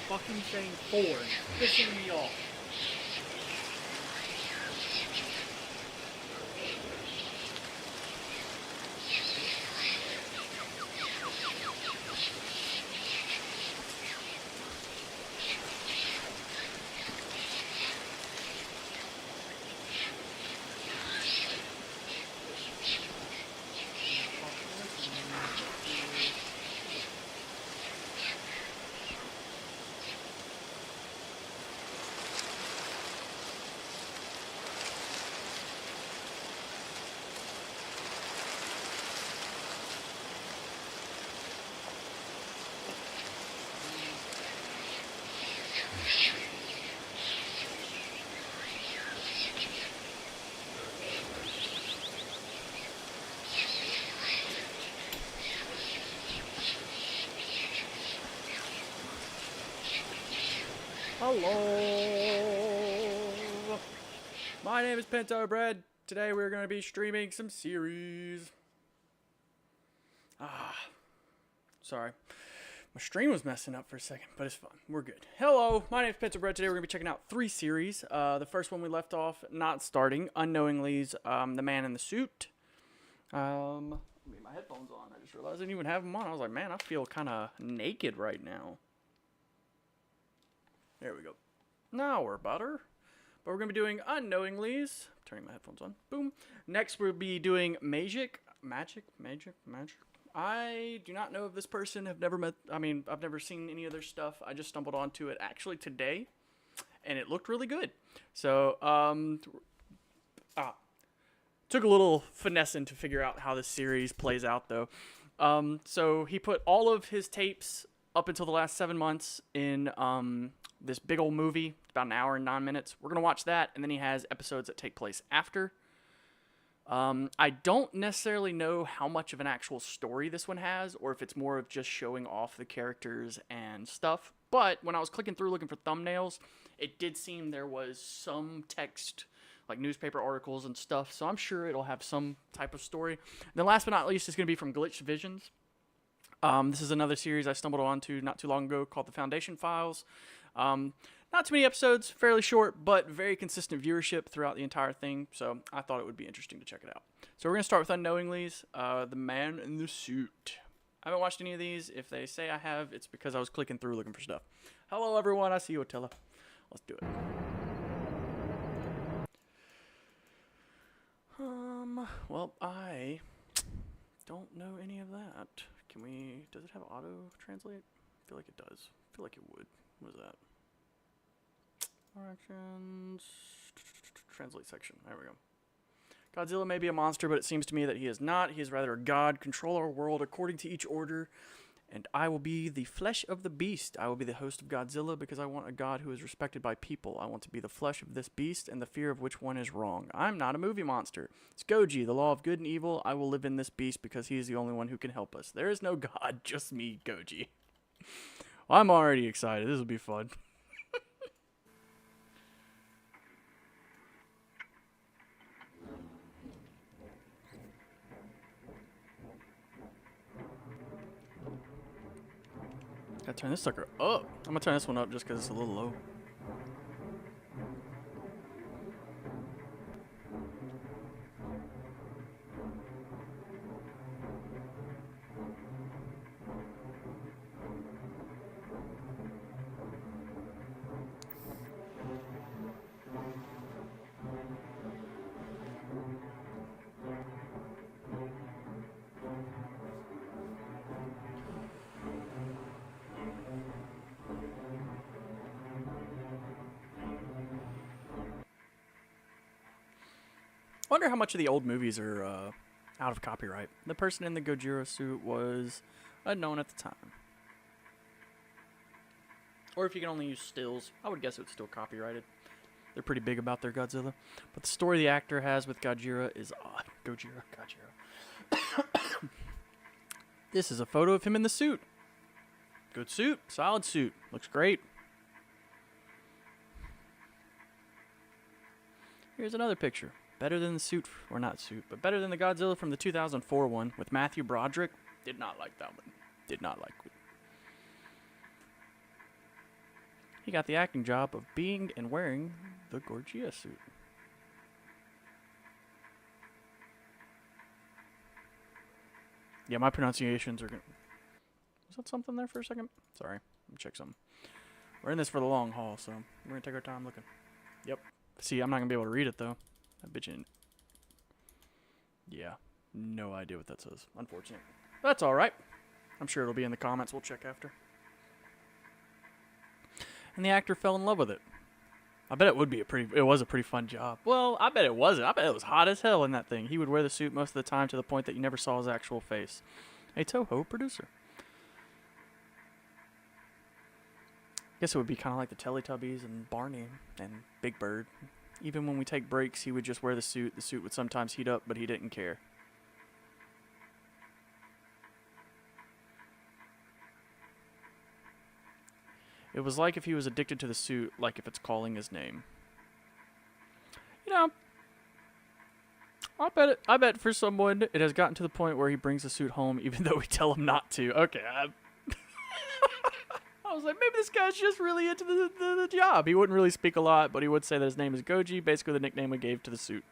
fucking saying 4 and pissing me off. Hello! My name is Pintobread. Today we're going to be streaming some series. Sorry. My stream was messing up for a second, but it's fine. We're good. Hello, my name is Pintobread. Today we're going to be checking out 3 series. The first one we left off not starting, Unknowingly's The Man in the Suit. Let me get my headphones on. I just realized I didn't even have them on. I was like, man, I feel kind of naked right now. There we go. Now we're better. But we're going to be doing Unknowingly's. Turning my headphones on. Boom. Next we'll be doing Magic. I do not know of this person. I've never seen any of their stuff. I just stumbled onto it actually today, and it looked really good. So, took a little finessing to figure out how this series plays out, though. So he put all of his tapes up until the last 7 months in this big old movie, about an hour and 9 minutes. We're gonna watch that, and then he has episodes that take place after. I don't necessarily know how much of an actual story this one has, or if it's more of just showing off the characters and stuff. But when I was clicking through looking for thumbnails, it did seem there was some text, like newspaper articles and stuff, so I'm sure it'll have some type of story. And then last but not least is going to be from Glitched Visions. This is another series I stumbled onto not too long ago called The Foundation Files. Not too many episodes, fairly short, but very consistent viewership throughout the entire thing, so I thought it would be interesting to check it out. So we're going to start with Unknowingly's The Man in the Suit. I haven't watched any of these. If they say I have, it's because I was clicking through looking for stuff. Hello, everyone. I see you, Attila. Let's do it. Well, I don't know any of that. Does it have auto-translate? I feel like it does. I feel like it would. What is that? Directions. Translate section. There we go. Godzilla may be a monster, but it seems to me that he is not. He is rather a god. Control our world according to each order. And I will be the flesh of the beast. I will be the host of Godzilla because I want a god who is respected by people. I want to be the flesh of this beast and the fear of which one is wrong. I'm not a movie monster. It's Goji, the law of good and evil. I will live in this beast because he is the only one who can help us. There is no god, just me, Goji. Well, I'm already excited. This will be fun. Gotta turn this sucker up. I'm gonna turn this one up just because it's a little low. I wonder how much of the old movies are out of copyright. The person in the Gojira suit was unknown at the time. Or if you can only use stills, I would guess it's still copyrighted. They're pretty big about their Godzilla. But the story the actor has with Gojira is odd. Gojira. This is a photo of him in the suit. Good suit. Solid suit. Looks great. Here's another picture. Better than the suit, or not suit, but better than the Godzilla from the 2004 one with Matthew Broderick. Did not like that one. Did not like it. He got the acting job of being and wearing the Gojira suit. Yeah, my pronunciations are gonna... Was that something there for a second? Sorry, let me check something. We're in this for the long haul, so we're gonna take our time looking. Yep. See, I'm not gonna be able to read it though. That bitch in. Yeah, no idea what that says. Unfortunate. That's alright. I'm sure it'll be in the comments. We'll check after. And the actor fell in love with it. I bet it was a pretty fun job. Well, I bet it wasn't. I bet it was hot as hell in that thing. He would wear the suit most of the time to the point that you never saw his actual face. A Toho producer. I guess it would be kind of like the Teletubbies and Barney and Big Bird. Even when we take breaks, he would just wear the suit. The suit would sometimes heat up, but he didn't care. It was like if he was addicted to the suit, like if it's calling his name. You know, I bet for someone, it has gotten to the point where he brings the suit home even though we tell him not to. Okay, I was like, maybe this guy's just really into the job. He wouldn't really speak a lot, but he would say that his name is Goji, basically the nickname we gave to the suit.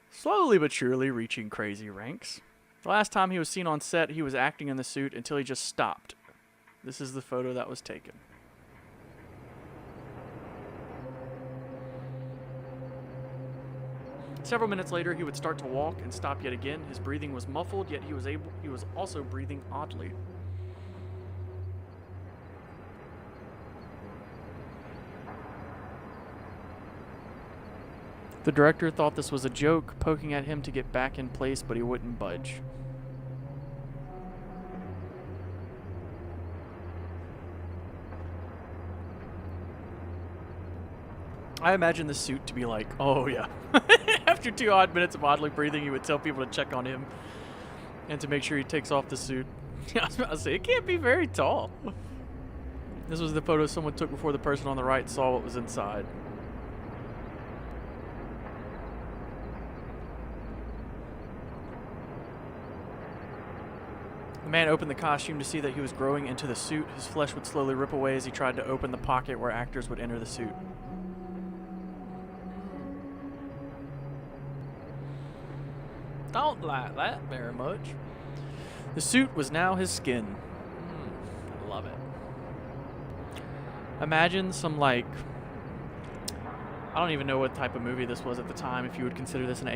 Slowly but surely reaching crazy ranks. The last time he was seen on set, he was acting in the suit until he just stopped. This is the photo that was taken. Several minutes later, he would start to walk and stop yet again. His breathing was muffled, yet he was also breathing oddly. The director thought this was a joke, poking at him to get back in place, but he wouldn't budge. I imagine the suit to be like, oh yeah. After 2 odd minutes of oddly breathing, he would tell people to check on him and to make sure he takes off the suit. I was about to say, it can't be very tall. This was the photo someone took before the person on the right saw what was inside. The man opened the costume to see that he was growing into the suit. His flesh would slowly rip away as he tried to open the pocket where actors would enter the suit. Don't like that very much. The suit was now his skin. I love it. Imagine some, like, I don't even know what type of movie this was at the time, if you would consider this an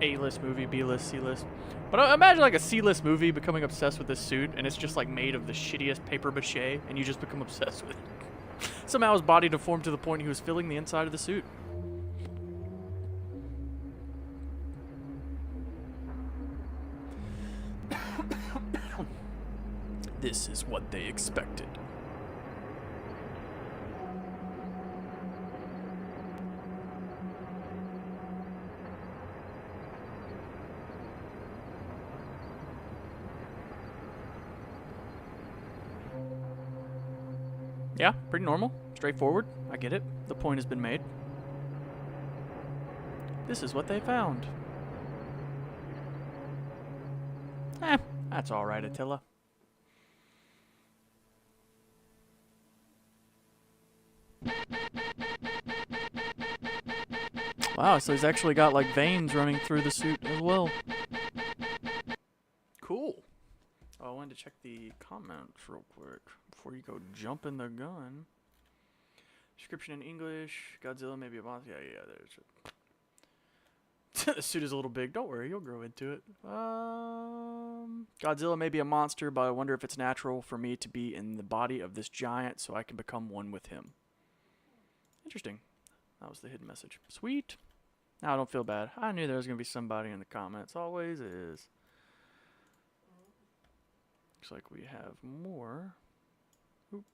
A-list movie, B-list, C-list. But imagine like a C-list movie becoming obsessed with this suit, and it's just like made of the shittiest paper mache, and you just become obsessed with it. Somehow his body deformed to the point he was filling the inside of the suit. This is what they expected. Yeah, pretty normal. Straightforward. I get it. The point has been made. This is what they found. That's alright, Attila. Wow, so he's actually got like veins running through the suit as well. Cool. Oh, I wanted to check the comments real quick before you go jumping the gun. Description in English. Godzilla may be a monster. Yeah, there's it. The suit is a little big. Don't worry, you'll grow into it. Godzilla may be a monster, but I wonder if it's natural for me to be in the body of this giant so I can become one with him. Interesting. That was the hidden message. Sweet. Now I don't feel bad. I knew there was going to be somebody in the comments. Always is. Looks like we have more. Oop.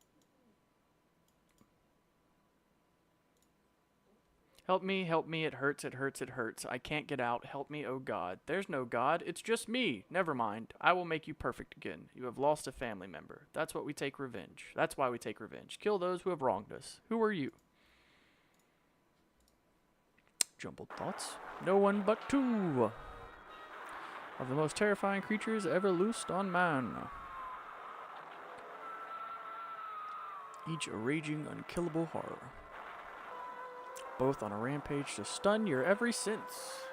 Help me, it hurts, it hurts, it hurts. I can't get out. Help me, oh God. There's no God. It's just me. Never mind. I will make you perfect again. You have lost a family member. That's what we take revenge. That's why we take revenge. Kill those who have wronged us. Who are you? Jumbled thoughts. No one but two of the most terrifying creatures ever loosed on man. Each a raging, unkillable horror. Both on a rampage to stun your every sense.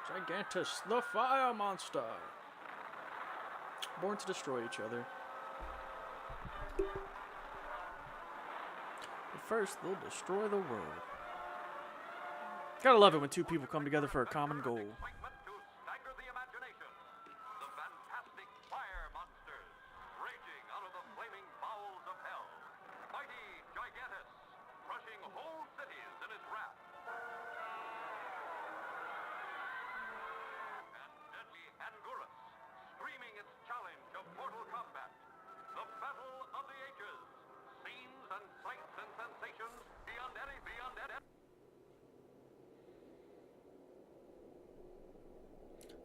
Gigantus, the fire monster. Born to destroy each other. But first, they'll destroy the world. Gotta love it when two people come together for a common goal.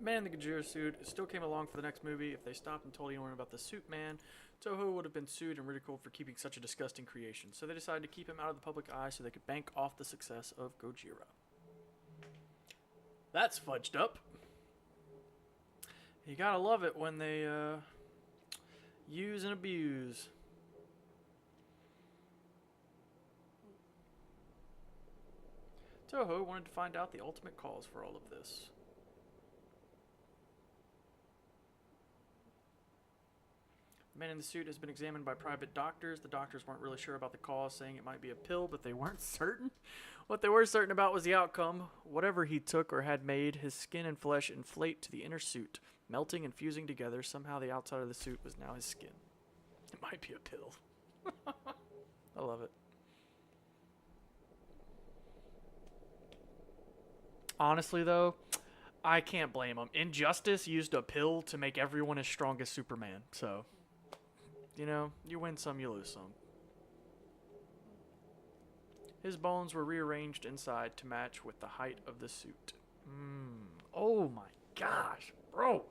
Man in the Gojira suit still came along for the next movie. If they stopped and told anyone about the suit man, Toho would have been sued and ridiculed for keeping such a disgusting creation. So they decided to keep him out of the public eye so they could bank off the success of Gojira. That's fudged up. You gotta love it when they Use and abuse. Toho wanted to find out the ultimate cause for all of this. The man in the suit has been examined by private doctors. The doctors weren't really sure about the cause, saying it might be a pill, but they weren't certain. What they were certain about was the outcome. Whatever he took or had made, his skin and flesh inflate to the inner suit, melting and fusing together. Somehow the outside of the suit was now his skin. It might be a pill. I love it. Honestly, though, I can't blame him. Injustice used a pill to make everyone as strong as Superman, so... You know, you win some, you lose some. His bones were rearranged inside to match with the height of the suit. Oh my gosh, bro.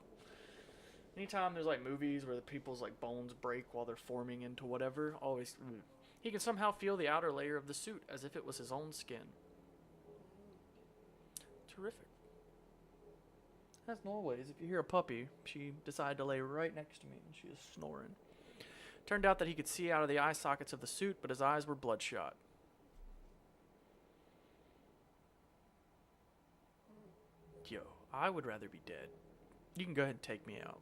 Anytime there's like movies where the people's like bones break while they're forming into whatever, always... He can somehow feel the outer layer of the suit as if it was his own skin. Terrific. As always, if you hear a puppy, she decided to lay right next to me and she is snoring. Turned out that he could see out of the eye sockets of the suit, but his eyes were bloodshot. Yo, I would rather be dead. You can go ahead and take me out.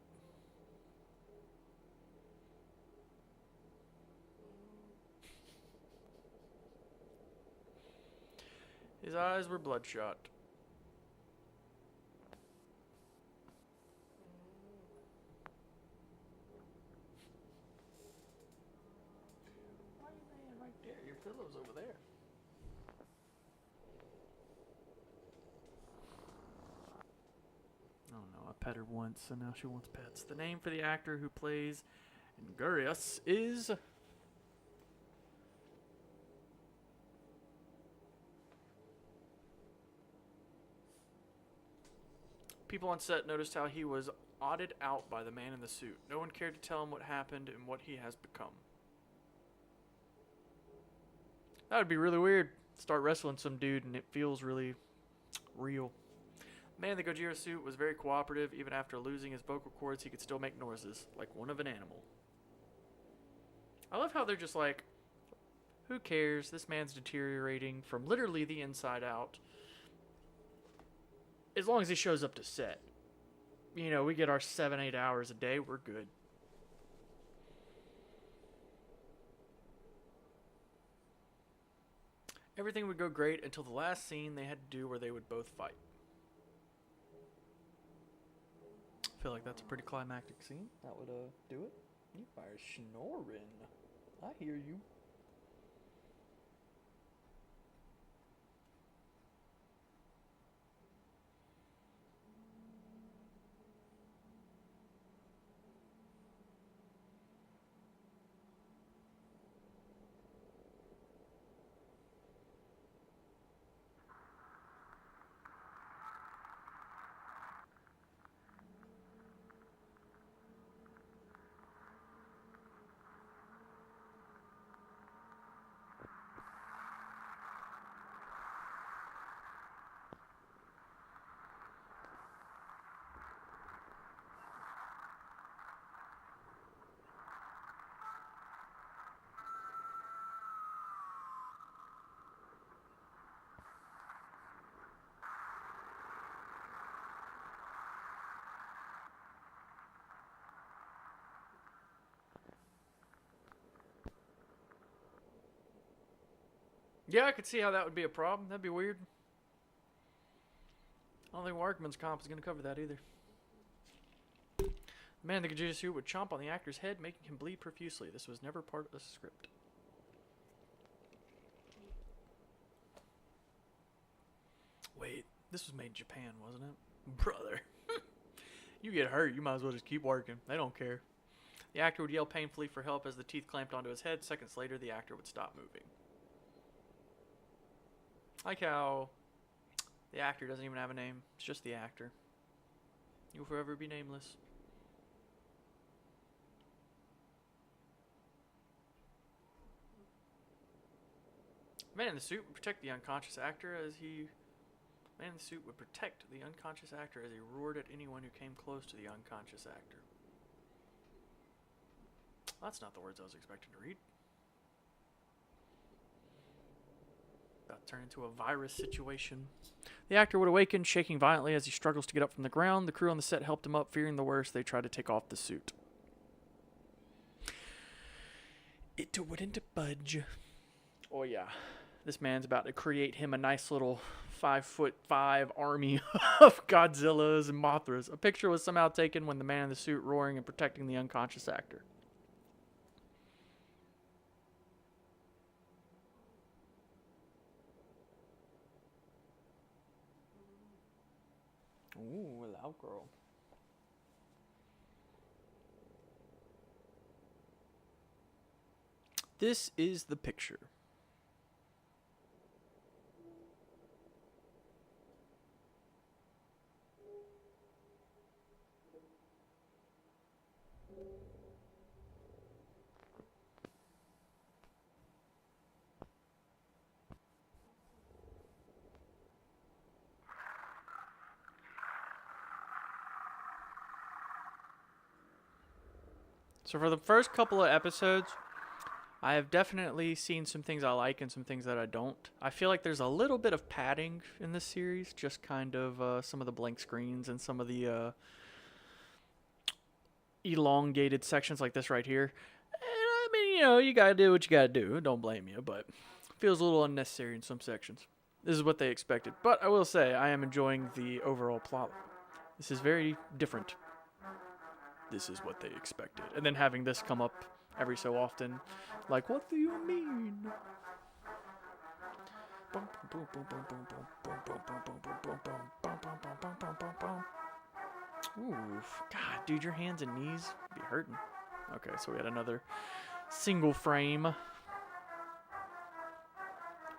His eyes were bloodshot. Why are you laying right there? Your pillow's over there. Oh no, I pet her once, and now she wants pets. The name for the actor who plays Ingurius is... People on set noticed how he was odded out by the man in the suit. No one cared to tell him what happened and what he has become. That would be really weird. Start wrestling some dude and it feels really real. The man in the Gojira suit was very cooperative. Even after losing his vocal cords, he could still make noises, like one of an animal. I love how they're just like, who cares? This man's deteriorating from literally the inside out. As long as he shows up to set. You know, we get our 7-8 hours a day, we're good. Everything would go great until the last scene they had to do where they would both fight. I feel like that's a pretty climactic scene. That would do it. You are snoring. I hear you. Yeah, I could see how that would be a problem. That'd be weird. I don't think Workman's comp is going to cover that either. The man in the Gajita suit would chomp on the actor's head, making him bleed profusely. This was never part of the script. Wait, this was made in Japan, wasn't it? Brother. You get hurt, you might as well just keep working. They don't care. The actor would yell painfully for help as the teeth clamped onto his head. Seconds later, the actor would stop moving. I like how the actor doesn't even have a name. It's just the actor. He will forever be nameless. The man in the suit would protect the unconscious actor as he... Man in the suit would protect the unconscious actor as he roared at anyone who came close to the unconscious actor. That's not the words I was expecting to read. About to turn into a virus situation. The actor would awaken, shaking violently as he struggles to get up from the ground. The crew on the set helped him up, fearing the worst. They tried to take off the suit. It wouldn't budge. Oh yeah, this man's about to create him a nice little 5'5" army of Godzillas and Mothras. A picture was somehow taken when the man in the suit roaring and protecting the unconscious actor. Ooh, a loud girl. This is the picture. So for the first couple of episodes, I have definitely seen some things I like and some things that I don't. I feel like there's a little bit of padding in this series, just kind of some of the blank screens and some of the elongated sections like this right here. And I mean, you gotta do what you gotta do. Don't blame you, but it feels a little unnecessary in some sections. This is what they expected. But I will say, I am enjoying the overall plot. This is very different. This is what they expected. And then having this come up every so often, like, what do you mean? Ooh, God, dude, your hands and knees be hurting. Okay, so we had another single frame. We'll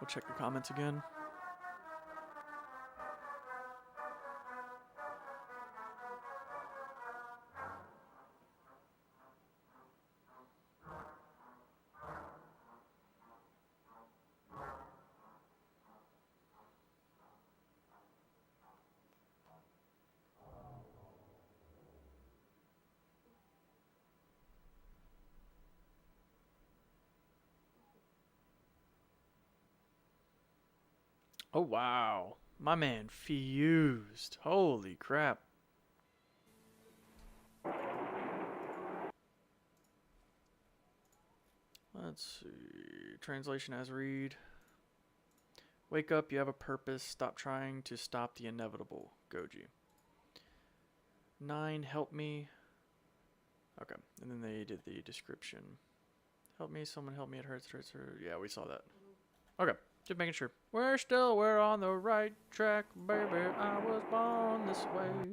check the comments again. Oh, wow. My man fused. Holy crap. Let's see. Translation as read. Wake up, you have a purpose. Stop trying to stop the inevitable. Goji. 9, help me. Okay, and then they did the description. Help me, someone help me, it hurts. Yeah, we saw that. Okay, just making sure. We're on the right track, baby. I was born this way.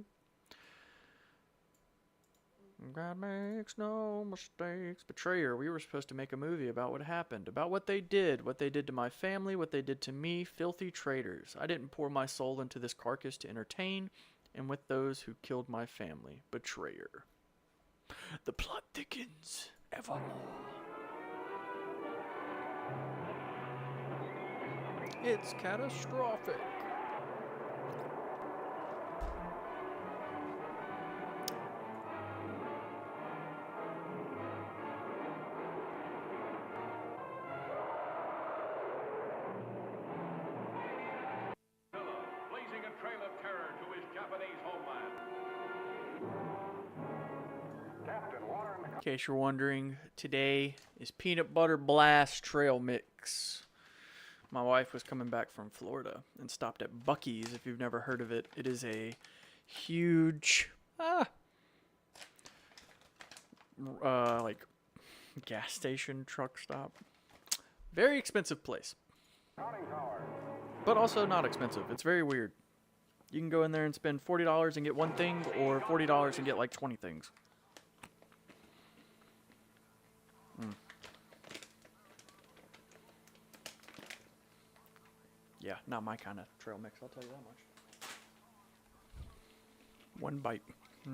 God makes no mistakes. Betrayer, we were supposed to make a movie about what happened, about what they did to my family, what they did to me. Filthy traitors. I didn't pour my soul into this carcass to entertain, and with those who killed my family. Betrayer. The plot thickens evermore. It's catastrophic. Blazing a trail of terror to his Japanese homeland. In case you're wondering, today is Peanut Butter Blast Trail Mix. My wife was coming back from Florida and stopped at Buc-ee's. If you've never heard of it, it is a huge, like gas station truck stop. Very expensive place, but also not expensive. It's very weird. You can go in there and spend $40 and get one thing, or $40 and get like 20 things. Yeah, not my kind of trail mix, I'll tell you that much. One bite. I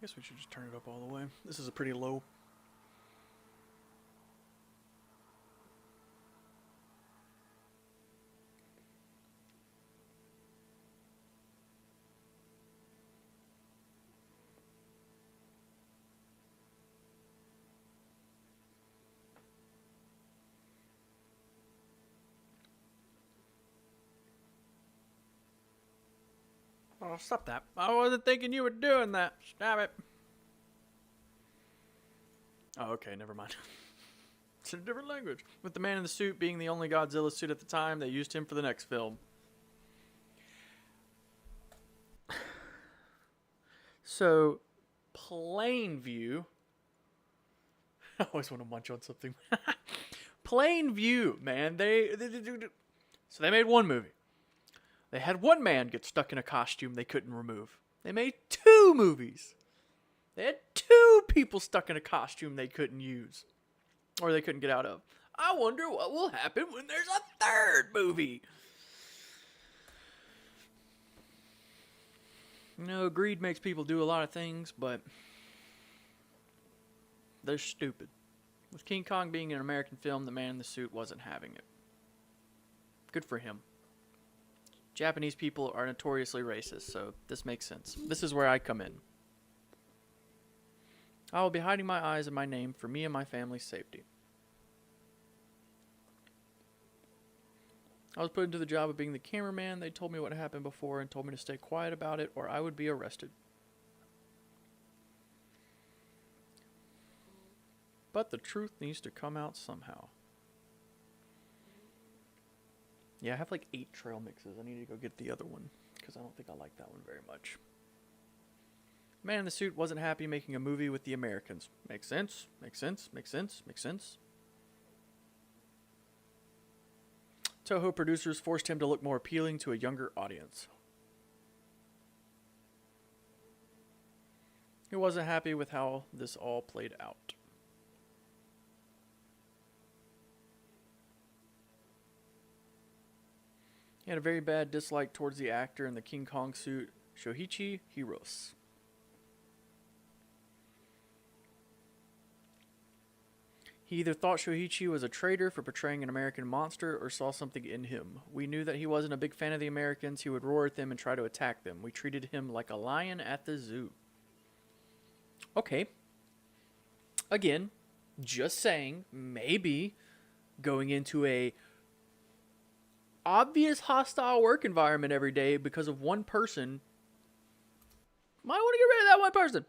guess we should just turn it up all the way. This is a pretty low. Oh, stop that. I wasn't thinking you were doing that. Stop it. Oh, okay, never mind. It's in a different language. With the man in the suit being the only Godzilla suit at the time, they used him for the next film. So, Plainview. I always want to munch on something. Plainview, man. So they made one movie. They had one man get stuck in a costume they couldn't remove. They made 2 movies. They had 2 people stuck in a costume they couldn't use. Or they couldn't get out of. I wonder what will happen when there's a 3rd movie. You know, greed makes people do a lot of things, but they're stupid. With King Kong being an American film, the man in the suit wasn't having it. Good for him. Japanese people are notoriously racist, so this makes sense. This is where I come in. I will be hiding my eyes and my name for me and my family's safety. I was put into the job of being the cameraman. They told me what happened before and told me to stay quiet about it or I would be arrested. But the truth needs to come out somehow. Yeah, I have like 8 trail mixes. I need to go get the other one because I don't think I like that one very much. Man in the suit wasn't happy making a movie with the Americans. Makes sense, makes sense, makes sense, makes sense. Toho producers forced him to look more appealing to a younger audience. He wasn't happy with how this all played out. He had a very bad dislike towards the actor in the King Kong suit, Shoichi Hirose. He either thought Shoichi was a traitor for portraying an American monster or saw something in him. We knew that he wasn't a big fan of the Americans. He would roar at them and try to attack them. We treated him like a lion at the zoo. Okay. Again, just saying, maybe going into a obvious hostile work environment every day because of one person, might want to get rid of that one person.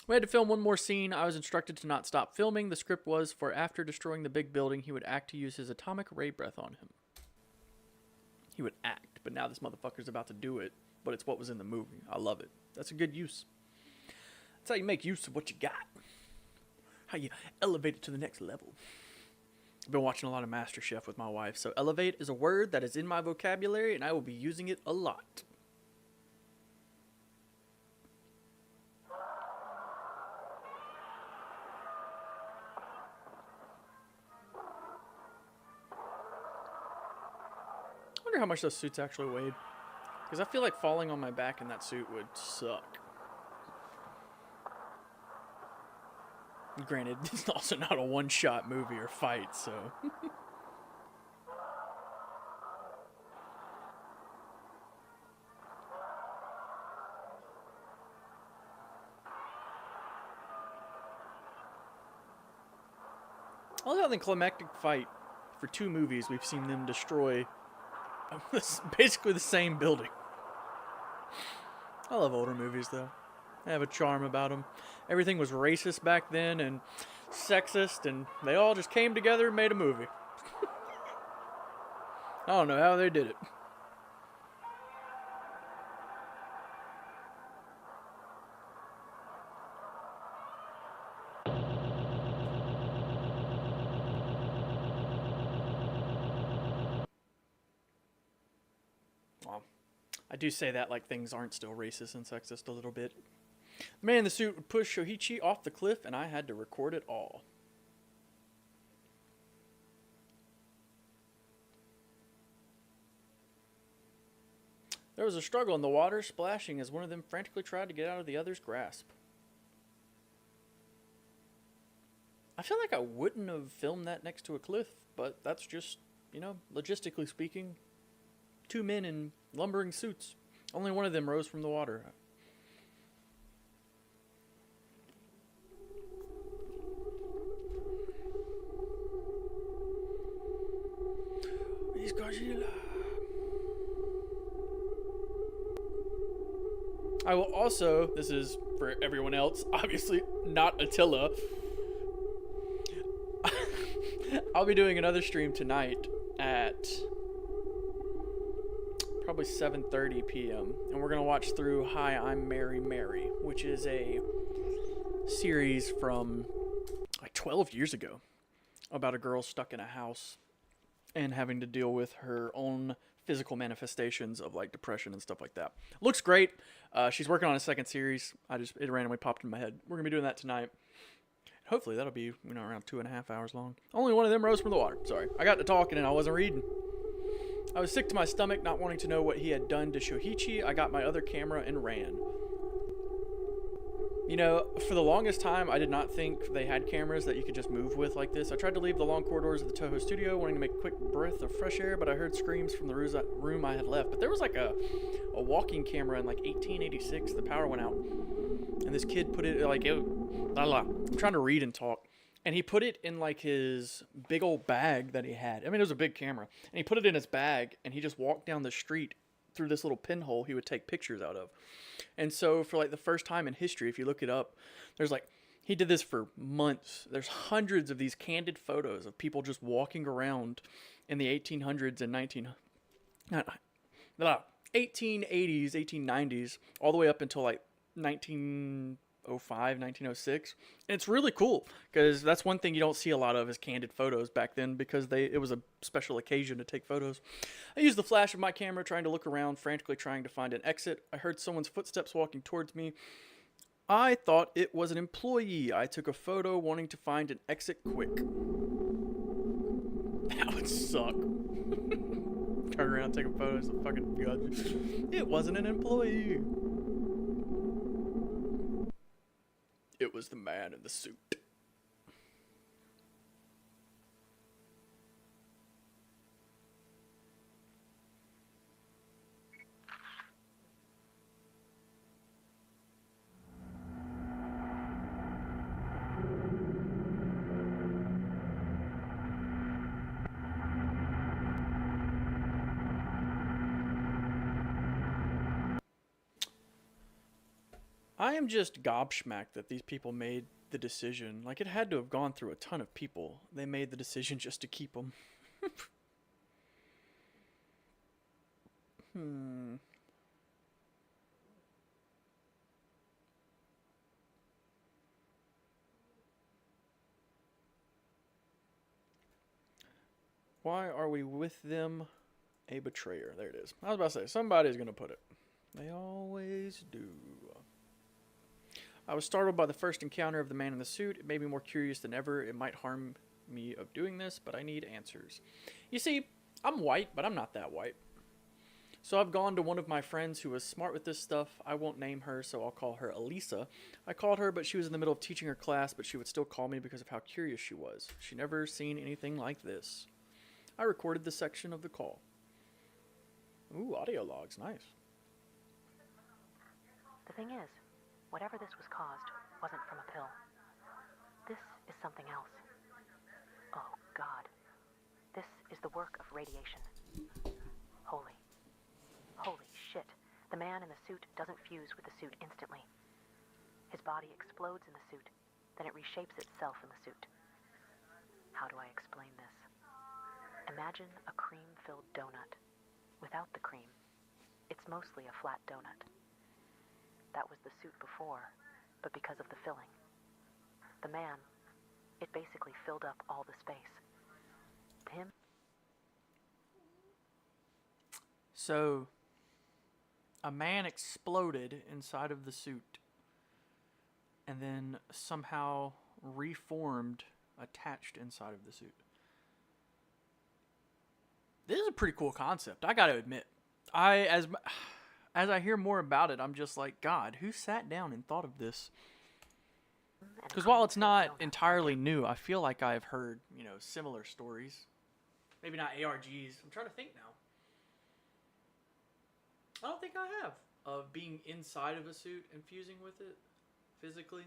We had to film one more scene. I was instructed to not stop filming. The script was for after destroying the big building, he would act to use his atomic ray breath on him. He would act, but now this motherfucker's about to do it, but it's what was in the movie. I love it. That's a good use. That's how you make use of what you got. How you elevate it to the next level. I've been watching a lot of MasterChef with my wife, so elevate is a word that is in my vocabulary, and I will be using it a lot. I wonder how much those suits actually weighed. Because I feel like falling on my back in that suit would suck. Granted, it's also not a one-shot movie or fight, so... I love how in the climactic fight for 2 movies we've seen them destroy basically the same building. I love older movies though. They have a charm about them. Everything was racist back then and sexist, and they all just came together and made a movie. I don't know how they did it. Well, I do say that like things aren't still racist and sexist a little bit. The man in the suit would push Shoichi off the cliff, and I had to record it all. There was a struggle in the water, splashing as one of them frantically tried to get out of the other's grasp. I feel like I wouldn't have filmed that next to a cliff, but that's just, you know, logistically speaking, 2 men in lumbering suits. Only one of them rose from the water. It's Godzilla. I will also, this is for everyone else, obviously not Attila. I'll be doing another stream tonight at probably 7:30 p.m. and we're gonna watch through Hi, I'm Mary Mary, which is a series from like 12 years ago about a girl stuck in a house and having to deal with her own physical manifestations of like depression and stuff like that. Looks great. She's working on a second series. It randomly popped in my head. We're gonna be doing that tonight. Hopefully that'll be around 2.5 hours long. Only one of them rose from the water. Sorry, I got to talking and I wasn't reading. I was sick to my stomach, not wanting to know what he had done to Shoichi. I got my other camera and ran. You know, for the longest time, I did not think they had cameras that you could just move with like this. I tried to leave the long corridors of the Toho studio, wanting to make a quick breath of fresh air, but I heard screams from the room I had left. But there was like a walking camera in like 1886. The power went out. And this kid put it, like, I'm trying to read and talk. And he put it in like his big old bag that he had. I mean, it was a big camera. And he put it in his bag, and he just walked down the street through this little pinhole he would take pictures out of. And so for like the first time in history, if you look it up, there's like, he did this for months. There's hundreds of these candid photos of people just walking around in the 1800s and 1880s, 1890s, all the way up until like 1905, 1906. And it's really cool because that's one thing you don't see a lot of is candid photos back then because it was a special occasion to take photos. I used the flash of my camera trying to look around, frantically trying to find an exit. I heard someone's footsteps walking towards me. I thought it was an employee. I took a photo wanting to find an exit quick. That would suck. Turn around, take a photo, it's a fucking god. It wasn't an employee. It was the man in the suit. I am just gobsmacked that these people made the decision. Like, it had to have gone through a ton of people. They made the decision just to keep them. Why are we with them? A betrayer. There it is. I was about to say, somebody's going to put it. They always do. I was startled by the first encounter of the man in the suit. It made me more curious than ever. It might harm me of doing this, but I need answers. You see, I'm white, but I'm not that white. So I've gone to one of my friends who was smart with this stuff. I won't name her, so I'll call her Elisa. I called her, but she was in the middle of teaching her class, but she would still call me because of how curious she was. She never seen anything like this. I recorded this section of the call. Ooh, audio logs, nice. The thing is, whatever this was caused wasn't from a pill. This is something else. Oh, God. This is the work of radiation. Holy. Holy shit. The man in the suit doesn't fuse with the suit instantly. His body explodes in the suit, then it reshapes itself in the suit. How do I explain this? Imagine a cream-filled donut. Without the cream, it's mostly a flat donut. That was the suit before, but because of the filling. The man, it basically filled up all the space. Him? So, a man exploded inside of the suit and then somehow reformed attached inside of the suit. This is a pretty cool concept, I gotta admit. As I hear more about it, I'm just like, God, who sat down and thought of this? Because while it's not entirely new, I feel like I've heard, similar stories. Maybe not ARGs. I'm trying to think now. I don't think I have. Of being inside of a suit and fusing with it physically.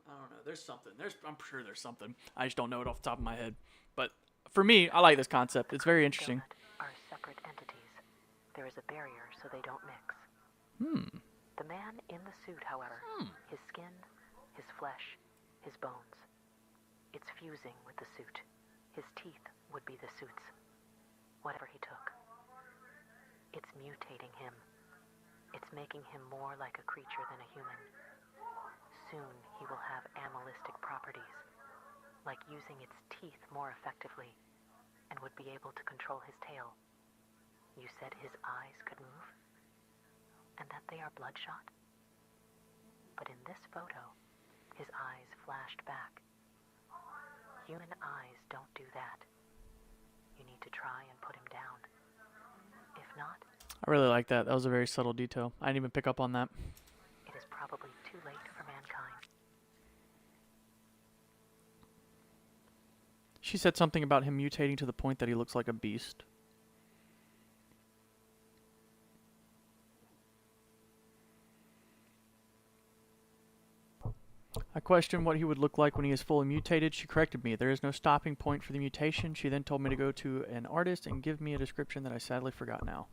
I don't know. There's something. I'm sure there's something. I just don't know it off the top of my head. But for me, I like this concept. It's very interesting. Are separate entities. There is a barrier so they don't mix. The man in the suit, however, his skin, his flesh, his bones. It's fusing with the suit. His teeth would be the suit's. Whatever he took. It's mutating him. It's making him more like a creature than a human. Soon he will have animalistic properties, like using its teeth more effectively, and would be able to control his tail. You said his eyes could move? And that they are bloodshot? But in this photo, his eyes flashed back. Human eyes don't do that. You need to try and put him down. If not, I really like that. That was a very subtle detail. I didn't even pick up on that. it is probably too late for mankind. She said something about him mutating to the point that he looks like a beast. I questioned what he would look like when he is fully mutated. She corrected me. There is no stopping point for the mutation. She then told me to go to an artist and give me a description that I sadly forgot now.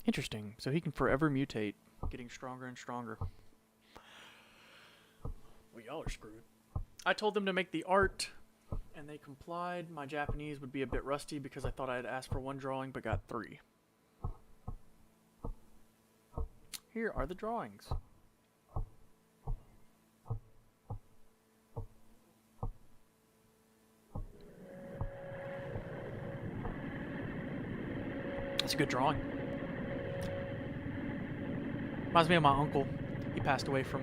Interesting. So he can forever mutate, getting stronger and stronger. Well, y'all are screwed. I told them to make the art, and they complied. My Japanese would be a bit rusty because I thought I had asked for 1 drawing, but got 3. Here are the drawings. That's a good drawing. Reminds me of my uncle. He passed away from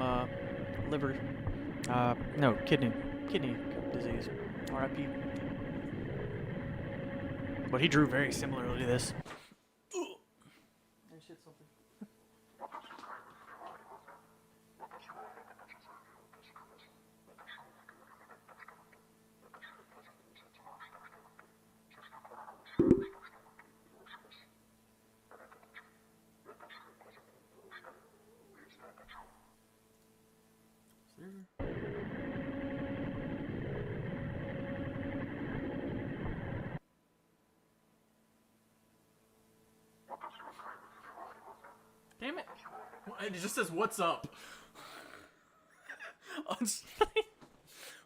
kidney disease. R.I.P. But he drew very similarly to this. Damn it. It just says, "What's up?"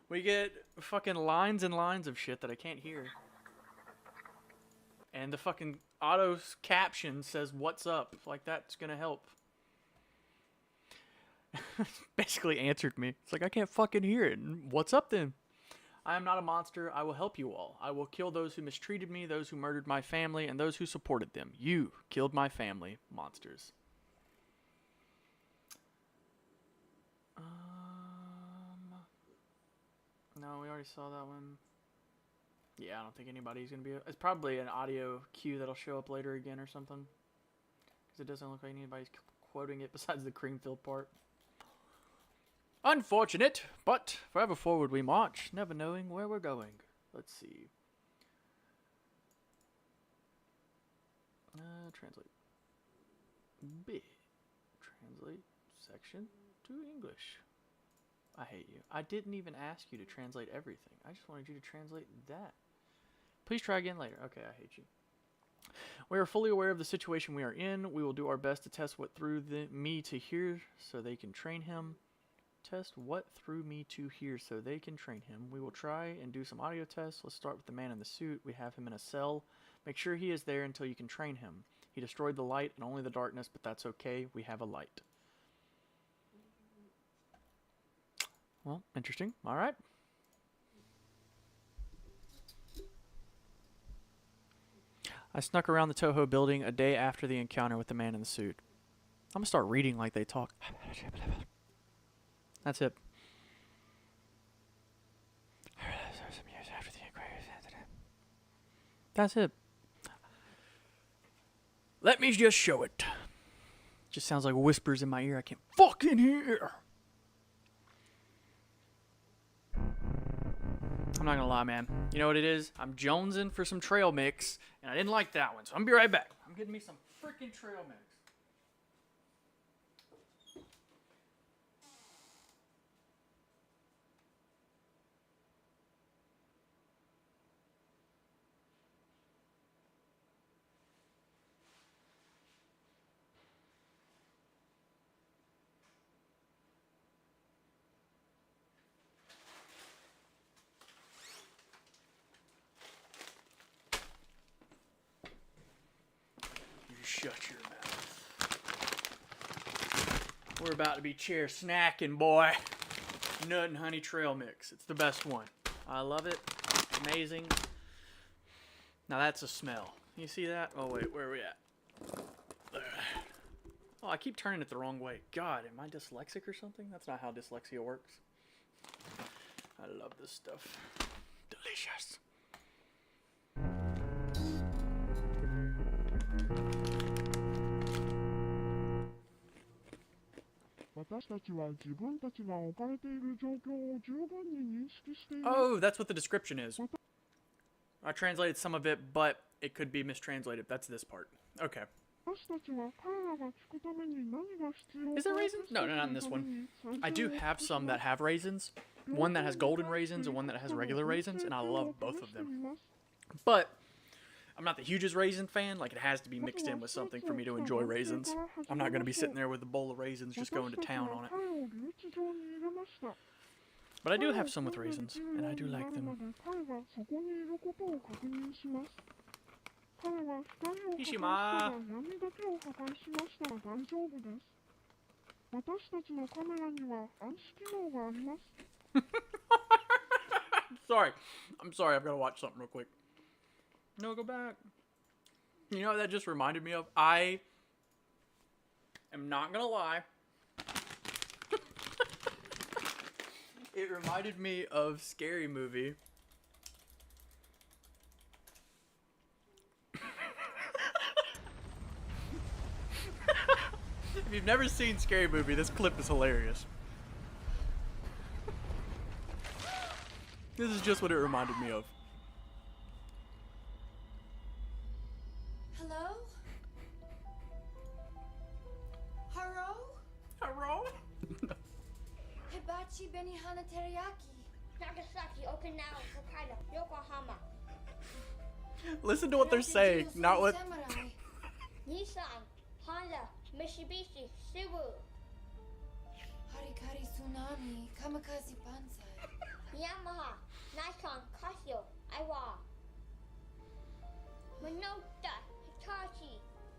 We get fucking lines and lines of shit that I can't hear. And the fucking auto caption says, "What's up?" Like, that's gonna help. Basically answered me. It's like, I can't fucking hear it. What's up then? I am not a monster. I will help you all. I will kill those who mistreated me, those who murdered my family, and those who supported them. You killed my family, monsters. No, we already saw that one. Yeah, I don't think anybody's going to be... It's probably an audio cue that'll show up later again or something. Because it doesn't look like anybody's quoting it besides the cream-filled part. Unfortunate, but forever forward we march, never knowing where we're going. Let's see. Translate. B. Translate section to English. I hate you. I didn't even ask you to translate everything. I just wanted you to translate that. Please try again later. Okay, I hate you. We are fully aware of the situation we are in. We will do our best to test what threw me to here so they can train him. Test what threw me to here so they can train him. We will try and do some audio tests. Let's start with the man in the suit. We have him in a cell. Make sure he is there until you can train him. He destroyed the light and only the darkness, but that's okay. We have a light. Well, interesting. All right. I snuck around the Toho building a day after the encounter with the man in the suit. I'm going to start reading like they talk. That's it. That's it. Let me just show it. Just sounds like whispers in my ear I can't fucking hear. I'm not gonna lie, man. You know what it is? I'm jonesing for some trail mix, and I didn't like that one, so I'm gonna be right back. I'm getting me some freaking trail mix. Shut your mouth. We're about to be chair snacking, boy. Nut and honey trail mix. It's the best one. I love it. It's amazing. Now that's a smell. You see that? Oh wait, where are we at? There. Oh, I keep turning it the wrong way. God, am I dyslexic or something? That's not how dyslexia works. I love this stuff. Delicious. Oh, that's what the description is. I translated some of it, but it could be mistranslated. That's this part. Okay. Is there raisins? No, not in this one. I do have some that have raisins. One that has golden raisins and one that has regular raisins, and I love both of them. But I'm not the hugest raisin fan. Like, it has to be mixed in with something for me to enjoy raisins. I'm not going to be sitting there with a bowl of raisins just going to town on it. But I do have some with raisins, and I do like them. Ishima! I'm sorry, I've got to watch something real quick. No, go back. You know what that just reminded me of? I am not gonna lie. It reminded me of Scary Movie. If you've never seen Scary Movie, this clip is hilarious. This is just what it reminded me of. Hello? Haro? Hello? Hibachi Benihana Teriyaki. Nagasaki, Okinawa, Hokkaido, Yokohama, Listen to what they're saying, not what. Samurai. Nissan, Honda, Mitsubishi, Subaru, Harikari Tsunami. Kamikaze Banzai. Yamaha, Nikon, Casio, Aiwa, Minolta, Hitachi,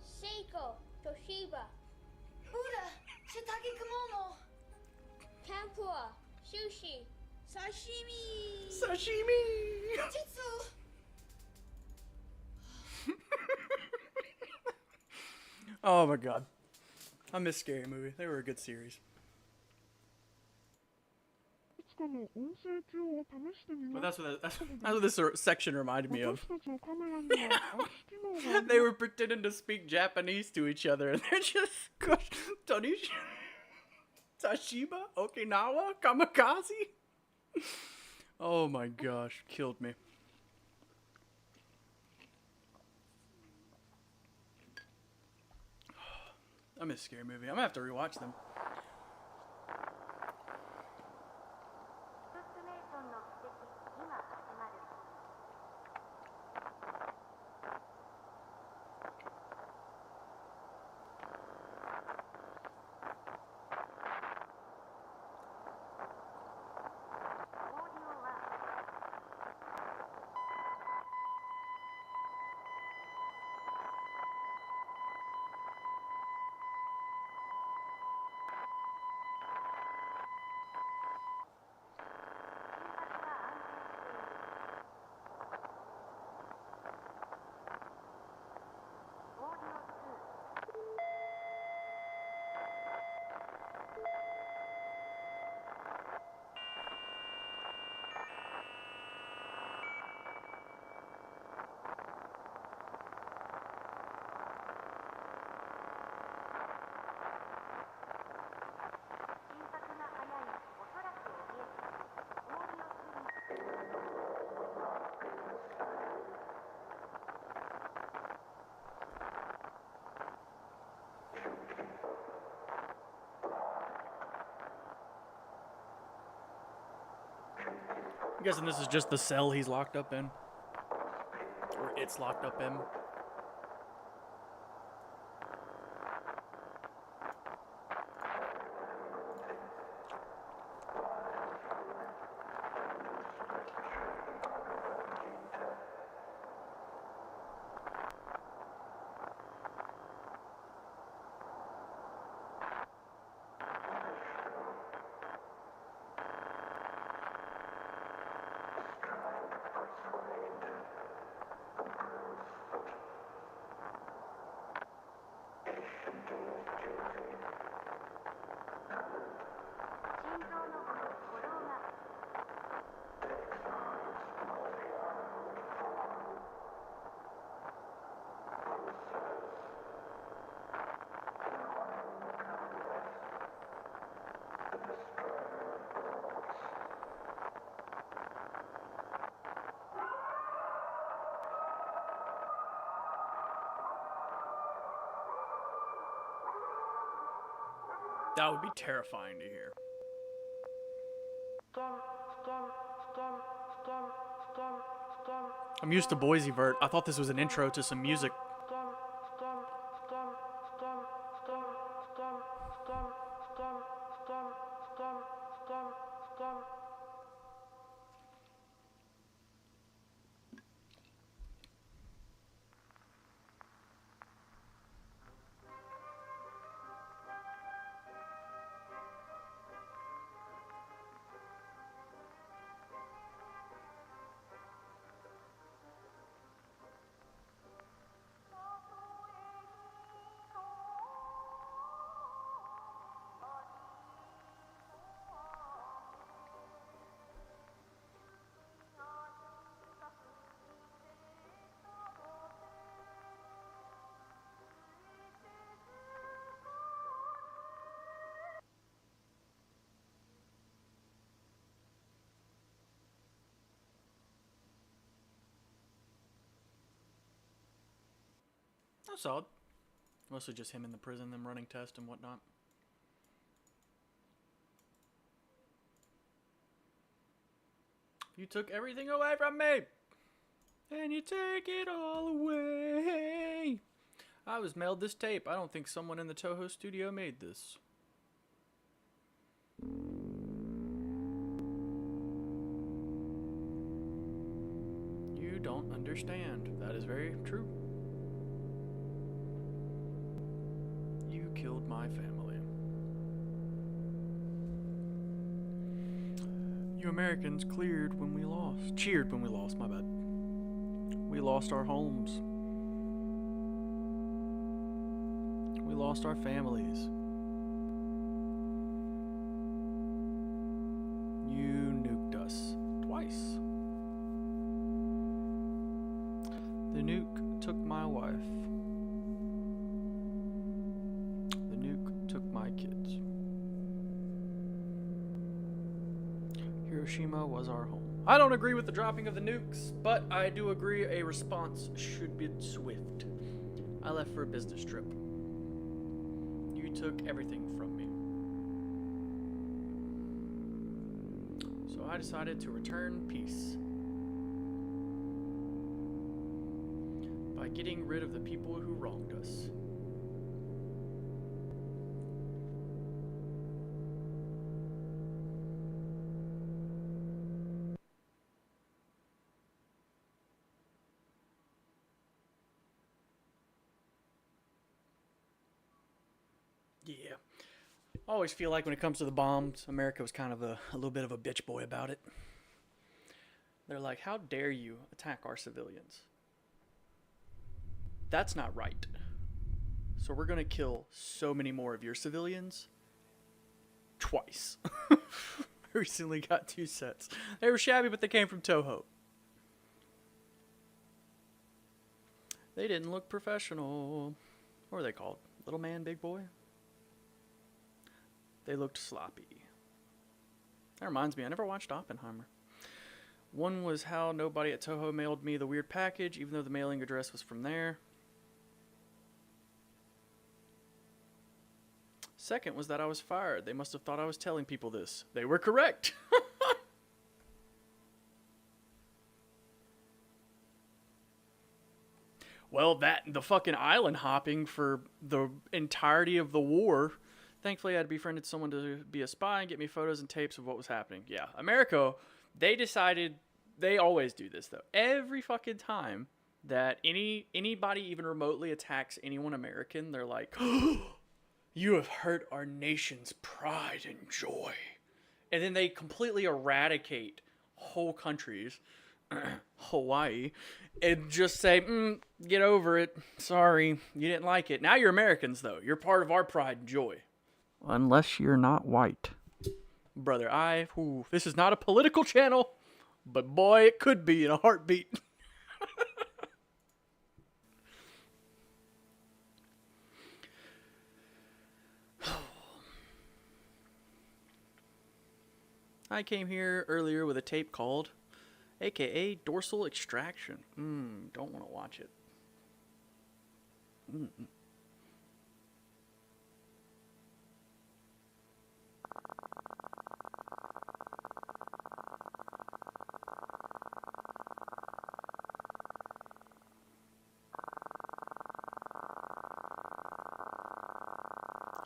Seiko, Toshiba, Buddha. Shiitake Kimono. Tempura, Sushi, Sashimi. Sashimi! Jitsu. Oh my god. I miss Scary Movie. They were a good series. But that's what this section reminded me of. They were pretending to speak Japanese to each other, and they're just Toshiba, Okinawa, Kamikaze. Oh my gosh, killed me. I miss Scary Movie. I'm gonna have to rewatch them. I'm guessing this is just the cell he's locked up in. Or it's locked up in. That would be terrifying to hear. I'm used to Boise Vert. I thought this was an intro to some music. That's solid. Mostly just him in the prison, them running tests and whatnot. You took everything away from me, and you take it all away. I was mailed this tape. I don't think someone in the Toho studio made this. You don't understand. That is very true. You killed my family. You Americans cheered when we lost, my bad. We lost our homes. We lost our families. You nuked us twice. The nuke took my wife. The nuke took my kids. Hiroshima was our home. I don't agree with the dropping of the nukes, but I do agree a response should be swift. I left for a business trip. You took everything from me. So I decided to return peace by getting rid of the people who wronged us. Yeah. I always feel like when it comes to the bombs, America was kind of a little bit of a bitch boy about it. They're like, how dare you attack our civilians? That's not right. So we're going to kill so many more of your civilians twice. I recently got 2 sets. They were shabby, but they came from Toho. They didn't look professional. What were they called? Little man, big boy? They looked sloppy. That reminds me, I never watched Oppenheimer. One was how nobody at Toho mailed me the weird package, even though the mailing address was from there. Second was that I was fired. They must have thought I was telling people this. They were correct. Well, that and the fucking island hopping for the entirety of the war. Thankfully, I had befriended someone to be a spy and get me photos and tapes of what was happening. Yeah, America, they decided, they always do this though. Every fucking time that anybody even remotely attacks anyone American, they're like, oh, you have hurt our nation's pride and joy. And then they completely eradicate whole countries, Hawaii, and just say, get over it. Sorry, you didn't like it. Now you're Americans though. You're part of our pride and joy. Unless you're not white. Brother, this is not a political channel, but boy, it could be in a heartbeat. I came here earlier with a tape called AKA Dorsal Extraction. Don't want to watch it.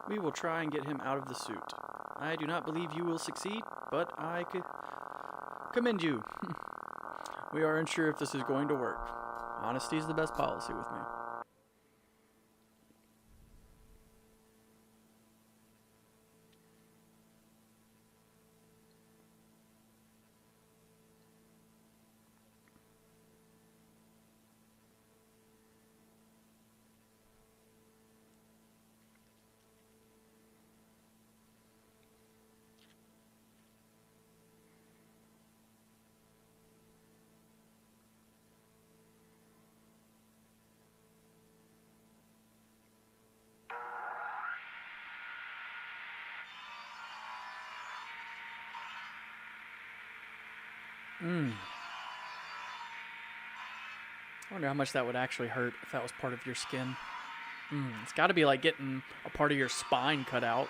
We will try and get him out of the suit. I do not believe you will succeed, but I commend you. We are unsure if this is going to work. Honesty is the best policy with me. I wonder how much that would actually hurt if that was part of your skin. It's got to be like getting a part of your spine cut out.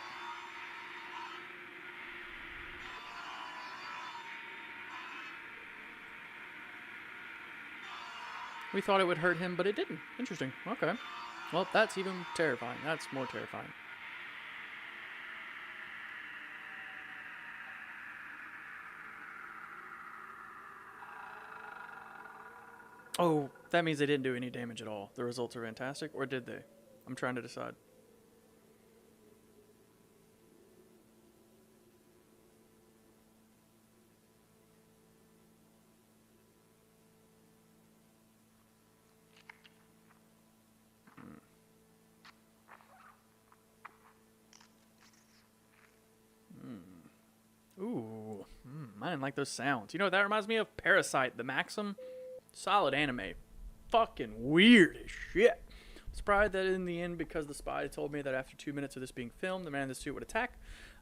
We thought it would hurt him, but it didn't. Interesting. Okay. Well, that's even terrifying. That's more terrifying. Oh, that means they didn't do any damage at all. The results are fantastic, or did they? I'm trying to decide. Ooh, I didn't like those sounds. You know what that reminds me of? Parasite, the Maxim. Solid anime. Fucking weird as shit. Surprised that in the end, because the spy told me that after 2 minutes of this being filmed, the man in the suit would attack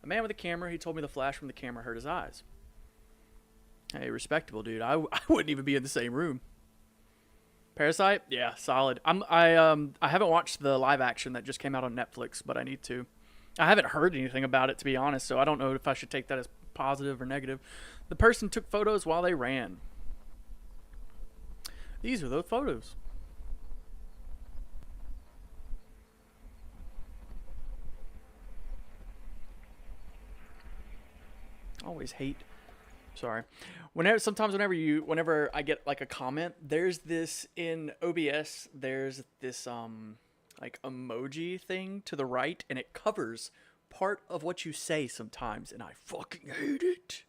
a man with a camera. He told me the flash from the camera hurt his eyes. Hey, respectable, dude. I wouldn't even be in the same room. Parasite? Yeah, solid. I haven't watched the live action that just came out on Netflix, but I need to. I haven't heard anything about it, to be honest, so I don't know if I should take that as positive or negative. The person took photos while they ran. These are those photos. Always hate. Sorry. Whenever I get like a comment, there's this in OBS. There's this like emoji thing to the right, and it covers part of what you say sometimes, and I fucking hate it.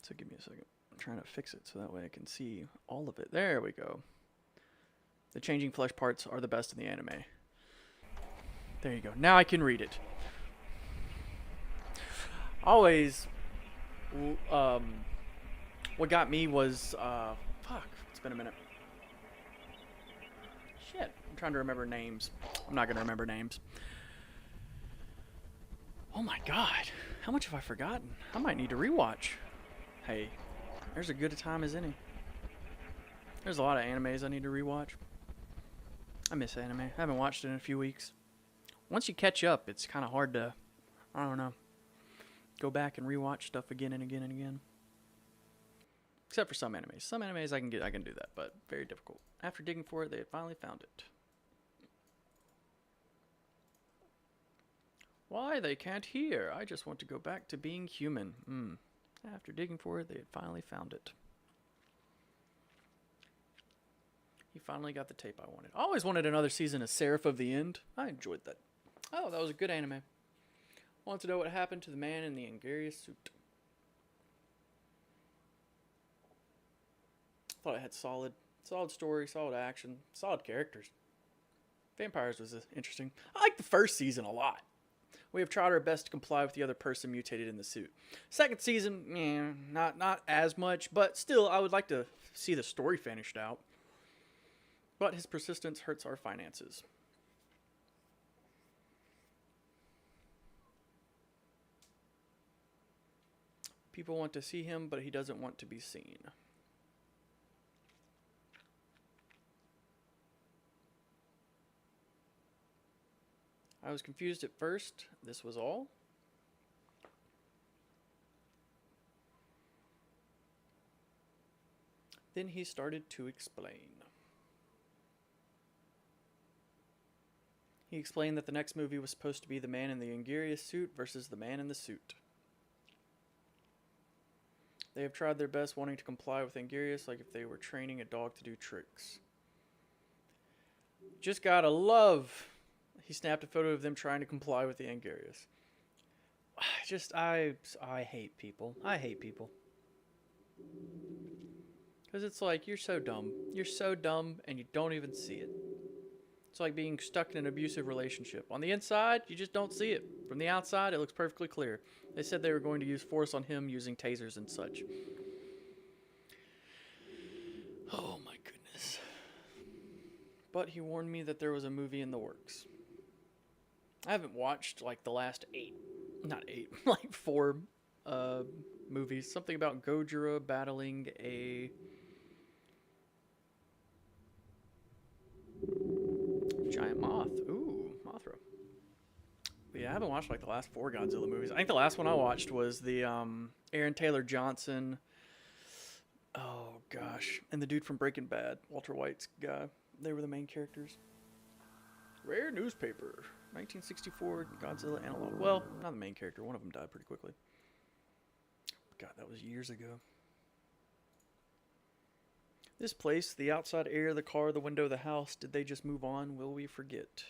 So give me a second. I'm trying to fix it so that way I can see all of it. There we go. The changing flesh parts are the best in the anime. There you go. Now I can read it. Always, what got me was, fuck, it's been a minute. Shit, I'm trying to remember names. I'm not going to remember names. Oh my god, how much have I forgotten? I might need to rewatch. Hey, there's as good a time as any. There's a lot of animes I need to rewatch. I miss anime. I haven't watched it in a few weeks. Once you catch up, it's kind of hard to, I don't know, go back and rewatch stuff again and again and again. Except for some animes. Some animes I can do that, but very difficult. After digging for it, they had finally found it. Why, they can't hear. I just want to go back to being human. After digging for it, they had finally found it. He finally got the tape I wanted. I always wanted another season of Seraph of the End. I enjoyed that. Oh, that was a good anime. Want to know what happened to the man in the Angarius suit. Thought it had solid story, solid action, solid characters. Vampires was interesting. I like the first season a lot. We have tried our best to comply with the other person mutated in the suit. Second season, not as much, but still, I would like to see the story finished out. But his persistence hurts our finances. People want to see him, but he doesn't want to be seen. I was confused at first. This was all. Then he started to explain. He explained that the next movie was supposed to be the man in the Angarius suit versus the man in the suit. They have tried their best wanting to comply with Angarius like if they were training a dog to do tricks. Just gotta love. He snapped a photo of them trying to comply with the Angarius. I hate people. I hate people. Because it's like, you're so dumb. You're so dumb and you don't even see it. It's like being stuck in an abusive relationship. On the inside, you just don't see it. From the outside, it looks perfectly clear. They said they were going to use force on him using tasers and such. Oh my goodness. But he warned me that there was a movie in the works. I haven't watched like the last 4 movies. Something about Gojira battling a giant moth. Ooh, Mothra. But yeah, I haven't watched like the last 4 Godzilla movies. I think the last one I watched was the Aaron Taylor Johnson. Oh gosh, and the dude from Breaking Bad, Walter White's guy. They were the main characters. Rare newspaper, 1964 Godzilla analog. Well, not the main character. One of them died pretty quickly. God, that was years ago. This place, the outside air, the car, the window, the house, did they just move on? Will we forget?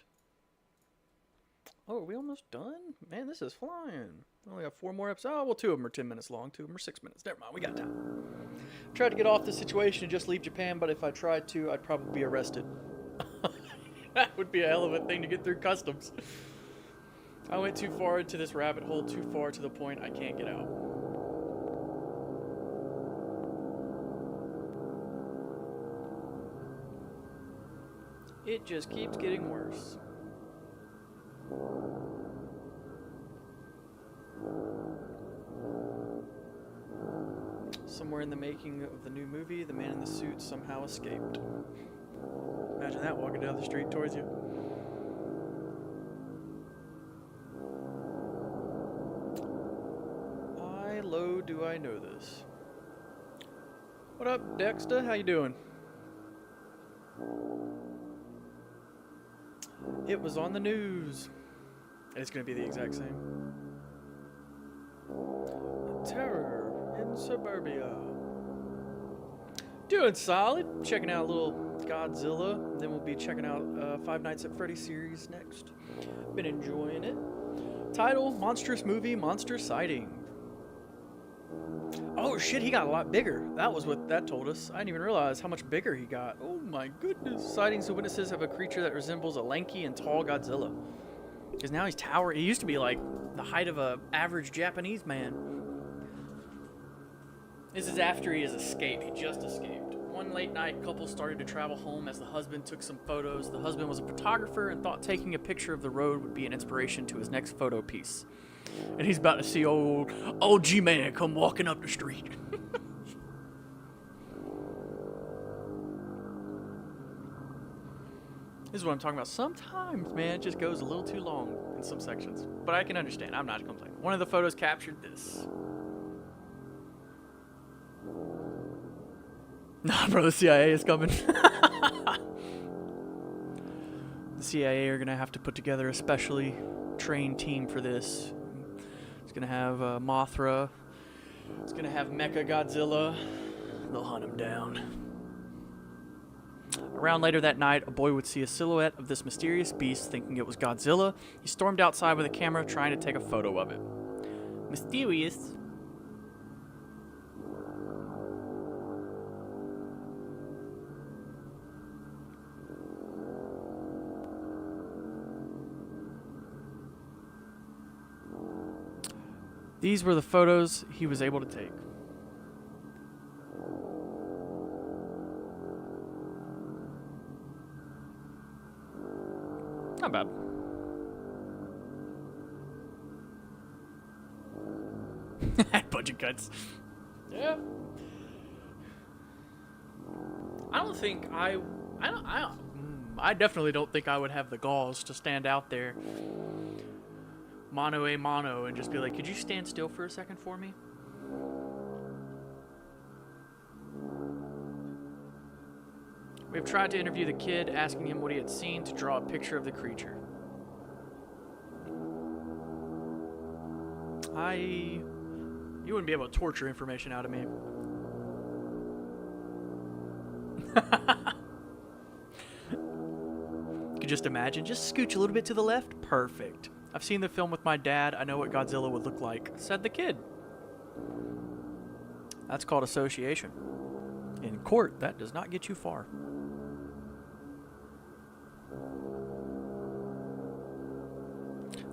Oh, are we almost done? Man, this is flying. We only have 4 more episodes. Oh, well, 2 of them are 10 minutes long. 2 of them are 6 minutes. Never mind, we got time. Tried to get off this situation and just leave Japan, but if I tried to, I'd probably be arrested. That would be a hell of a thing to get through customs. I went too far into this rabbit hole, too far to the point I can't get out. It just keeps getting worse. Somewhere in the making of the new movie, the man in the suit somehow escaped. Imagine that, walking down the street towards you. Hello, do I know this? What up, Dexter? How you doing? It was on the news. It's going to be the exact same. Terror in suburbia. Doing solid. Checking out a little Godzilla. Then we'll be checking out Five Nights at Freddy's series next. Been enjoying it. Title, Monstrous Movie, Monster Sighting. Oh shit, he got a lot bigger. That was what that told us. I didn't even realize how much bigger he got. Oh my goodness. Sightings of witnesses of a creature that resembles a lanky and tall Godzilla. Because now he's towering. He used to be like the height of an average Japanese man. This is after he has escaped. He just escaped. One late night, couple started to travel home as the husband took some photos. The husband was a photographer and thought taking a picture of the road would be an inspiration to his next photo piece. And he's about to see old G-Man come walking up the street. This is what I'm talking about. Sometimes, man, it just goes a little too long in some sections. But I can understand. I'm not complaining. One of the photos captured this. Nah, bro, the CIA is coming. The CIA are going to have to put together a specially trained team for this. It's going to have Mothra. It's going to have Mecha Godzilla. They'll hunt him down. Around later that night, a boy would see a silhouette of this mysterious beast, thinking it was Godzilla. He stormed outside with a camera, trying to take a photo of it. Mysterious. These were the photos he was able to take. Not bad. Budget cuts. Yeah. I definitely don't think I would have the galls to stand out there mano a mano and just be like, could you stand still for a second for me? We've tried to interview the kid, asking him what he had seen to draw a picture of the creature. You wouldn't be able to torture information out of me. Could just imagine. Just scooch a little bit to the left. Perfect. I've seen the film with my dad. I know what Godzilla would look like, said the kid. That's called association. In court, that does not get you far.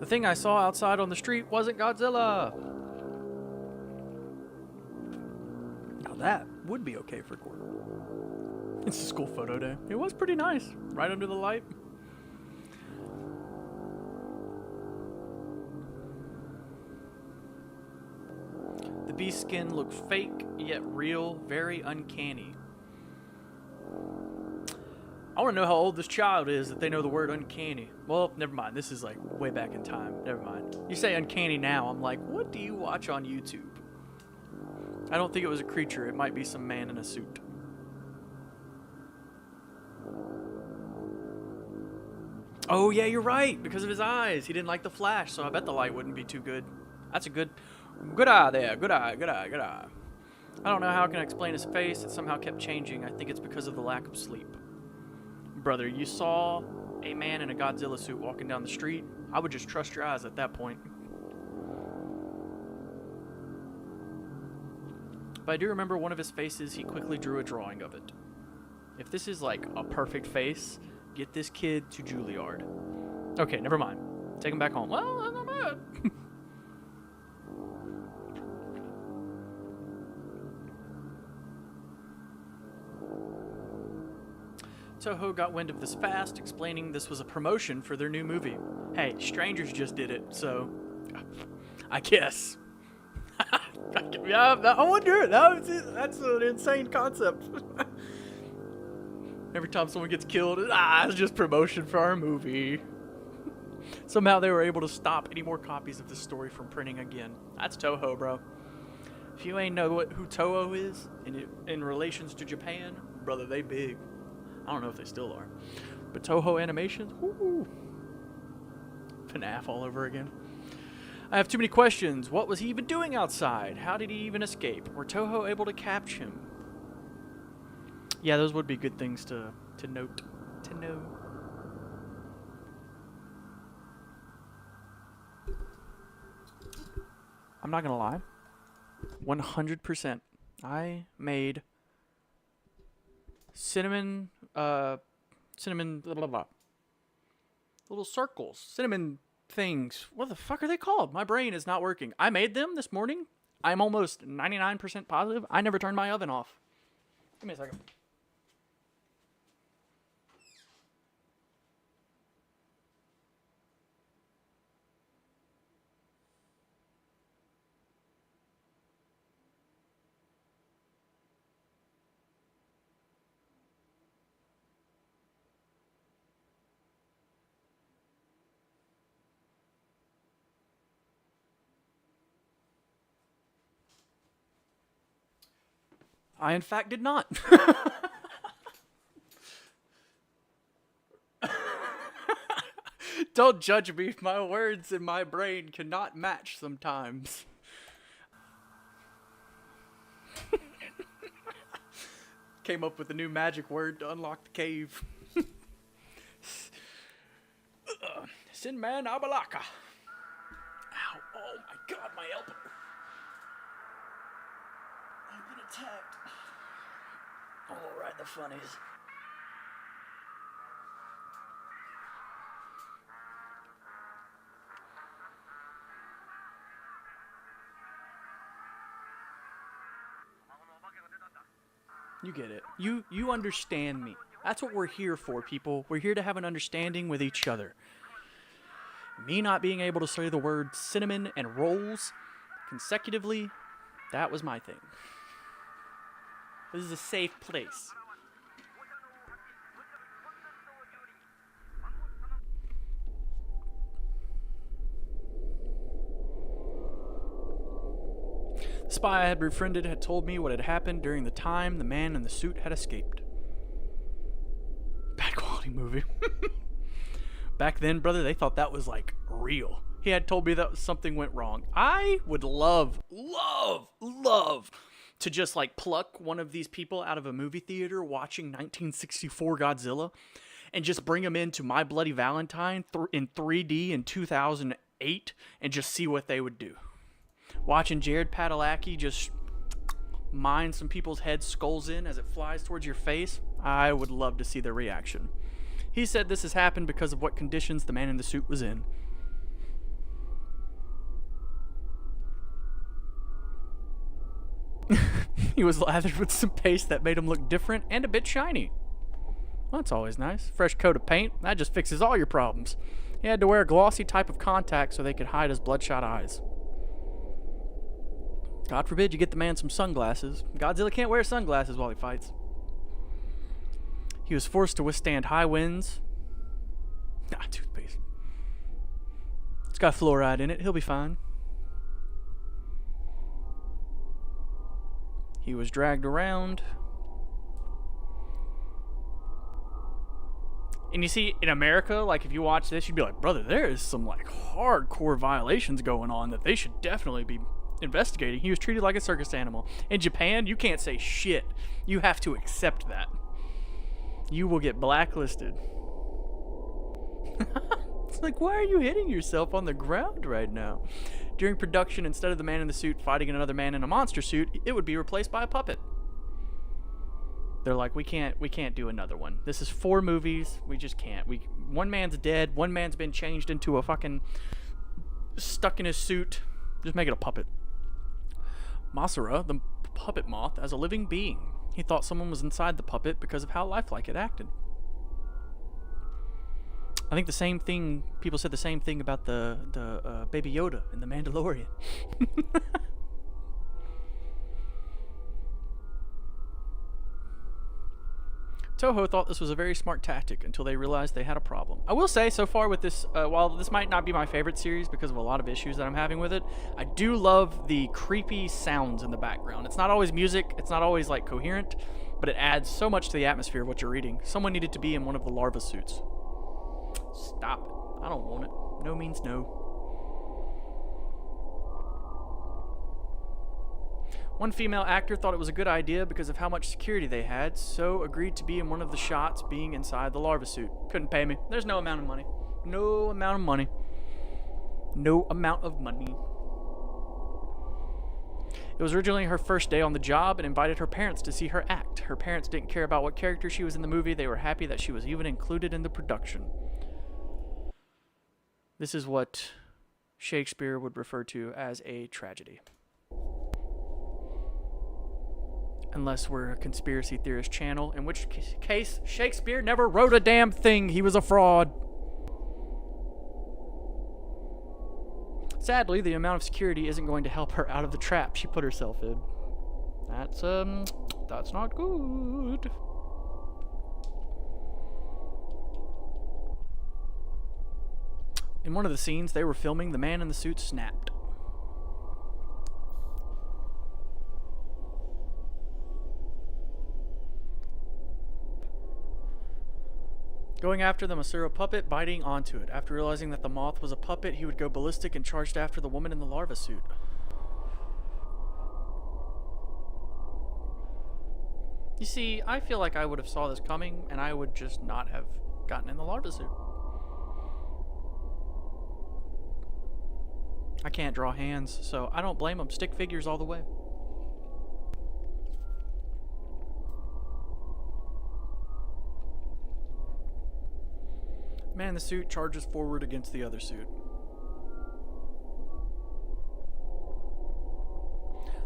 The thing I saw outside on the street wasn't Godzilla. Now that would be okay for court. It's a school photo day. It was pretty nice. Right under the light. The beast skin looked fake, yet real, very uncanny. I want to know how old this child is that they know the word uncanny. Well, never mind. This is like way back in time. Never mind. You say uncanny now, I'm like, what do you watch on YouTube? I don't think it was a creature. It might be some man in a suit. Oh, yeah, you're right. Because of his eyes. He didn't like the flash, so I bet the light wouldn't be too good. That's a good eye there. Good eye, good eye, good eye. I don't know how I can explain his face. It somehow kept changing. I think it's because of the lack of sleep. Brother, you saw a man in a Godzilla suit walking down the street. I would just trust your eyes at that point. But I do remember one of his faces, he quickly drew a drawing of it. If this is like a perfect face, get this kid to Juilliard. Okay, never mind. Take him back home. Well, that's not bad. Toho got wind of this fast, explaining this was a promotion for their new movie. Hey, strangers just did it, so I guess. Yeah, I wonder. That's an insane concept. Every time someone gets killed, it's just promotion for our movie. Somehow they were able to stop any more copies of this story from printing again. That's Toho, bro. If you ain't know who Toho is in relations to Japan, brother, they big. I don't know if they still are. But Toho Animations, woo! FNAF all over again. I have too many questions. What was he even doing outside? How did he even escape? Were Toho able to catch him? Yeah, those would be good things to note. To know. I'm not gonna lie. 100%. I made cinnamon blah blah blah. Little circles. Cinnamon things. What the fuck are they called? My brain is not working. I made them this morning. I'm almost 99% positive. I never turned my oven off. Give me a second. I, in fact, did not. Don't judge me. My words and my brain cannot match sometimes. Came up with a new magic word to unlock the cave. Sinman Abalaka. Ow. Oh my god, my elbow. I've been attacked. All right, the funnies. You get it. You understand me. That's what we're here for, people. We're here to have an understanding with each other. Me not being able to say the word cinnamon and rolls consecutively, that was my thing. This is a safe place. The spy I had befriended had told me what had happened during the time the man in the suit had escaped. Bad quality movie. Back then, brother, they thought that was like real. he had told me that something went wrong. I would love to just like pluck one of these people out of a movie theater watching 1964 Godzilla and just bring them into My Bloody Valentine in 3D in 2008 and just see what they would do. Watching Jared Padalecki just mine some people's heads, skulls in as it flies towards your face, I would love to see their reaction. He said this has happened because of what conditions the man in the suit was in. He was lathered with some paste that made him look different and a bit shiny. Well, that's always nice. Fresh coat of paint, that just fixes all your problems. He had to wear a glossy type of contact so they could hide his bloodshot eyes. God forbid you get the man some sunglasses. Godzilla can't wear sunglasses while he fights. He was forced to withstand high winds. Toothpaste. It's got fluoride in it. He'll be fine. He was dragged around. And you see, in America, like, if you watch this, you'd be like, brother, there is some, like, hardcore violations going on that they should definitely be investigating. He was treated like a circus animal. In Japan, you can't say shit. You have to accept that. You will get blacklisted. It's like, why are you hitting yourself on the ground right now? During production, instead of the man in the suit fighting another man in a monster suit, it would be replaced by a puppet. They're like, we can't do another one. This is 4 movies. We just can't. One man's dead. One man's been changed into a fucking stuck in his suit. Just make it a puppet. Masura, the puppet moth, as a living being. He thought someone was inside the puppet because of how lifelike it acted. I think the same thing, people said the same thing about the Baby Yoda in The Mandalorian. Toho thought this was a very smart tactic until they realized they had a problem. I will say, so far with this, while this might not be my favorite series because of a lot of issues that I'm having with it, I do love the creepy sounds in the background. It's not always music, it's not always like coherent, but it adds so much to the atmosphere of what you're reading. Someone needed to be in one of the larva suits. Stop it. I don't want it. No means no. One female actor thought it was a good idea because of how much security they had, so agreed to be in one of the shots being inside the larva suit. Couldn't pay me. There's no amount of money. No amount of money. No amount of money. It was originally her first day on the job and invited her parents to see her act. Her parents didn't care about what character she was in the movie. They were happy that she was even included in the production. This is what Shakespeare would refer to as a tragedy. Unless we're a conspiracy theorist channel, in which case Shakespeare never wrote a damn thing. He was a fraud. Sadly, the amount of security isn't going to help her out of the trap she put herself in. That's not good. In one of the scenes they were filming, the man in the suit snapped. Going after the Masura puppet, biting onto it. After realizing that the moth was a puppet, he would go ballistic and charged after the woman in the larva suit. You see, I feel like I would have saw this coming, and I would just not have gotten in the larva suit. I can't draw hands, so I don't blame them. Stick figures all the way. Man in the suit charges forward against the other suit.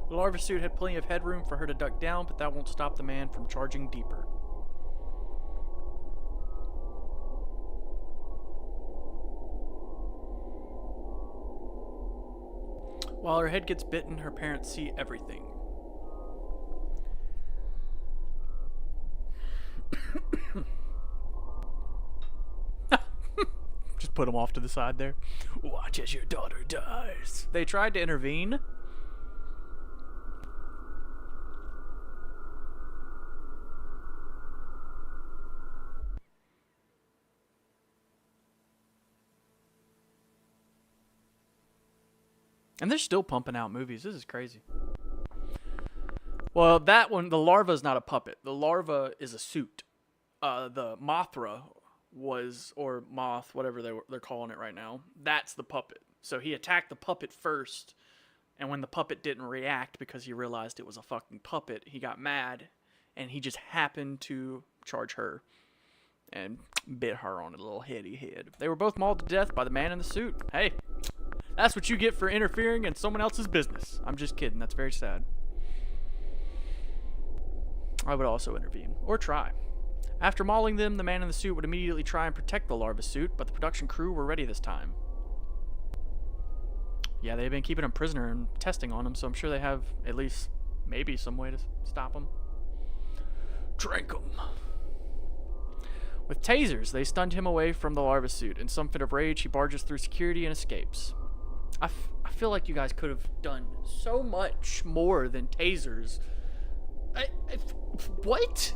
The larva suit had plenty of headroom for her to duck down, but that won't stop the man from charging deeper. While her head gets bitten, her parents see everything. Just put him off to the side there. Watch as your daughter dies. They tried to intervene. And they're still pumping out movies. This is crazy. Well, that one, the larva is not a puppet. The larva is a suit. The Mothra or moth, whatever they're calling it right now, that's the puppet. So he attacked the puppet first, and when the puppet didn't react because he realized it was a fucking puppet, he got mad, and he just happened to charge her and bit her on a little heady head. They were both mauled to death by the man in the suit. Hey, that's what you get for interfering in someone else's business. I'm just kidding. That's very sad. I would also intervene, or try. After mauling them, the man in the suit would immediately try and protect the larva suit, but the production crew were ready this time. Yeah, they've been keeping him prisoner and testing on him, so I'm sure they have at least maybe some way to stop him. Drink him. With tasers, they stunned him away from the larva suit. In some fit of rage, he barges through security and escapes. I feel like you guys could have done so much more than tasers. What?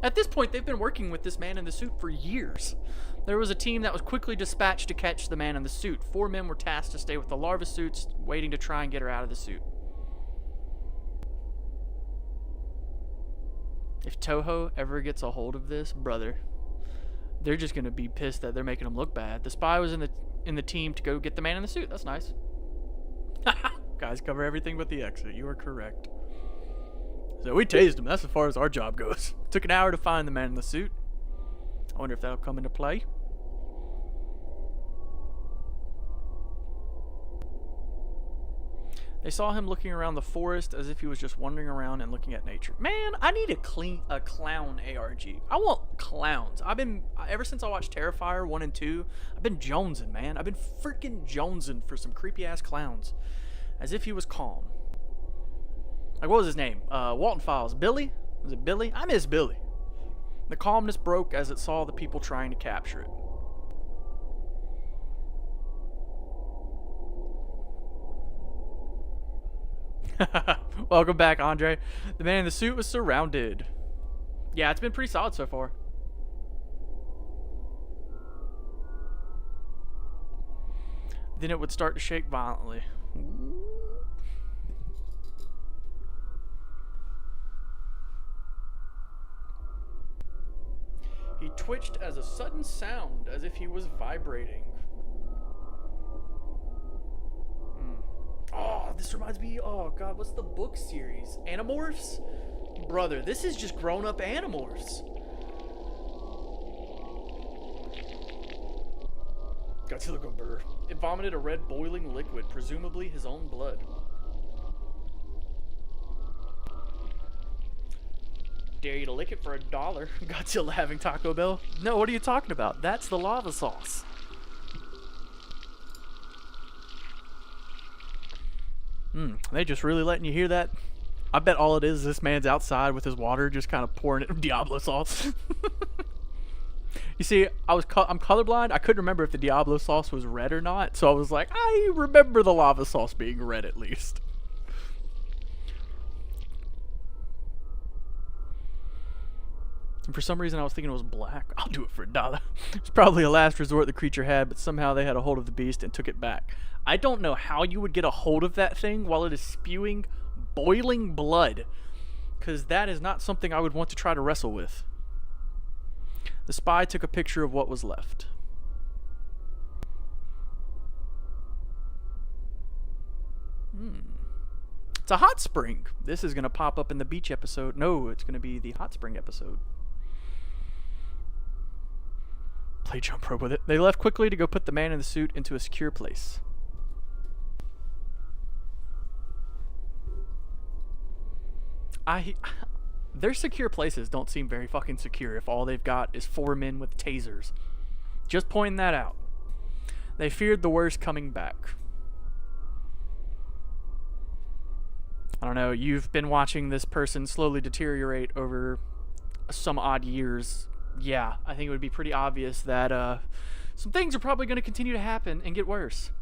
At this point, they've been working with this man in the suit for years. There was a team that was quickly dispatched to catch the man in the suit. 4 men were tasked to stay with the larva suits, waiting to try and get her out of the suit. If Toho ever gets a hold of this, brother, they're just gonna be pissed that they're making him look bad. The spy was in the team to go get the man in the suit. That's nice. Guys, cover everything but the exit. You are correct. So we tased him. That's as far as our job goes. Took an hour to find the man in the suit. I wonder if that'll come into play. They saw him looking around the forest as if he was just wandering around and looking at nature. Man, I need a clown ARG. I want clowns. Ever since I watched Terrifier 1 and 2, I've been jonesing, man. I've been freaking jonesing for some creepy ass clowns. As if he was calm. Like, what was his name? Walton Files. Billy? Was it Billy? I miss Billy. The calmness broke as it saw the people trying to capture it. Welcome back, Andre. The man in the suit was surrounded. Yeah, it's been pretty solid so far. Then it would start to shake violently. He twitched as a sudden sound, as if he was vibrating. Oh, this reminds me, oh god, what's the book series? Animorphs? Brother, this is just grown-up Animorphs. Godzilla go burr. It vomited a red boiling liquid, presumably his own blood. Dare you to lick it for $1. Godzilla having Taco Bell? No, what are you talking about? That's the lava sauce. They just really letting you hear that? I bet all it is this man's outside with his water just kind of pouring it Diablo sauce. You see, I'm colorblind. I couldn't remember if the Diablo sauce was red or not, so I was like, I remember the lava sauce being red at least. And for some reason I was thinking it was black. I'll do it for $1. It's probably a last resort the creature had, but somehow they had a hold of the beast and took it back. I don't know how you would get a hold of that thing while it is spewing boiling blood, because that is not something I would want to try to wrestle with. The spy took a picture of what was left. It's a hot spring. This is going to pop up in the beach episode. No, it's going to be the hot spring episode. Play jump rope with it. They left quickly to go put the man in the suit into a secure place. Their secure places don't seem very fucking secure if all they've got is 4 men with tasers. Just pointing that out. They feared the worst coming back. I don't know, you've been watching this person slowly deteriorate over some odd years. Yeah, I think it would be pretty obvious that some things are probably going to continue to happen and get worse.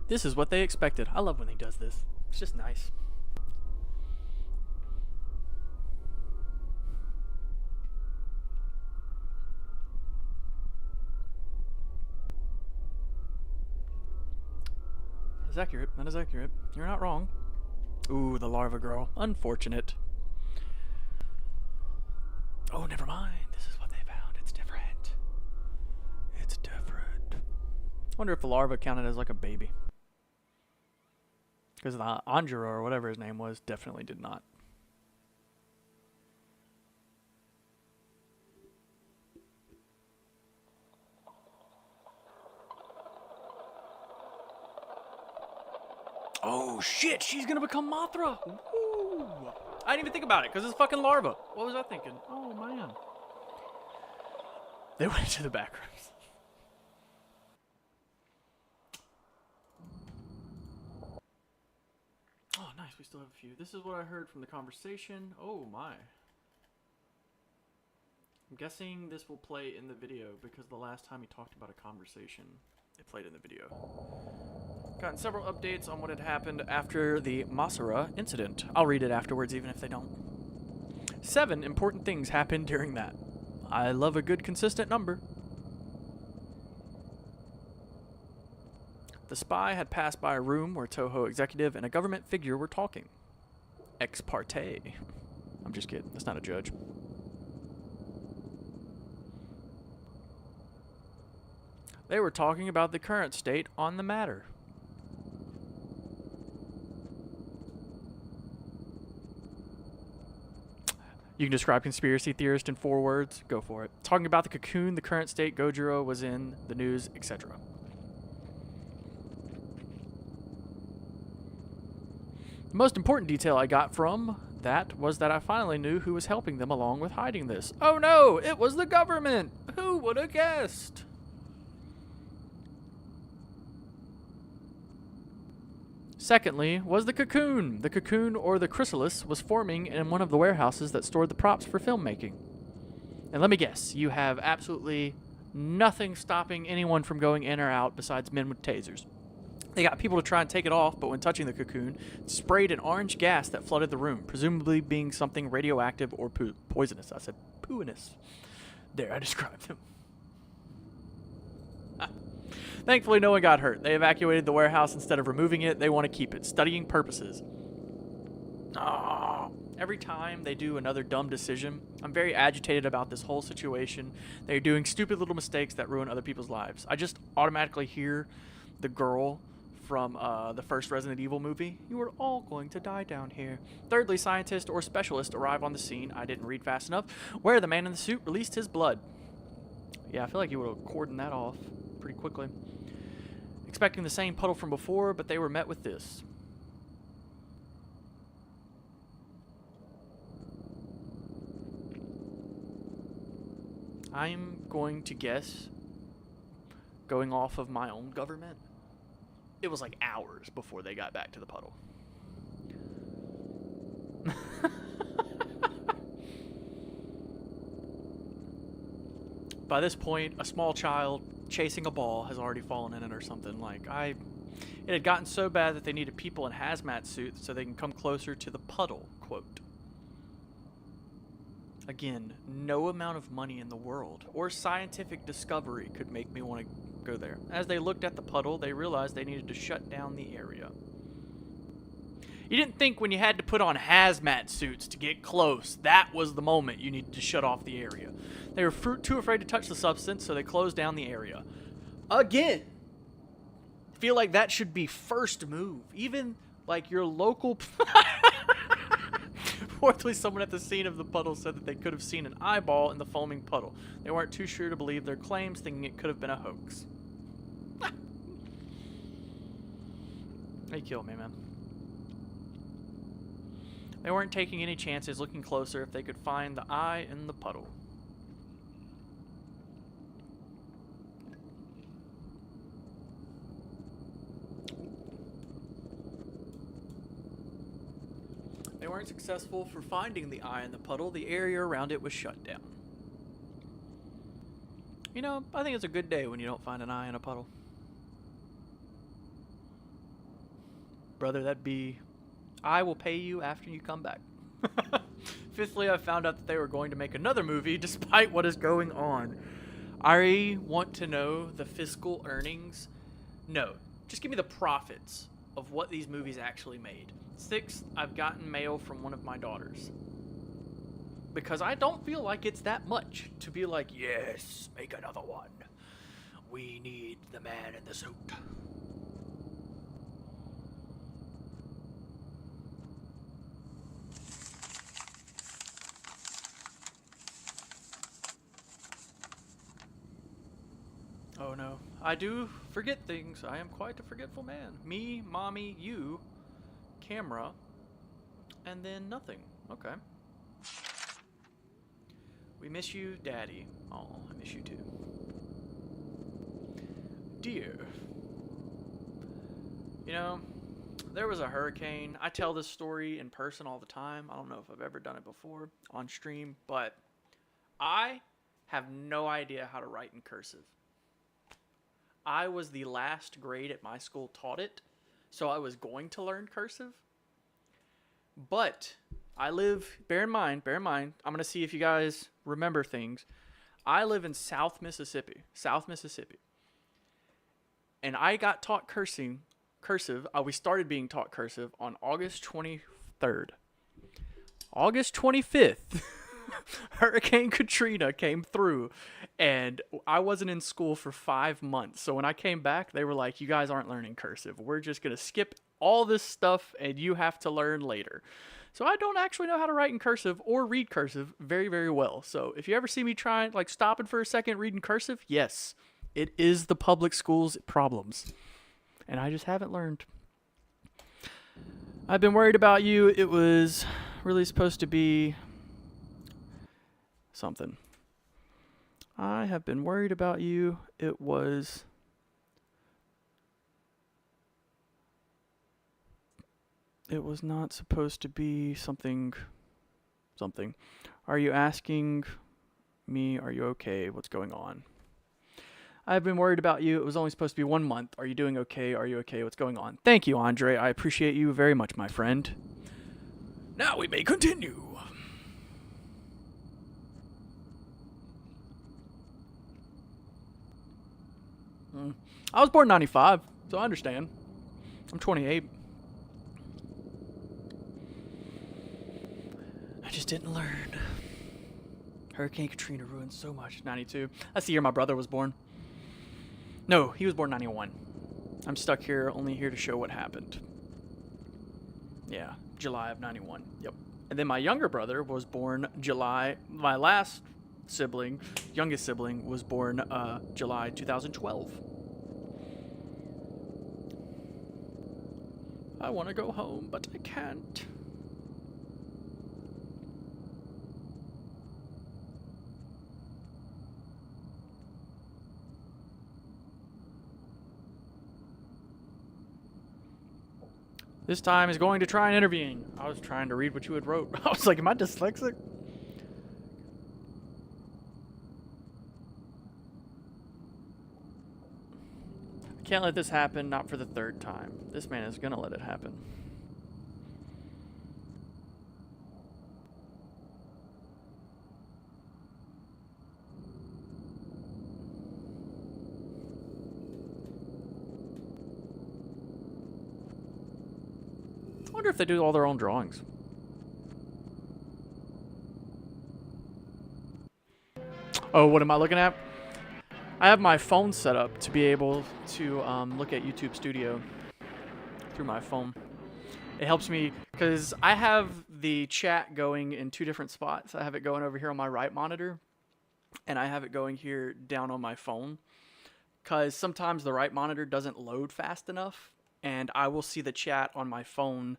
This is what they expected. I love when he does this. It's just nice. That is accurate. That is accurate. You're not wrong. Ooh, the larva girl. Unfortunate. Oh, never mind. This is what they found. It's different. It's different. Wonder if the larva counted as like a baby. Because the Anjura or whatever his name was definitely did not. Oh shit, she's gonna become Mothra! Woo! I didn't even think about it because it's fucking larva. What was I thinking? Oh man. They went into the back rooms. Oh nice, we still have a few. This is what I heard from the conversation. Oh my. I'm guessing this will play in the video because the last time he talked about a conversation, it played in the video. Gotten several updates on what had happened after the Masura incident. I'll read it afterwards even if they don't. 7 important things happened during that. I love a good consistent number. The spy had passed by a room where Toho executive and a government figure were talking. Ex parte. I'm just kidding. That's not a judge. They were talking about the current state on the matter. You can describe conspiracy theorist in 4 words. Go for it. Talking about the cocoon, the current state Gojiro was in, the news, etc. The most important detail I got from that was that I finally knew who was helping them along with hiding this. Oh no, it was the government! Who would have guessed? Secondly, was the cocoon. The cocoon, or the chrysalis, was forming in one of the warehouses that stored the props for filmmaking. And let me guess, you have absolutely nothing stopping anyone from going in or out besides men with tasers. They got people to try and take it off, but when touching the cocoon, it sprayed an orange gas that flooded the room, presumably being something radioactive or poisonous. I said pooinous. There, I described him. Thankfully, no one got hurt. They evacuated the warehouse instead of removing it. They want to keep it. Studying purposes. Oh, every time they do another dumb decision, I'm very agitated about this whole situation. They're doing stupid little mistakes that ruin other people's lives. I just automatically hear the girl from the first Resident Evil movie. You are all going to die down here. Thirdly, scientist or specialist arrive on the scene. I didn't read fast enough. Where the man in the suit released his blood. Yeah, I feel like you would have cordoned that off pretty quickly. Expecting the same puddle from before, but they were met with this. I'm going to guess, going off of my own government, it was like hours before they got back to the puddle. By this point, a small child chasing a ball has already fallen in it or something. It had gotten so bad that they needed people in hazmat suits so they can come closer to the puddle, quote. Again, no amount of money in the world or scientific discovery could make me want to go there. As they looked at the puddle, they realized they needed to shut down the area. You didn't think when you had to put on hazmat suits to get close, that was the moment you needed to shut off the area. They were too afraid to touch the substance, so they closed down the area. Again, I feel like that should be first move. Even like your local... Fourthly, someone at the scene of the puddle said that they could have seen an eyeball in the foaming puddle. They weren't too sure to believe their claims, thinking it could have been a hoax. They killed me, man. They weren't taking any chances, looking closer if they could find the eye in the puddle. They weren't successful for finding the eye in the puddle. The area around it was shut down. You know, I think it's a good day when you don't find an eye in a puddle. Brother, that'd be... I will pay you after you come back. Fifthly, I found out that they were going to make another movie despite what is going on. I want to know the fiscal earnings. No, just give me the profits of what these movies actually made. 6th, I've gotten mail from one of my daughters. Because I don't feel like it's that much to be like, yes, make another one. We need the man in the suit. Oh no, I do forget things. I am quite a forgetful man. Me, mommy, you, camera, and then nothing. Okay. We miss you, Daddy. Oh, I miss you too. Dear. You know, there was a hurricane. I tell this story in person all the time. I don't know if I've ever done it before on stream, but I have no idea how to write in cursive. I was the last grade at my school taught it, so I was going to learn cursive. But I live, bear in mind, I'm going to see if you guys remember things. I live in South Mississippi. And I got taught cursive. We started being taught cursive on August 23rd. August 25th. Hurricane Katrina came through, and I wasn't in school for 5 months. So when I came back, they were like, you guys aren't learning cursive. We're just going to skip all this stuff, and you have to learn later. So I don't actually know how to write in cursive or read cursive very, very well. So if you ever see me trying, like stopping for a second reading cursive, yes, it is the public school's problems. And I just haven't learned. I've been worried about you. It was really supposed to be something. I have been worried about you. It was not supposed to be something. Are you asking me, are you okay? What's going on? I've been worried about you. It was only supposed to be 1 month. Are you doing okay? Are you okay? What's going on? Thank you, Andre. I appreciate you very much, my friend. Now we may continue. I was born in 95, so I understand. I'm 28. I just didn't learn. Hurricane Katrina ruined so much. 92. That's the year my brother was born. No, he was born 91. I'm stuck here, only here to show what happened. Yeah, July of 91. Yep. And then my younger brother was born July. My last sibling, youngest sibling, was born July 2012. I want to go home, but I can't. This time is going to try and intervene. I was trying to read what you had wrote. I was like, am I dyslexic? I can't let this happen, not for the 3rd time. This man is going to let it happen. I wonder if they do all their own drawings. Oh, what am I looking at? I have my phone set up to be able to look at YouTube Studio through my phone. It helps me because I have the chat going in 2 different spots. I have it going over here on my right monitor, and I have it going here down on my phone because sometimes the right monitor doesn't load fast enough, and I will see the chat on my phone,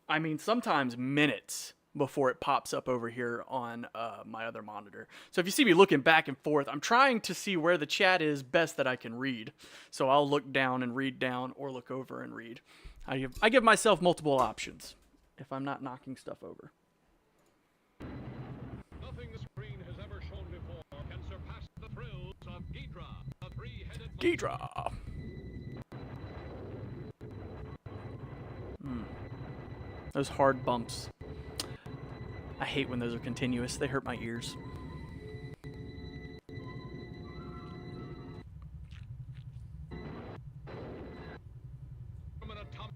I mean, sometimes minutes before it pops up over here on my other monitor. So if you see me looking back and forth, I'm trying to see where the chat is best that I can read. So I'll look down and read down, or look over and read. I give myself multiple options if I'm not knocking stuff over. Nothing the screen has ever shown before can surpass the thrills of Ghidra, the three-headed Ghidra. Those hard bumps. I hate when those are continuous. They hurt my ears. from an atomic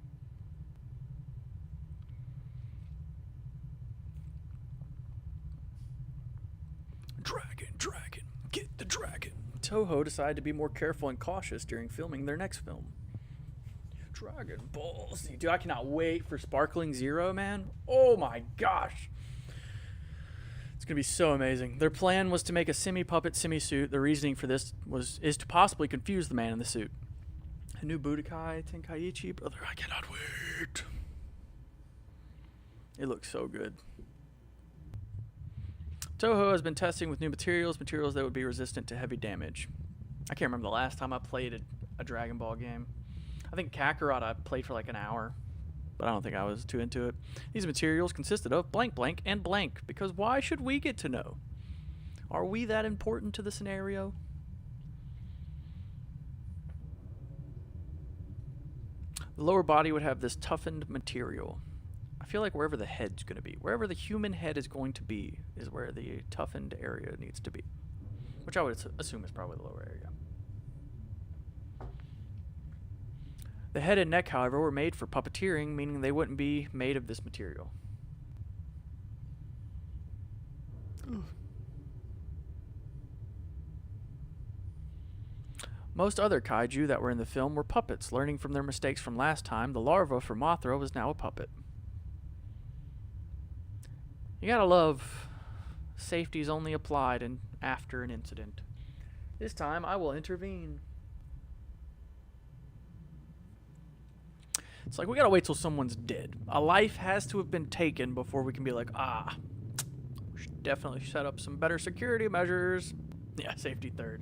dragon. Get the dragon. Toho decided to be more careful and cautious during filming their next film. Dragon Balls. Dude, I cannot wait for Sparkling Zero, man. Oh my gosh. It's going to be so amazing. Their plan was to make a semi-puppet semi-suit. The reasoning for this is to possibly confuse the man in the suit. A new Budokai Tenkaichi, brother, I cannot wait. It looks so good. Toho has been testing with new materials that would be resistant to heavy damage. I can't remember the last time I played a Dragon Ball game. I think Kakarot I played for like an hour, but I don't think I was too into it. These materials consisted of blank, blank, and blank, because why should we get to know? Are we that important to the scenario? The lower body would have this toughened material. I feel like wherever the head's going to be, wherever the human head is going to be, is where the toughened area needs to be, which I would assume is probably the lower area. The head and neck, however, were made for puppeteering, meaning they wouldn't be made of this material. Most other kaiju that were in the film were puppets. Learning from their mistakes from last time, the larva for Mothra was now a puppet. You gotta love safety's only applied after an incident. This time I will intervene. It's like we gotta wait till someone's dead. A life has to have been taken before we can be like, we should definitely set up some better security measures. Yeah, safety third.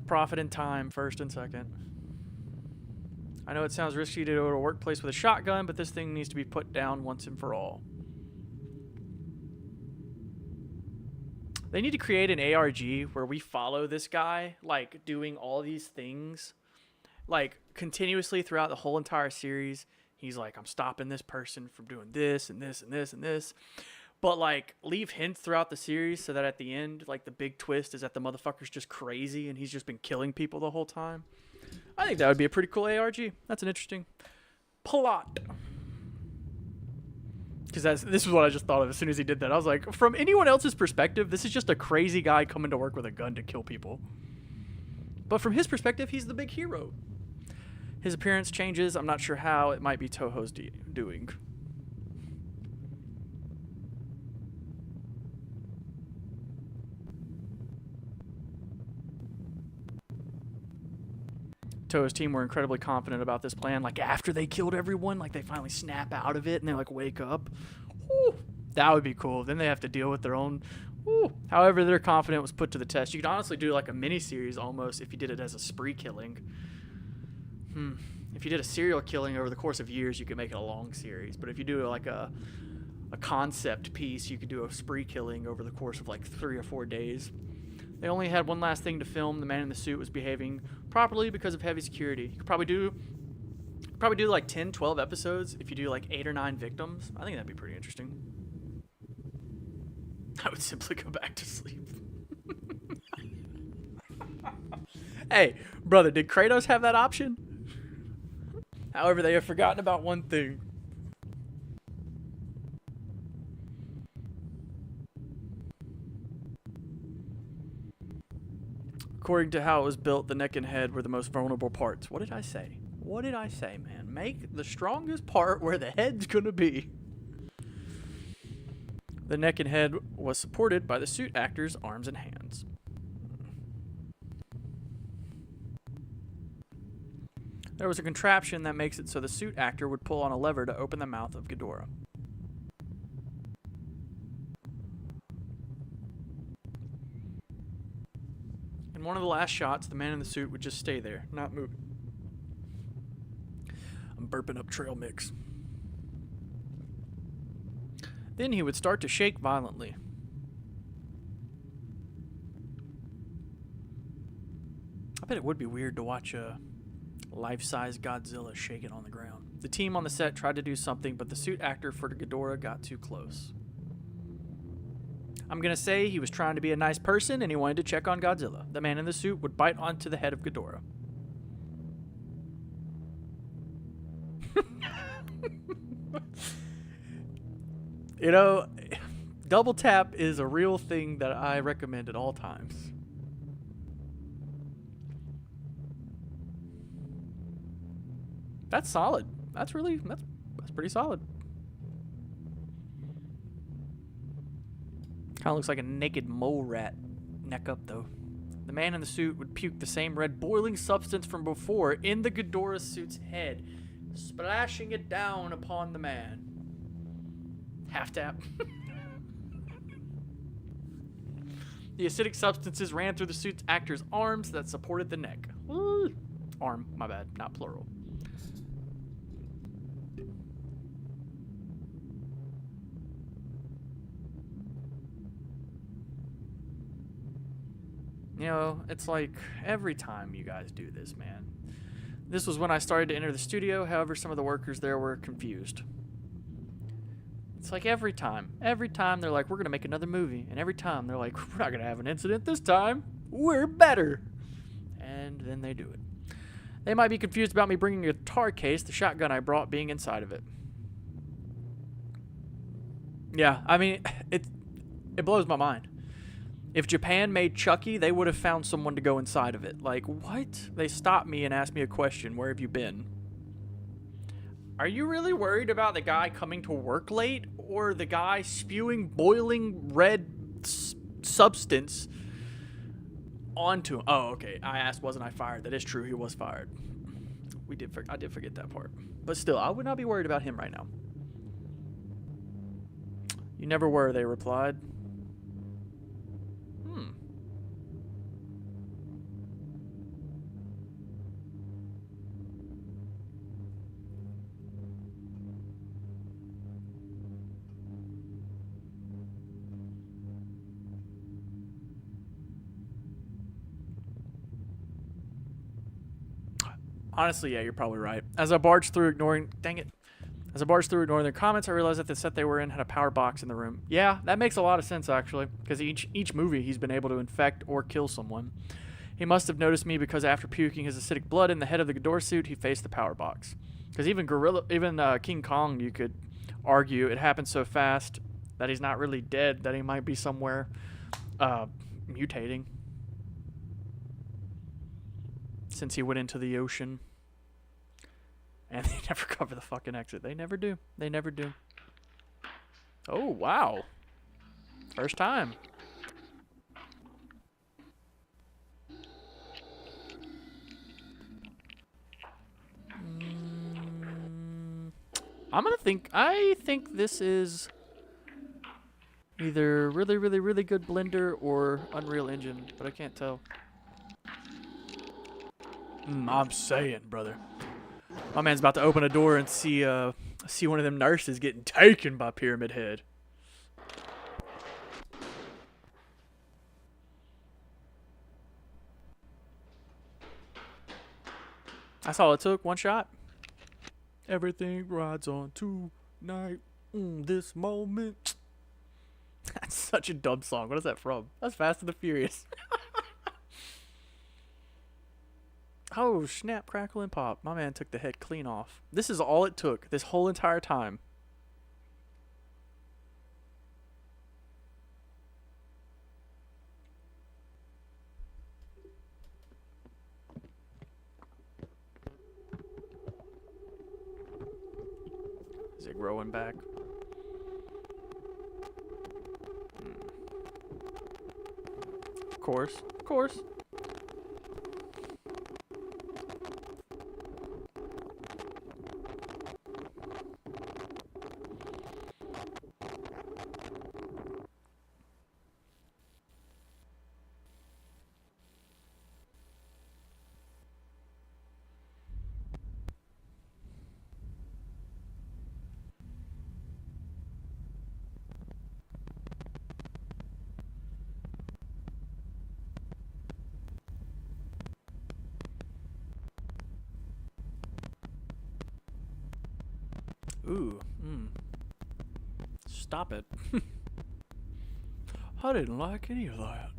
Profit and time first and second. I know it sounds risky to go to a workplace with a shotgun, but this thing needs to be put down once and for all. They need to create an ARG where we follow this guy, like, doing all these things, like, continuously throughout the whole entire series. He's like, I'm stopping this person from doing this and this and this and this. But, like, leave hints throughout the series so that at the end, like, the big twist is that the motherfucker's just crazy and he's just been killing people the whole time. I think that would be a pretty cool ARG. That's an interesting plot. Because this is what I just thought of as soon as he did that. I was like, from anyone else's perspective, this is just a crazy guy coming to work with a gun to kill people. But from his perspective, he's the big hero. His appearance changes. I'm not sure how. It might be Toho's doing. Toho's team were incredibly confident about this plan. Like, after they killed everyone, like, they finally snap out of it and they, like, wake up. Whew, that would be cool. Then they have to deal with their own... Whew. However, their confidence was put to the test. You could honestly do, like, a mini-series almost if you did it as a spree killing. If you did a serial killing over the course of years, you could make it a long series. But if you do, like, a concept piece, you could do a spree killing over the course of, like, 3 or 4 days. They only had one last thing to film. The man in the suit was behaving properly because of heavy security. You could probably do like 10, 12 episodes if you do like 8 or 9 victims. I think that'd be pretty interesting. I would simply go back to sleep. Hey, brother, did Kratos have that option? However, they have forgotten about one thing. According to how it was built, the neck and head were the most vulnerable parts. What did I say? What did I say, man? Make the strongest part where the head's gonna be. The neck and head was supported by the suit actor's arms and hands. There was a contraption that makes it so the suit actor would pull on a lever to open the mouth of Ghidorah. In one of the last shots, the man in the suit would just stay there, not move. I'm burping up trail mix. Then he would start to shake violently. I bet it would be weird to watch a life-size Godzilla shaking on the ground. The team on the set tried to do something, but the suit actor for Ghidorah got too close. I'm going to say he was trying to be a nice person and he wanted to check on Godzilla. The man in the suit would bite onto the head of Ghidorah. You know, Double tap is a real thing that I recommend at all times. That's solid. That's pretty solid. Kind of looks like a naked mole rat. Neck up though. The man in the suit would puke the same red boiling substance from before in the Ghidorah suit's head, splashing it down upon the man. Half tap. The acidic substances ran through the suit's actor's arms that supported the neck. Ooh. Arm, my bad, not plural. You know, it's like every time you guys do this, man. This was when I started to enter the studio, however, some of the workers there were confused. It's like every time they're like, we're going to make another movie. And every time they're like, we're not going to have an incident this time. We're better. And then they do it. They might be confused about me bringing a guitar case, the shotgun I brought being inside of it. Yeah, I mean, it blows my mind. If Japan made Chucky, they would have found someone to go inside of it. Like, what? They stopped me and asked me a question. Where have you been? Are you really worried about the guy coming to work late? Or the guy spewing boiling red substance onto him? Oh, okay. I asked, wasn't I fired? That is true. He was fired. I did forget that part. But still, I would not be worried about him right now. You never were, they replied. Honestly, yeah, you're probably right. As I barged through ignoring their comments, I realized that the set they were in had a power box in the room. Yeah, that makes a lot of sense, actually, because each movie he's been able to infect or kill someone. He must have noticed me because after puking his acidic blood in the head of the Ghidorah suit, he faced the power box. Because even King Kong, you could argue, it happened so fast that he's not really dead, that he might be somewhere mutating. Since he went into the ocean. And they never cover the fucking exit. They never do. They never do. Oh, wow. First time. I think this is either really, really, really good Blender or Unreal Engine, but I can't tell. I'm saying, brother. My man's about to open a door and see one of them nurses getting taken by Pyramid Head. That's all it took. One shot. Everything rides on tonight. This moment. That's such a dumb song. What is that from? That's Fast and the Furious. Oh, snap, crackle, and pop. My man took the head clean off. This is all it took, this whole entire time. Is it growing back? Of course, of course. Ooh, Stop it. I didn't like any of that.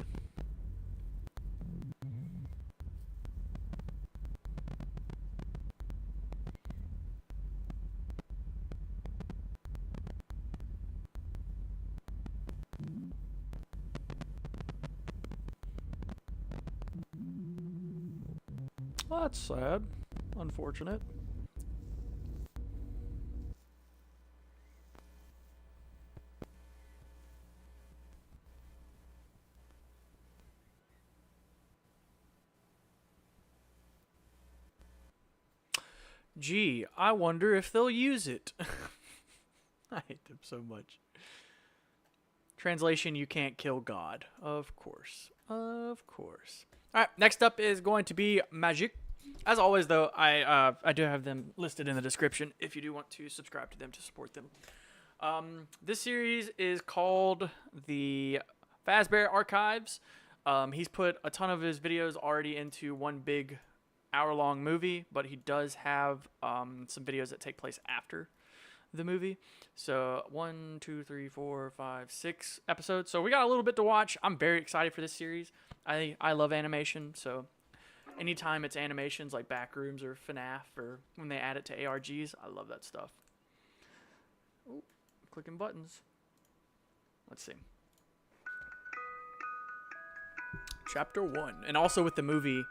Well, that's sad. Unfortunate. Gee, I wonder if they'll use it. I hate them so much. Translation, you can't kill God. Of course. Of course. Alright, next up is going to be Magic. As always, though, I do have them listed in the description if you do want to subscribe to them to support them. This series is called the Fazbear Archives. He's put a ton of his videos already into one big hour-long movie, but he does have some videos that take place after the movie. So 1, 2, 3, 4, 5, 6 episodes. So we got a little bit to watch. I'm very excited for this series. I love animation, so anytime it's animations like Backrooms or FNAF or when they add it to ARGs, I love that stuff. Ooh, clicking buttons. Let's see. Chapter 1. And also with the movie,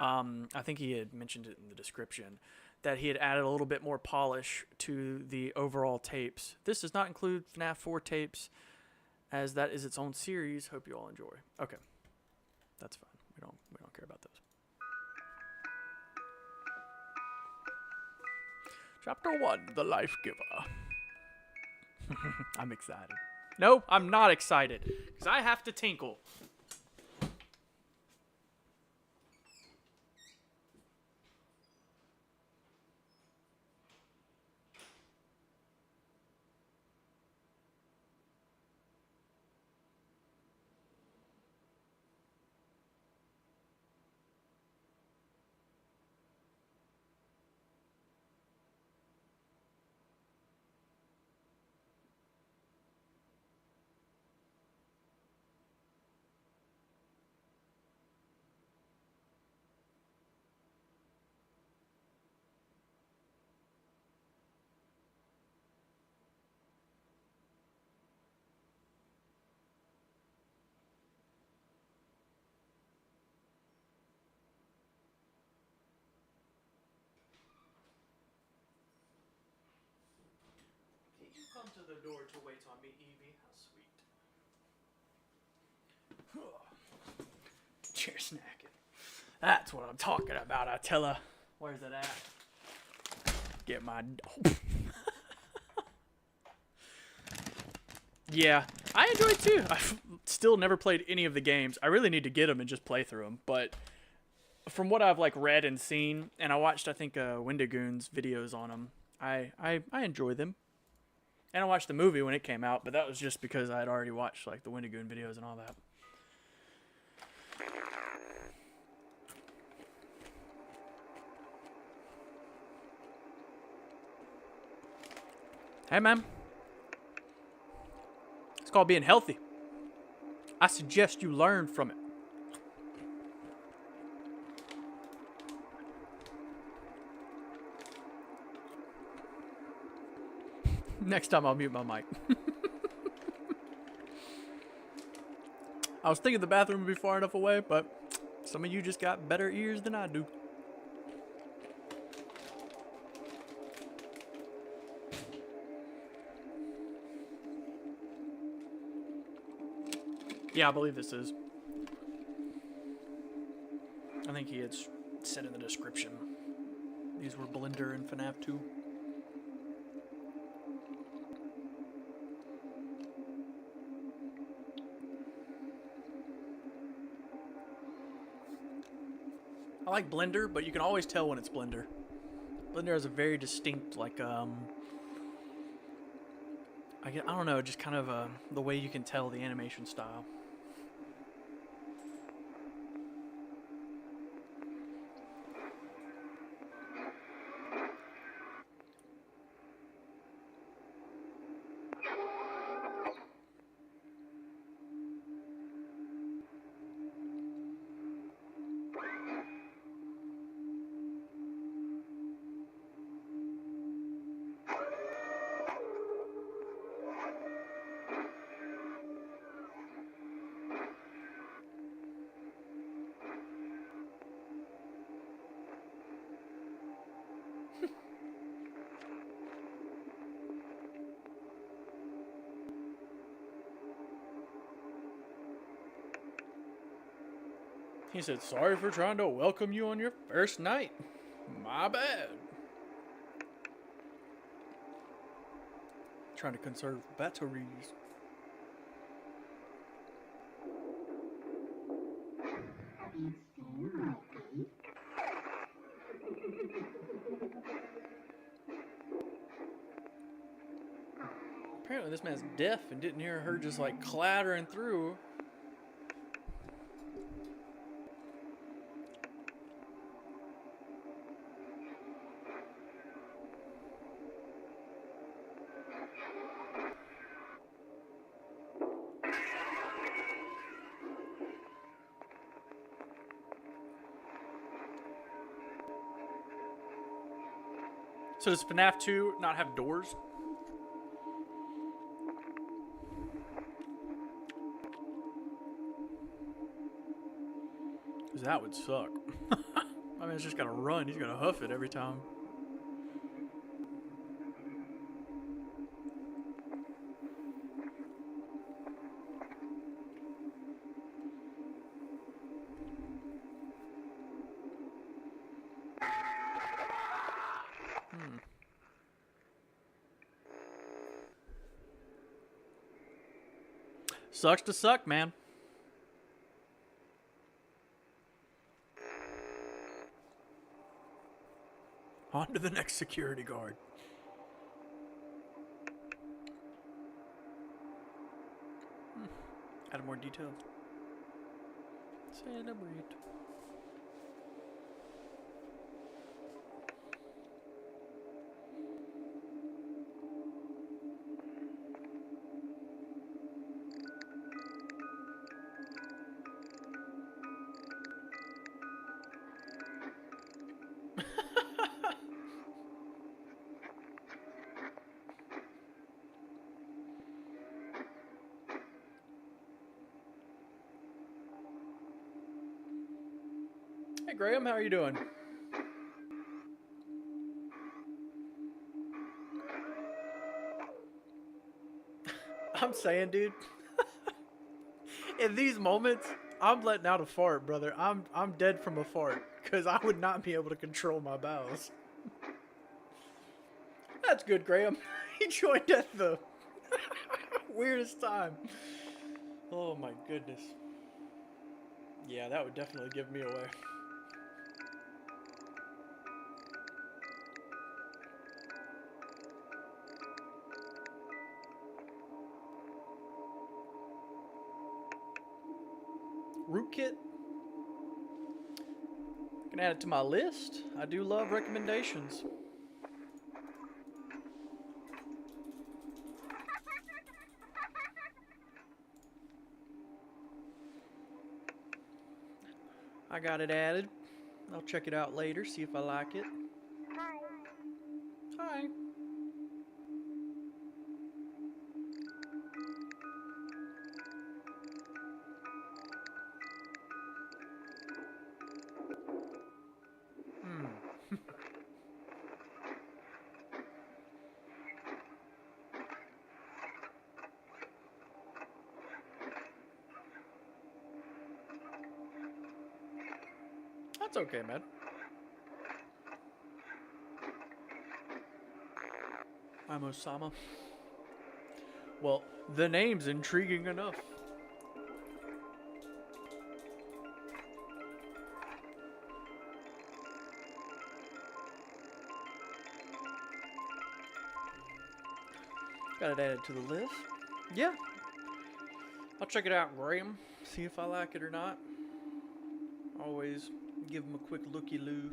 I think he had mentioned it in the description, that he had added a little bit more polish to the overall tapes. This does not include FNAF 4 tapes, as that is its own series. Hope you all enjoy. Okay. That's fine. We don't care about those. Chapter 1, The Life Giver. I'm excited. No, I'm not excited, because I have to tinkle. Come to the door to wait on me, Evie. How sweet. Chair snacking. That's what I'm talking about, I tell her. Where's it at? Get my... Yeah, I enjoy it too. I've still never played any of the games. I really need to get them and just play through them. But from what I've read and seen, and I watched, I think, Wendigoon's videos on them, I enjoy them. And I watched the movie when it came out, but that was just because I had already watched the Wendigoon videos and all that. Hey, man. It's called being healthy. I suggest you learn from it. Next time I'll mute my mic. I was thinking the bathroom would be far enough away, but some of you just got better ears than I do. Yeah, I believe this is. I think he had said in the description these were Blender and FNAF 2. I like Blender, but you can always tell when it's Blender. Blender has a very distinct, I don't know, just kind of the way you can tell the animation style. He said, sorry for trying to welcome you on your first night. My bad. Trying to conserve batteries. Apparently this man's deaf and didn't hear her just like clattering through. So does FNAF 2 not have doors? Because that would suck. I mean, it's just gotta run. He's gonna huff it every time. Sucks to suck, man. On to the next security guard. Add more detail. Celebrate. Hey Graham, how are you doing? I'm saying, dude, in these moments, I'm letting out a fart, brother. I'm dead from a fart because I would not be able to control my bowels. That's good, Graham. He joined at the weirdest time. Oh my goodness. Yeah, that would definitely give me away. Rootkit. I can add it to my list. I do love recommendations. I got it added. I'll check it out later, see if I like it. Hi. That's okay, man. I'm Osama. Well, the name's intriguing enough. Got it added to the list. Yeah. I'll check it out, Graham. See if I like it or not. Always give him a quick looky-loo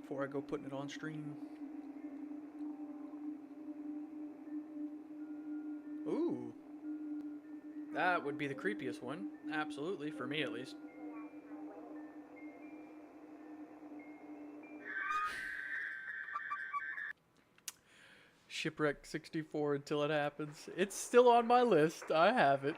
before I go putting it on stream. Ooh. That would be the creepiest one. Absolutely, for me at least. Shipwreck 64 until it happens. It's still on my list. I have it.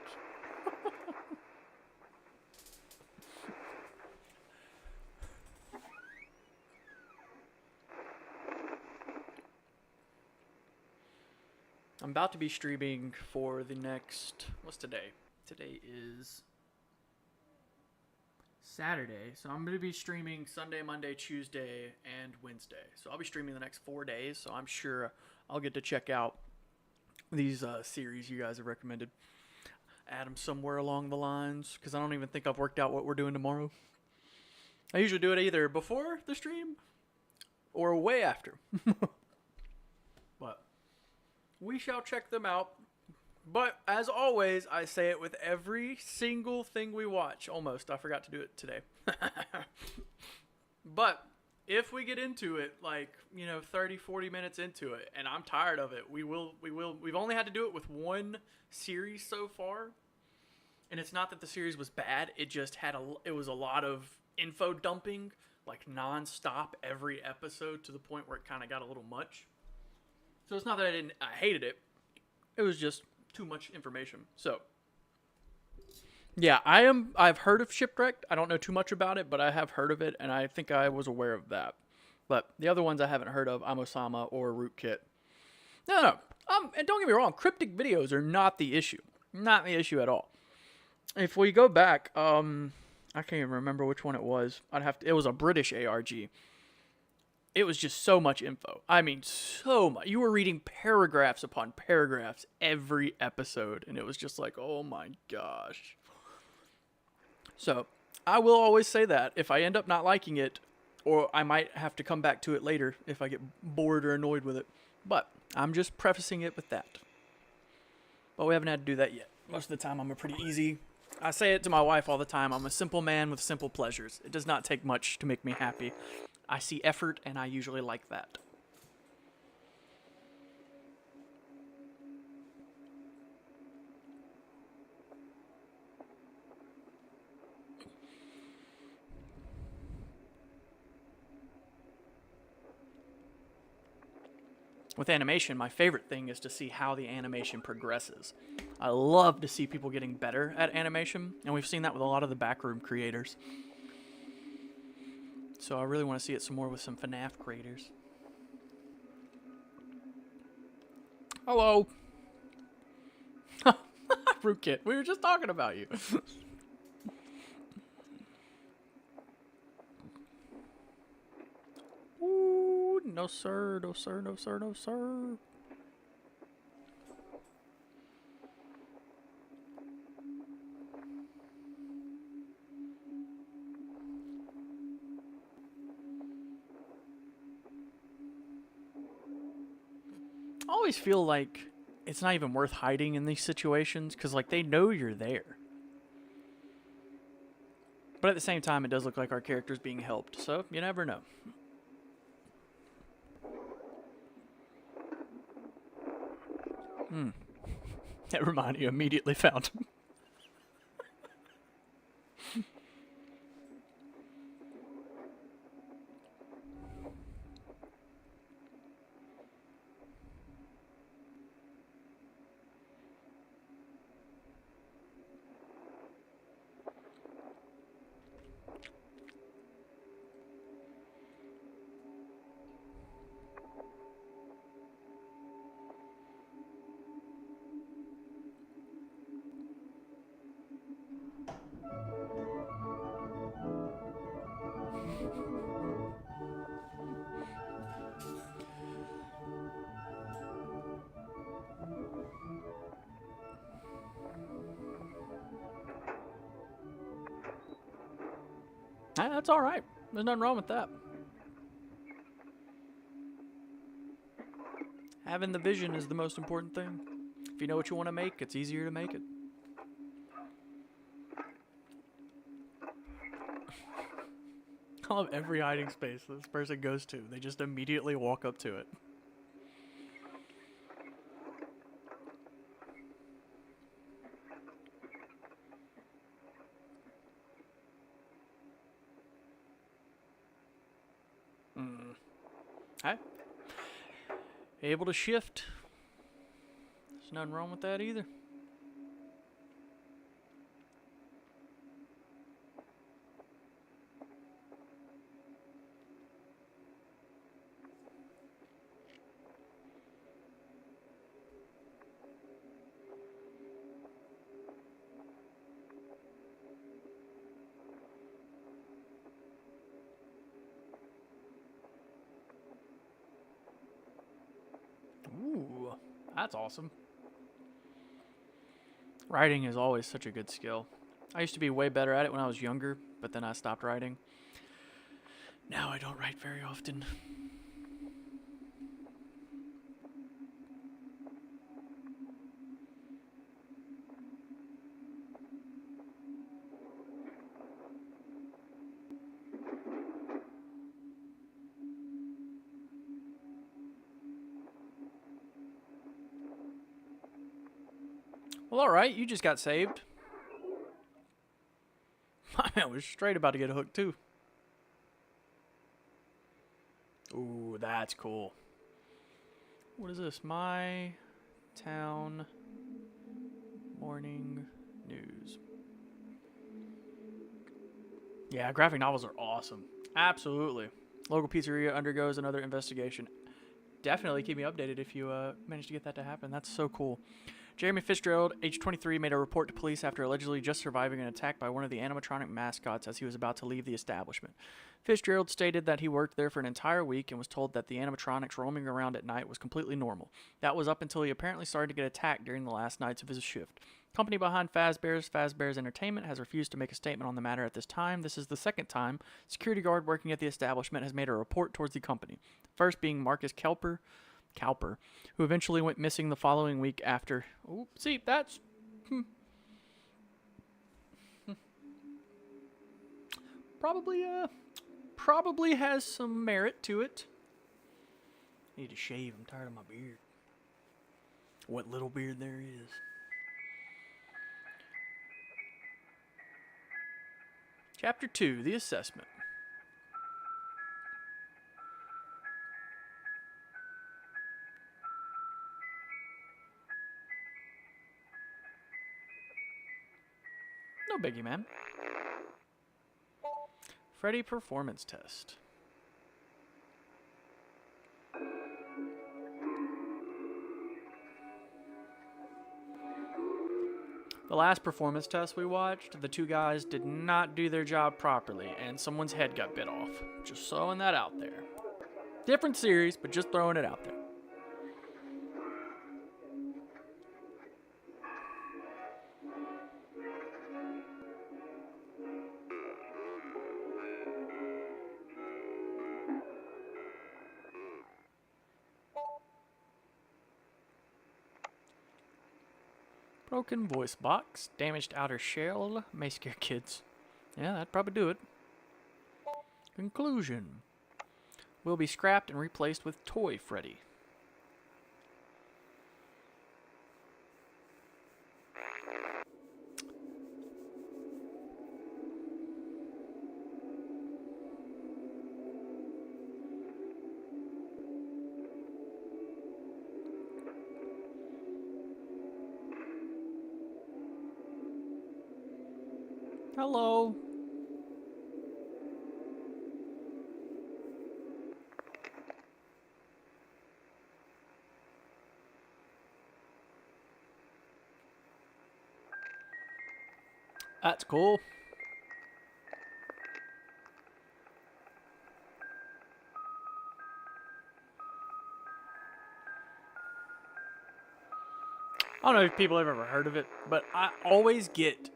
I'm about to be streaming for the next... What's today? Today is Saturday. So I'm going to be streaming Sunday, Monday, Tuesday, and Wednesday. So I'll be streaming the next 4 days. So I'm sure I'll get to check out these series you guys have recommended. Add them somewhere along the lines, because I don't even think I've worked out what we're doing tomorrow. I usually do it either before the stream or way after. But we shall check them out. But as always, I say it with every single thing we watch. Almost. I forgot to do it today. But if we get into it, like, 30, 40 minutes into it, and I'm tired of it, we will. We've only had to do it with one series so far. And it's not that the series was bad. It just it was a lot of info dumping, like non-stop every episode, to the point where it kind of got a little much. So it's not that I hated it. It was just too much information. So yeah, I've heard of Shipwrecked. I don't know too much about it, but I have heard of it, and I think I was aware of that. But the other ones I haven't heard of, Amo-sama or Rootkit. No. And don't get me wrong, cryptic videos are not the issue. Not the issue at all. If we go back, I can't even remember which one it was. It was a British ARG. It was just so much info. I mean, so much. You were reading paragraphs upon paragraphs every episode, and it was just like, oh my gosh. So, I will always say that. If I end up not liking it, or I might have to come back to it later if I get bored or annoyed with it. But, I'm just prefacing it with that. But we haven't had to do that yet. Most of the time, I'm a pretty easy... I say it to my wife all the time. I'm a simple man with simple pleasures. It does not take much to make me happy. I see effort, and I usually like that. With animation, my favorite thing is to see how the animation progresses. I love to see people getting better at animation, and we've seen that with a lot of the backroom creators. So I really want to see it some more with some FNAF creators. Hello! Rootkit, we were just talking about you. Ooh, no sir, no sir, no sir, no sir. I always feel like it's not even worth hiding in these situations, because, like, they know you're there. But at the same time, it does look like our character's being helped, so you never know. That reminded you, immediately found him. That's alright. There's nothing wrong with that. Having the vision is the most important thing. If you know what you want to make, it's easier to make it. I love every hiding space this person goes to. They just immediately walk up to it. Hey, able to shift. There's nothing wrong with that either. That's awesome. Writing is always such a good skill. I used to be way better at it when I was younger, but then I stopped writing. Now I don't write very often. Well, alright, you just got saved. My man was straight about to get hooked, too. Ooh, that's cool. What is this? My Town Morning News. Yeah, graphic novels are awesome. Absolutely. Local pizzeria undergoes another investigation. Definitely keep me updated if you manage to get that to happen. That's so cool. Jeremy Fitzgerald, age 23, made a report to police after allegedly just surviving an attack by one of the animatronic mascots as he was about to leave the establishment. Fitzgerald stated that he worked there for an entire week and was told that the animatronics roaming around at night was completely normal. That was up until he apparently started to get attacked during the last nights of his shift. Company behind Fazbear's Entertainment, has refused to make a statement on the matter at this time. This is the second time security guard working at the establishment has made a report towards the company. First being Marcus Cowper, who eventually went missing the following week after. Oh, see, that's probably has some merit to it. Need to shave. I'm tired of my beard. What little beard there is. Chapter 2, The Assessment. No biggie, man. Freddy performance test. The last performance test we watched, the two guys did not do their job properly, and someone's head got bit off. Just throwing that out there. Different series, but just throwing it out there. Broken voice box, damaged outer shell, may scare kids. Yeah, that'd probably do it. Conclusion. Will be scrapped and replaced with Toy Freddy. Hello. That's cool. I don't know if people have ever heard of it, but I always get,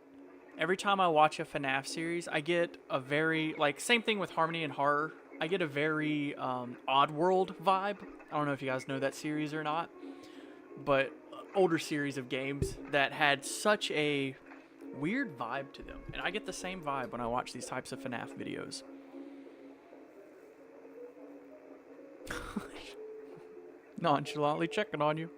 every time I watch a FNAF series, I get a very, like, same thing with Harmony and Horror. I get a very Oddworld vibe. I don't know if you guys know that series or not, but older series of games that had such a weird vibe to them. And I get the same vibe when I watch these types of FNAF videos. Nonchalantly checking on you.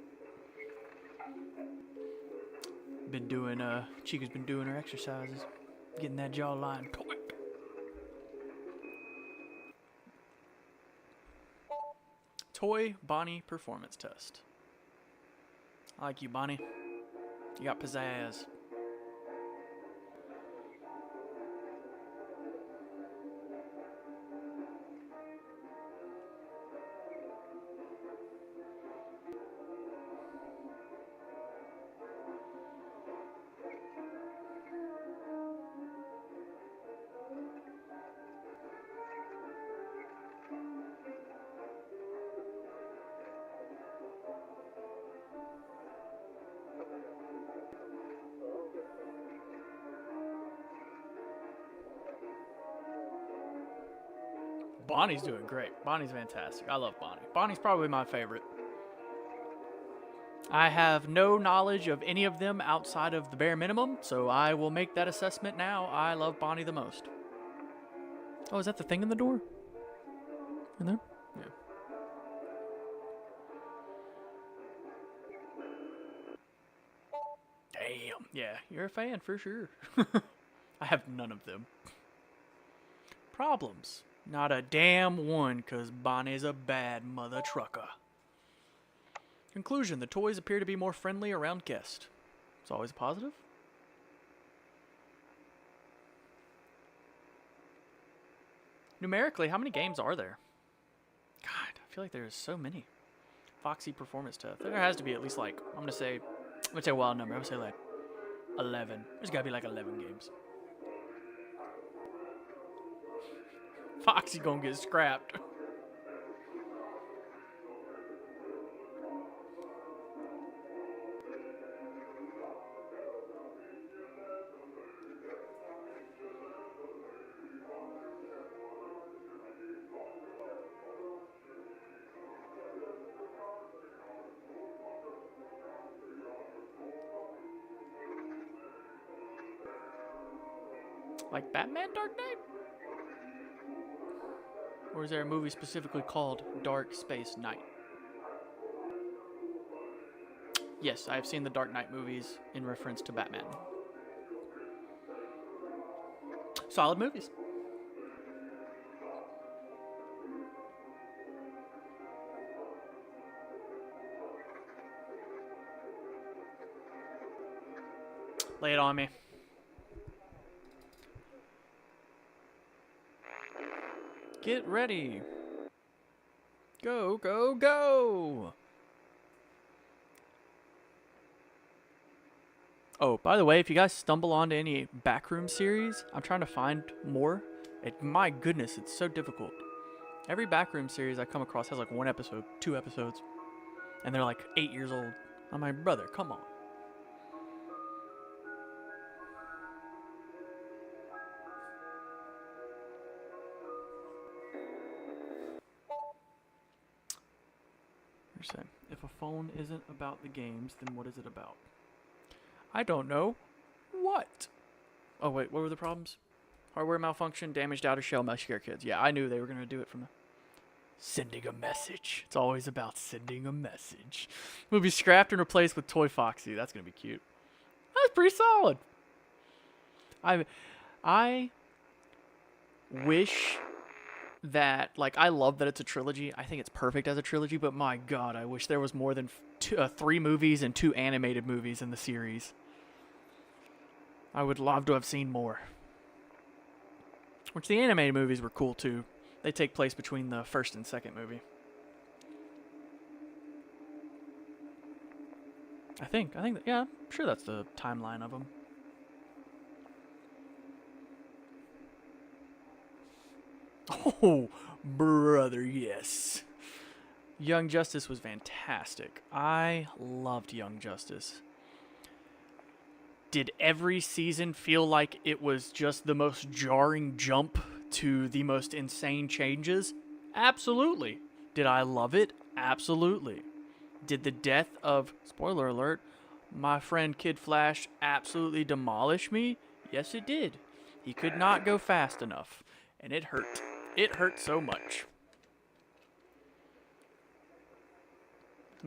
Chica's been doing her exercises. Getting that jawline quick. Toy Bonnie performance test. I like you, Bonnie. You got pizzazz. Bonnie's doing great. Bonnie's fantastic. I love Bonnie. Bonnie's probably my favorite. I have no knowledge of any of them outside of the bare minimum, so I will make that assessment now. I love Bonnie the most. Oh, is that the thing in the door? In there? Yeah. Damn. Yeah, you're a fan for sure. I have none of them. Problems. Not a damn one, cause Bonnie's a bad mother trucker. Conclusion, the toys appear to be more friendly around guests. It's always a positive. Numerically, how many games are there? God, I feel like there's so many. Foxy performance test. There has to be at least like, I'm gonna say a wild number. I'm gonna say like 11. There's gotta be like 11 games. Foxy gonna get scrapped. Like Batman Dark Knight? Or is there a movie specifically called Dark Space Knight? Yes, I have seen the Dark Knight movies in reference to Batman. Solid movies. Lay it on me. Get ready. Go, go, go. Oh, by the way, if you guys stumble onto any Backroom series, I'm trying to find more. My goodness, it's so difficult. Every Backroom series I come across has like 1 episode, 2 episodes, and they're like 8 years old. I'm like, brother, come on. If a phone isn't about the games, then what is it about? I don't know. What? Oh, wait, what were the problems? Hardware malfunction, damaged outer shell, must scare kids. Yeah, I knew they were going to do it from the... Sending a message. It's always about sending a message. Will be scrapped and replaced with Toy Foxy. That's going to be cute. That's pretty solid. I wish... that, like, I love that it's a trilogy. I think it's perfect as a trilogy, but my god, I wish there was more than 3 movies and 2 animated movies in the series. I would love to have seen more. Which the animated movies were cool too. They take place between the first and second movie. I think, yeah, I'm sure that's the timeline of them. Oh, brother, yes. Young Justice was fantastic. I loved Young Justice. Did every season feel like it was just the most jarring jump to the most insane changes? Absolutely. Did I love it? Absolutely. Did the death of, spoiler alert, my friend Kid Flash absolutely demolish me? Yes, it did. He could not go fast enough, and it hurt. It hurt so much.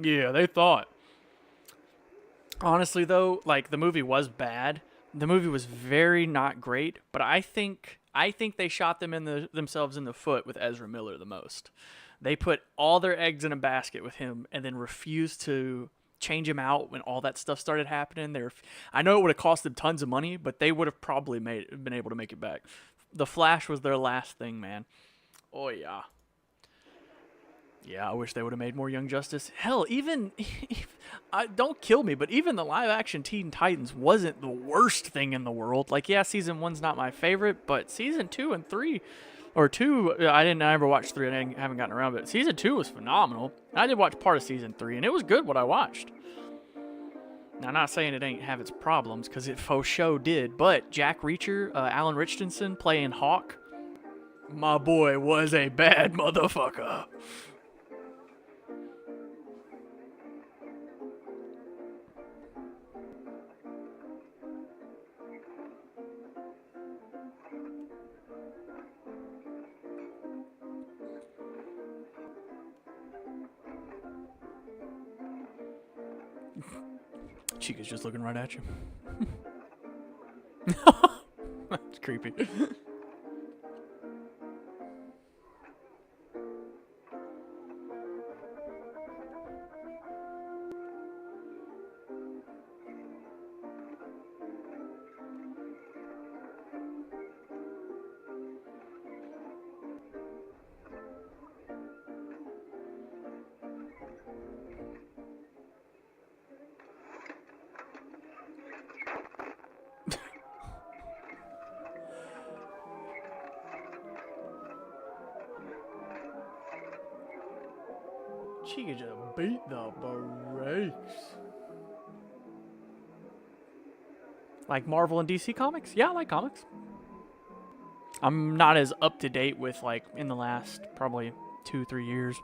Yeah, they thought. Honestly, though, like, the movie was bad. The movie was very not great, but I think they shot themselves in the foot with Ezra Miller the most. They put all their eggs in a basket with him and then refused to change him out when all that stuff started happening. I know it would have cost them tons of money, but they would have probably been able to make it back. The Flash was their last thing, man. Oh, yeah. Yeah, I wish they would have made more Young Justice. Hell, even... don't kill me, but even the live-action Teen Titans wasn't the worst thing in the world. Like, yeah, Season 1's not my favorite, but Season 2 and 3... Or 2, I never watched 3, I haven't gotten around to it. Season 2 was phenomenal. I did watch part of Season 3, and it was good what I watched. Now, I'm not saying it ain't have its problems, because it faux show did, but Jack Reacher, Alan Richardson playing Hawk, My boy was a bad motherfucker. Chica's just looking right at you. That's creepy. Chica just beat the brakes. Like Marvel and DC comics? Yeah, I like comics. I'm not as up to date with like in the last probably 2-3 years.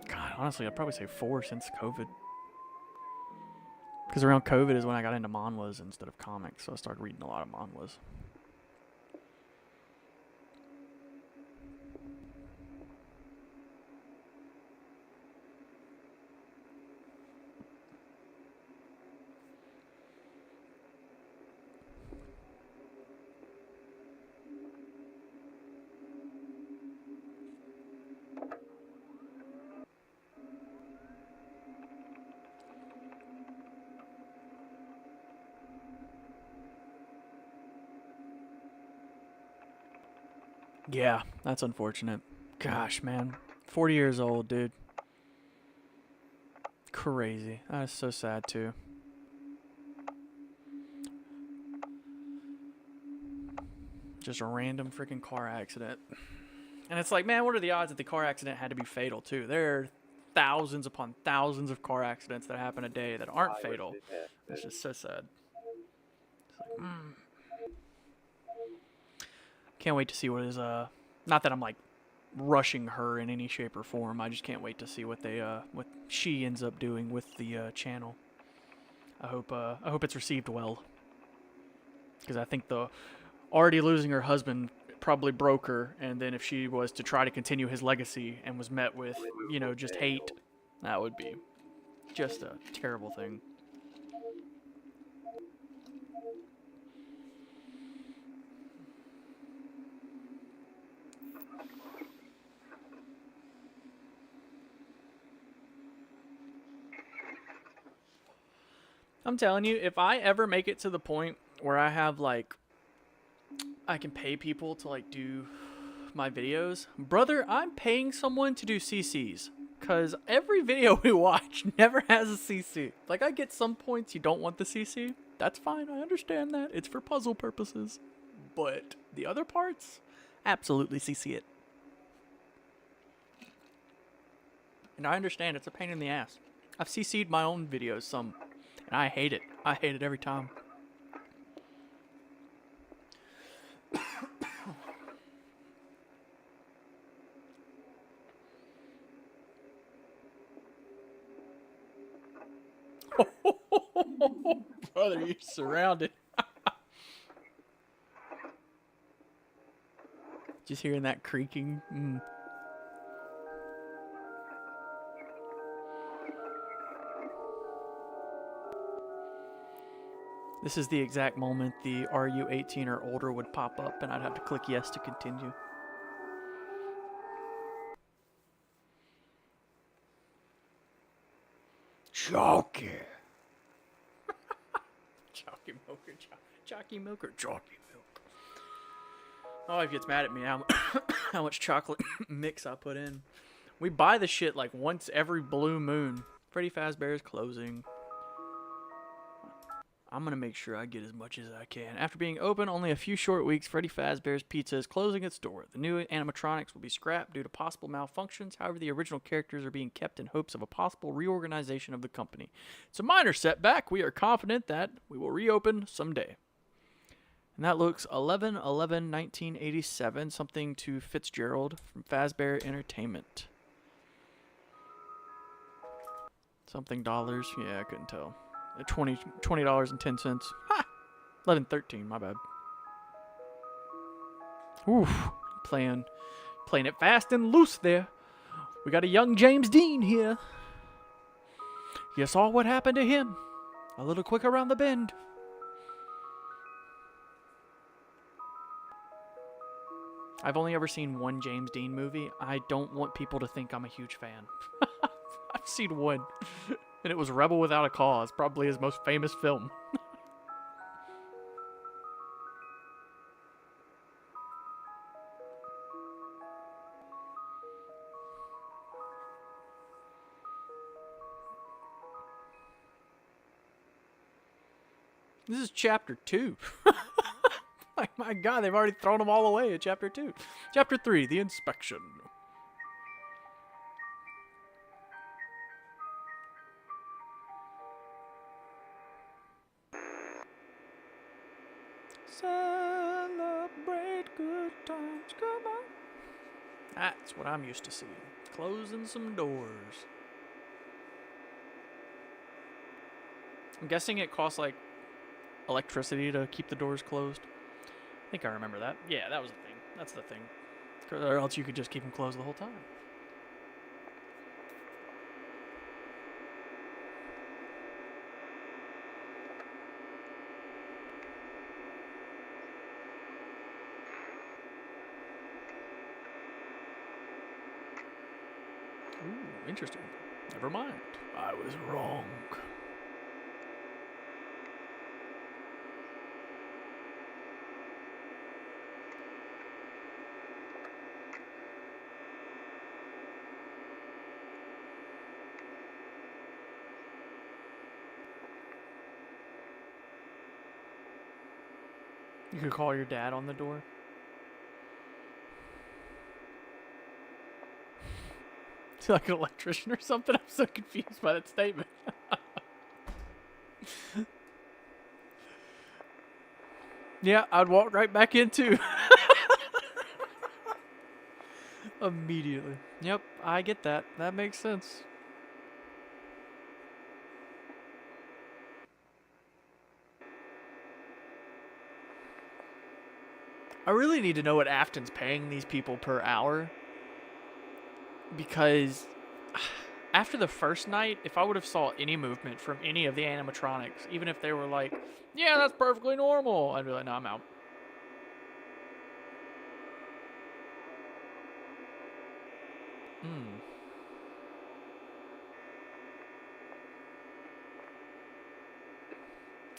God, honestly, I'd probably say 4 since COVID. Because around COVID is when I got into manhwas instead of comics, so I started reading a lot of manhwas. Yeah, that's unfortunate. Gosh, man. 40 years old, dude. Crazy. That is so sad, too. Just a random freaking car accident. And it's like, man, what are the odds that the car accident had to be fatal, too? There are thousands upon thousands of car accidents that happen a day that aren't fatal. It's just so sad. It's like, Can't wait to see what is, not that I'm, like, rushing her in any shape or form. I just can't wait to see what what she ends up doing with the channel. I hope it's received well. Because I think already losing her husband probably broke her, and then if she was to try to continue his legacy and was met with, just hate, that would be just a terrible thing. I'm telling you, if I ever make it to the point where I have, like, I can pay people to, like, do my videos, brother, I'm paying someone to do CCs. Because every video we watch never has a CC. Like, I get some points you don't want the CC. That's fine, I understand that. It's for puzzle purposes. But the other parts, absolutely CC it. And I understand it's a pain in the ass. I've CC'd my own videos some. And I hate it. I hate it every time. Brother, you're surrounded. Just hearing that creaking. This is the exact moment the "Are you 18 or older" would pop up, and I'd have to click yes to continue. Chalky. Chalky milker, chalky milker, chalky milk. My wife gets mad at me how much chocolate mix I put in. We buy the shit like once every blue moon. Freddy Fazbear's closing. I'm going to make sure I get as much as I can. After being open only a few short weeks, Freddy Fazbear's Pizza is closing its door. The new animatronics will be scrapped due to possible malfunctions. However, the original characters are being kept in hopes of a possible reorganization of the company. It's a minor setback. We are confident that we will reopen someday. And that looks 11/11/1987, something to Fitzgerald from Fazbear Entertainment. Something dollars. Yeah, I couldn't tell. $20.10. Ha! 11.13. My bad. Oof. Playing it fast and loose there. We got a young James Dean here. You saw what happened to him. A little quick around the bend. I've only ever seen one James Dean movie. I don't want people to think I'm a huge fan. I've seen one. And it was Rebel Without a Cause. Probably his most famous film. This is chapter 2. Like, my God, they've already thrown them all away at chapter 2. Chapter 3, The Inspection. Celebrate good times, come on. That's what I'm used to seeing. Closing some doors. I'm guessing it costs, like, electricity to keep the doors closed. I think I remember that. Yeah, that was the thing. That's the thing. Or else you could just keep them closed the whole time. Ooh, interesting. Never mind. I was wrong. You could call your dad on the door. Is he like an electrician or something? I'm so confused by that statement. Yeah, I'd walk right back in too. Immediately. Yep, I get that. That makes sense. I really need to know what Afton's paying these people per hour. Because after the first night, if I would have saw any movement from any of the animatronics, even if they were like, yeah, that's perfectly normal, I'd be like, no, I'm out.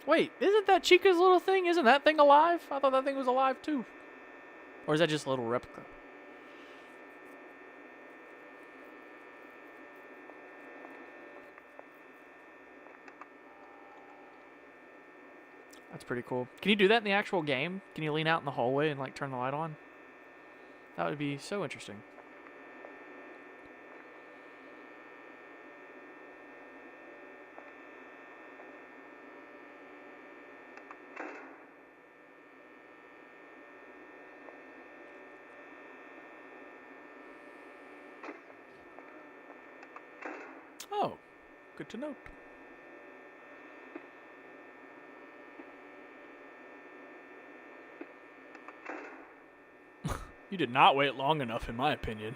Wait, isn't that Chica's little thing? Isn't that thing alive? I thought that thing was alive too. Or is that just a little replica? That's pretty cool. Can you do that in the actual game? Can you lean out in the hallway and like turn the light on? That would be so interesting. Oh, good to note. You did not wait long enough, in my opinion.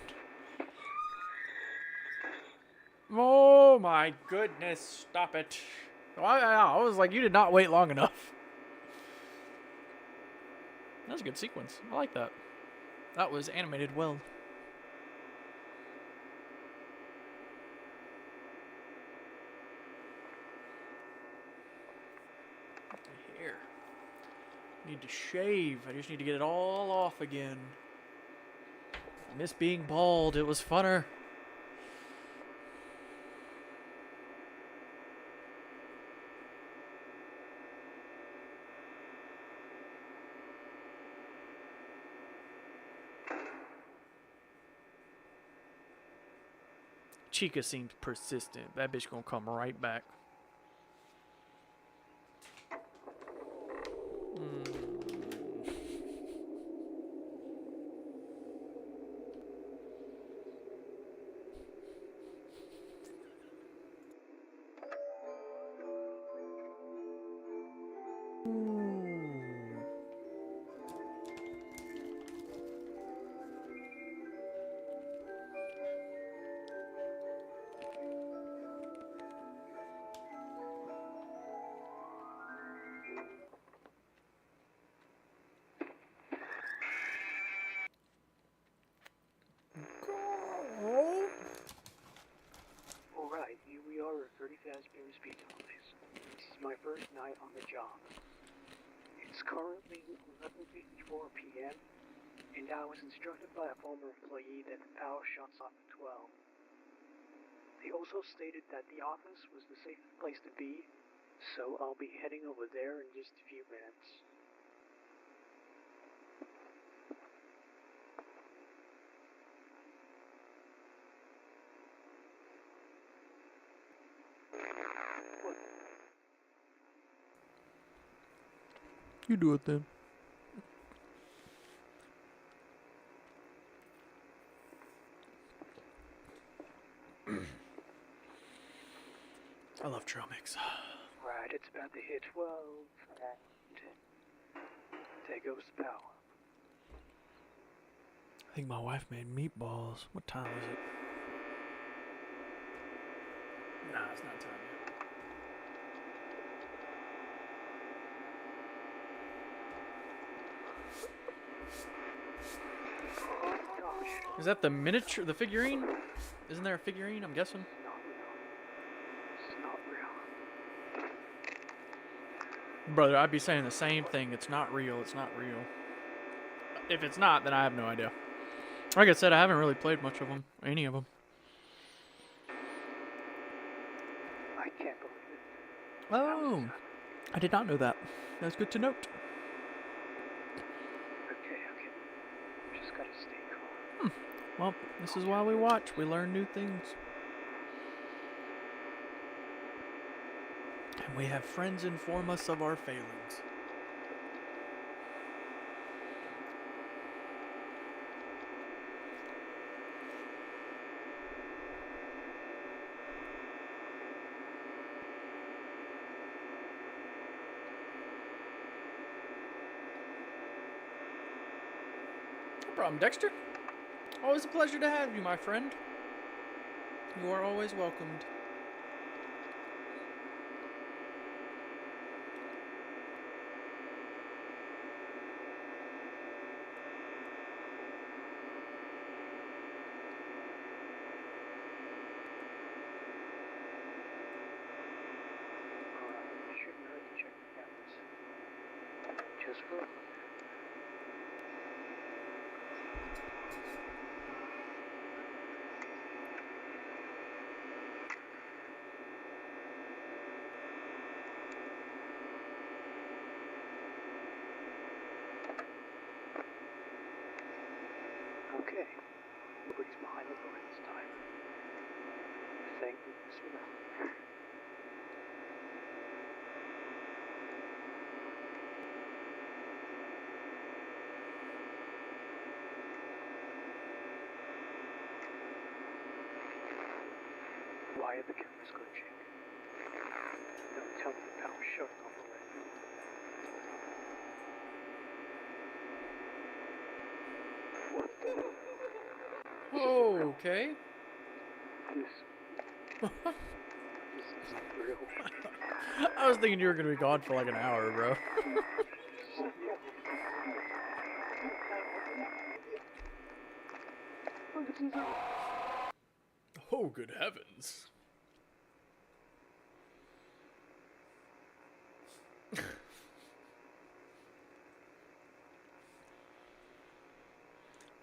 Oh my goodness, stop it. I was like, you did not wait long enough. That was a good sequence. I like that. That was animated well. Here. Need to shave. I just need to get it all off again. I miss being bald. It was funner. Chica seems persistent. That bitch gonna come right back. my first night on the job. It's currently 11:54 p.m., and I was instructed by a former employee that the power shuts off at 12. They also stated that the office was the safest place to be, so I'll be heading over there in just a few minutes. You do it then. I love trail mix. Right, it's about to hit 12, and there goes the power. I think my wife made meatballs. What time is it? Nah, it's not time yet. Oh gosh. Is that the miniature, the figurine? Isn't there a figurine? I'm guessing. Not real. It's not real. Brother, I'd be saying the same thing. It's not real. It's not real. If it's not, then I have no idea. Like I said, I haven't really played much of them. Any of them. I can't believe it. Oh. I did not know that. That's good to note. Okay. Just gotta stay calm. Well, this is why we watch. We learn new things. And we have friends inform us of our failings. No problem, Dexter. Always a pleasure to have you, my friend. You are always welcomed. Shouldn't hurt to check the cameras. Just for a moment. Okay. Nobody's behind the door this time. Thank goodness for that. Why are the cameras glitching? Don't tell me the power's shutting off already. What the? Okay. This isn't real. I was thinking you were going to be gone for like an hour, bro. Oh, good heavens.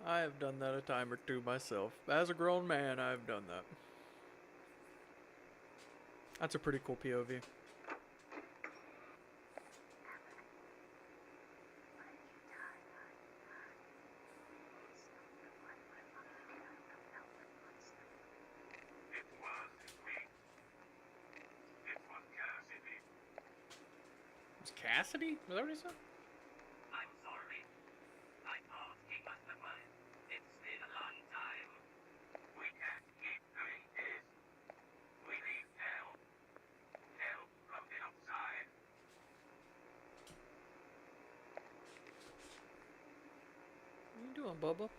I have done that a time or two myself. As a grown man, I've done that. That's a pretty cool POV. Was Cassidy? Was that what he said? I'm sorry. My boss gave us the money. It's been a long time. We can't keep doing this. We need help. Help from the outside. What are you doing, Bubba?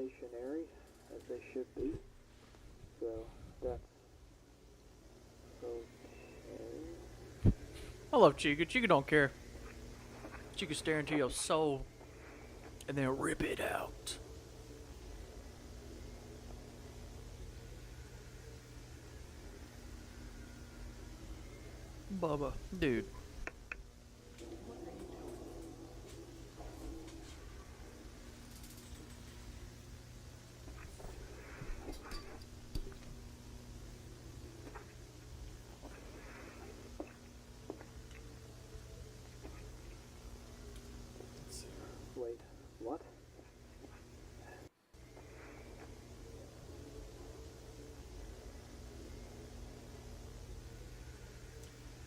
stationary, as they should be. So, that's okay. I love Chica. Chica don't care. Chica stare into your soul and then rip it out. Bubba, dude. Wait, what?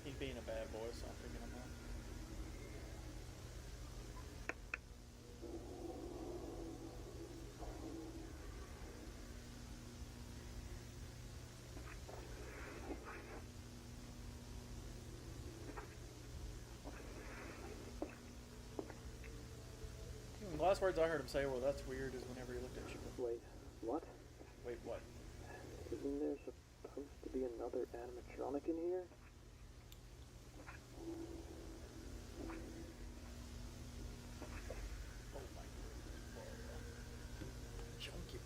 He's being a bad boy, so I'm picking him up. The last words I heard him say were, "That's weird," is whenever he looked at Chica. Wait, what? Wait, what? Isn't there supposed to be another animatronic in here? Oh my goodness. Chunky.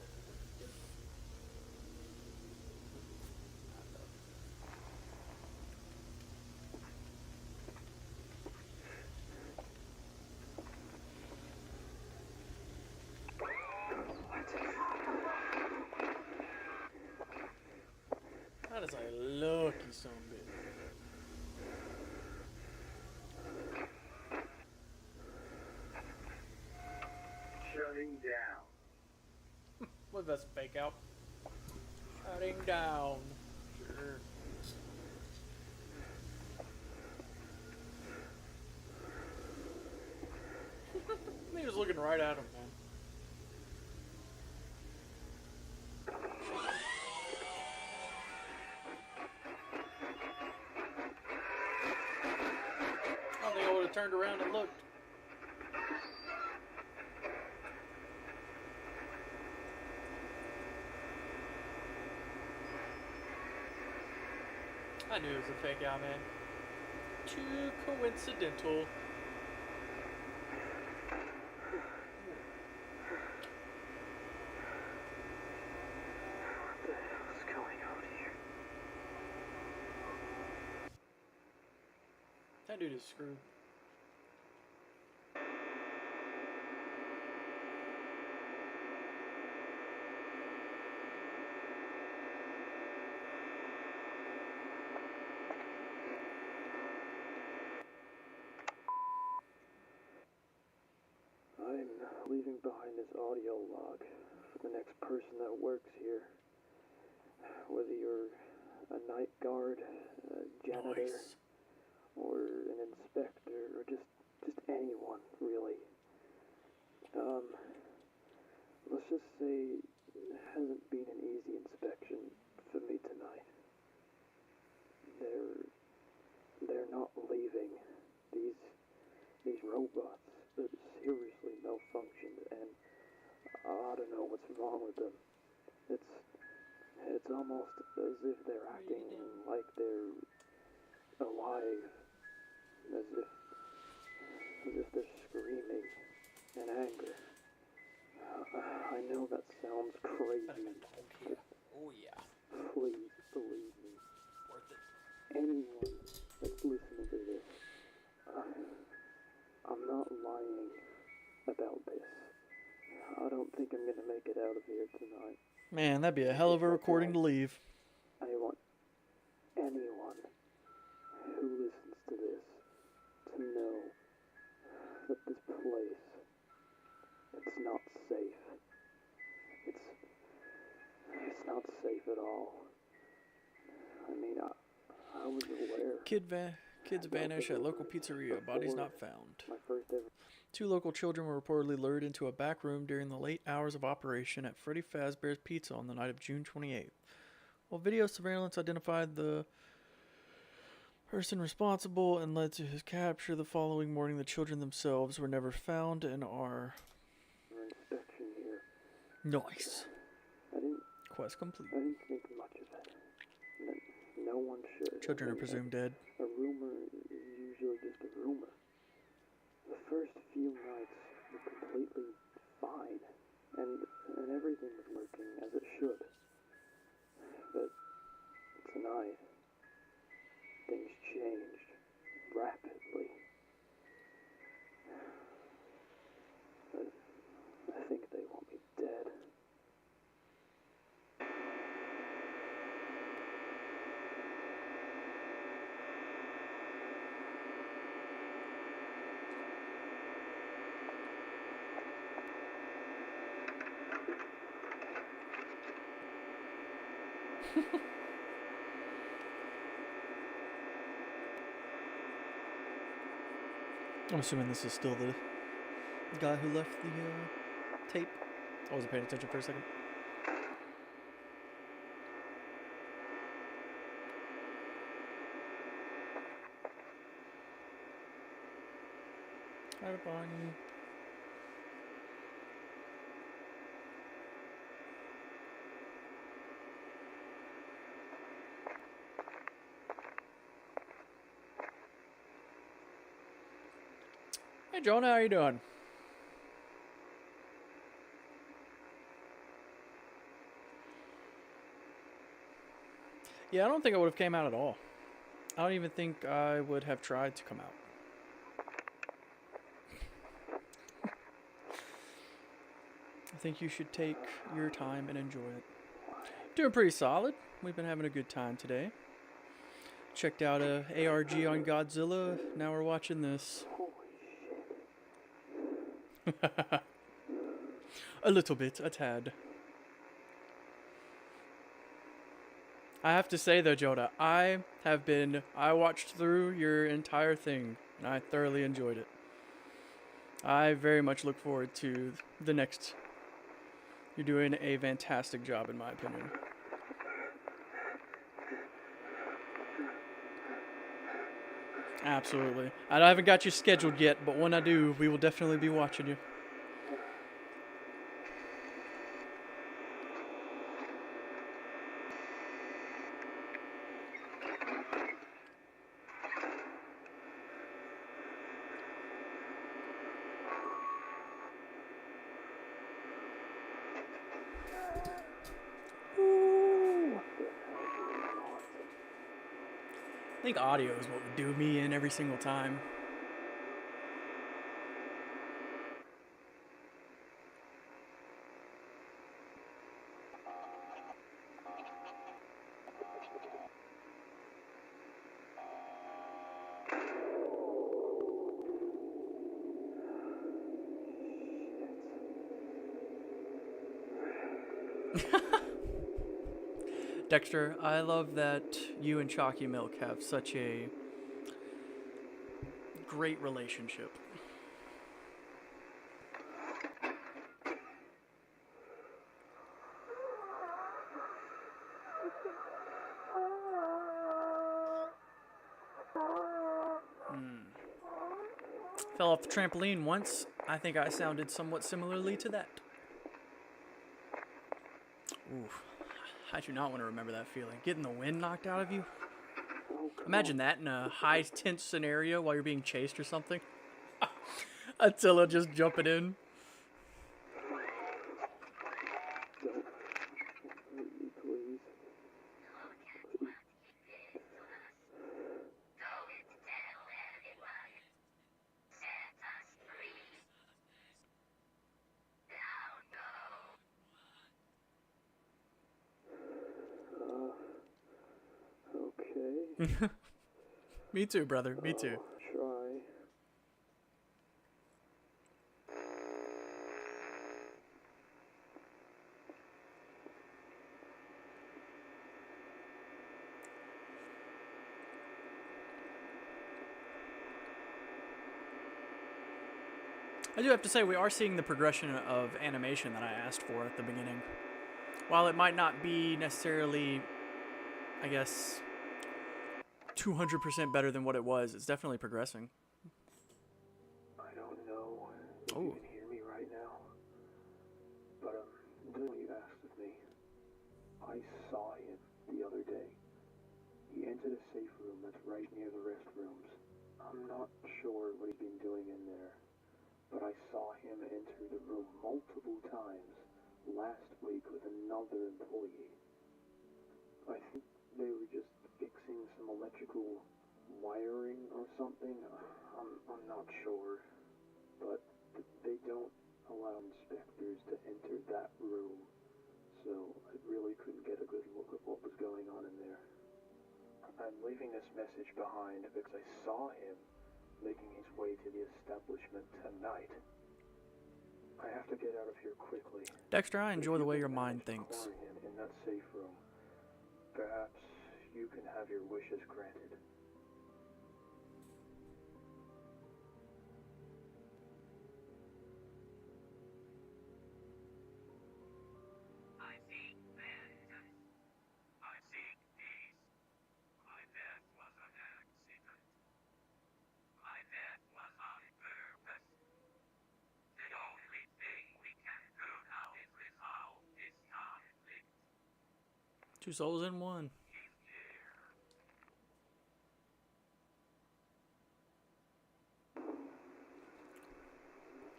That is a lucky son of a bitch. Shutting down. What that's fake out? Shutting down. Sure. He was looking right at him, man. I don't think I would have turned around and looked. I knew it was a fake out, man. Too coincidental. What the hell's going on here? That dude is screwed. I'm leaving behind this audio log for the next person that works here. Whether you're a night guard, a janitor, Nice. or an inspector, or just anyone, really. Let's just say it hasn't been an easy inspection for me tonight. They're not leaving. These robots are seriously malfunctioned, and I don't know what's wrong with them. It's almost as if they're acting like they're alive, as if they're screaming in anger. I know that sounds crazy, but Oh yeah. please believe me. Worth it. Anyone that's listening to this, I'm not lying about this. I don't think I'm gonna make it out of here tonight. Man, that'd be a hell of a recording to leave. I want anyone who listens to this to know that this place, it's not safe. It's not safe at all. I mean, I was aware. Kids vanish at local pizzeria. Bodies not found. My first ever. 2 local children were reportedly lured into a back room during the late hours of operation at Freddy Fazbear's Pizza on the night of June 28th. While video surveillance identified the person responsible and led to his capture, the following morning the children themselves were never found and are... Inspection here. Nice. I didn't Quest complete. think much of it. No one should. Children are presumed dead. A rumor is usually just a rumor. The first few nights were completely fine, and everything was working as it should. But tonight, things changed rapidly. I think they want me dead. I'm assuming this is still the guy who left the tape. I wasn't paying attention for a second. Hi, Bonnie. Hey, Jonah, how you doing? Yeah, I don't think I would have came out at all. I don't even think I would have tried to come out. I think you should take your time and enjoy it. Doing pretty solid. We've been having a good time today. Checked out a ARG on Godzilla. Now we're watching this. A little bit, a tad. I have to say though, Jonah, I watched through your entire thing and I thoroughly enjoyed it. I very much look forward to the next. You're doing a fantastic job in my opinion. Absolutely. I haven't got you scheduled yet, but when I do, we will definitely be watching you. I think audio is what would do me in every single time. Dexter, I love that you and Chalky Milk have such a great relationship. Fell off the trampoline once. I think I sounded somewhat similarly to that. Oof. I do not want to remember that feeling. Getting the wind knocked out of you. Imagine that in a high tense scenario while you're being chased or something. Attila just jumping in. Okay. Me too, brother. Me too. Try. I do have to say, we are seeing the progression of animation that I asked for at the beginning. While it might not be necessarily, I guess, 200% better than what it was, it's definitely progressing. I don't know if Oh. you can hear me right now, but I'm doing what you asked of me. I saw him the other day. He entered a safe room that's right near the restrooms. I'm not sure what he's been doing in there, but I saw him enter the room multiple times last week with another employee. I think they were just fixing some electrical wiring or something. I'm not sure, but they don't allow inspectors to enter that room, so I really couldn't get a good look at what was going on in there. I'm leaving this message behind because I saw him making his way to the establishment tonight. I have to get out of here quickly. Dexter, I enjoy the way your mind Manage to thinks. corner him in that safe room. Perhaps you can have your wishes granted. I seek vengeance. I seek peace. My death was an accident. My death was on purpose. The only thing we can do now is resolve this conflict. Two souls in one. He's here.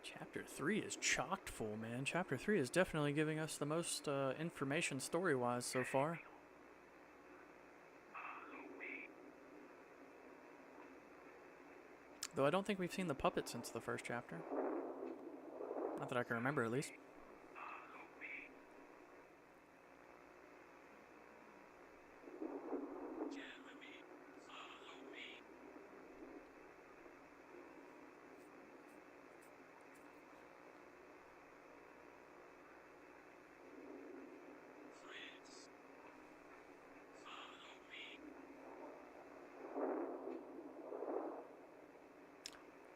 Chapter 3 is chocked full, man. Chapter 3 is definitely giving us the most information story-wise so far. Though I don't think we've seen the puppet since the first chapter. Not that I can remember, at least.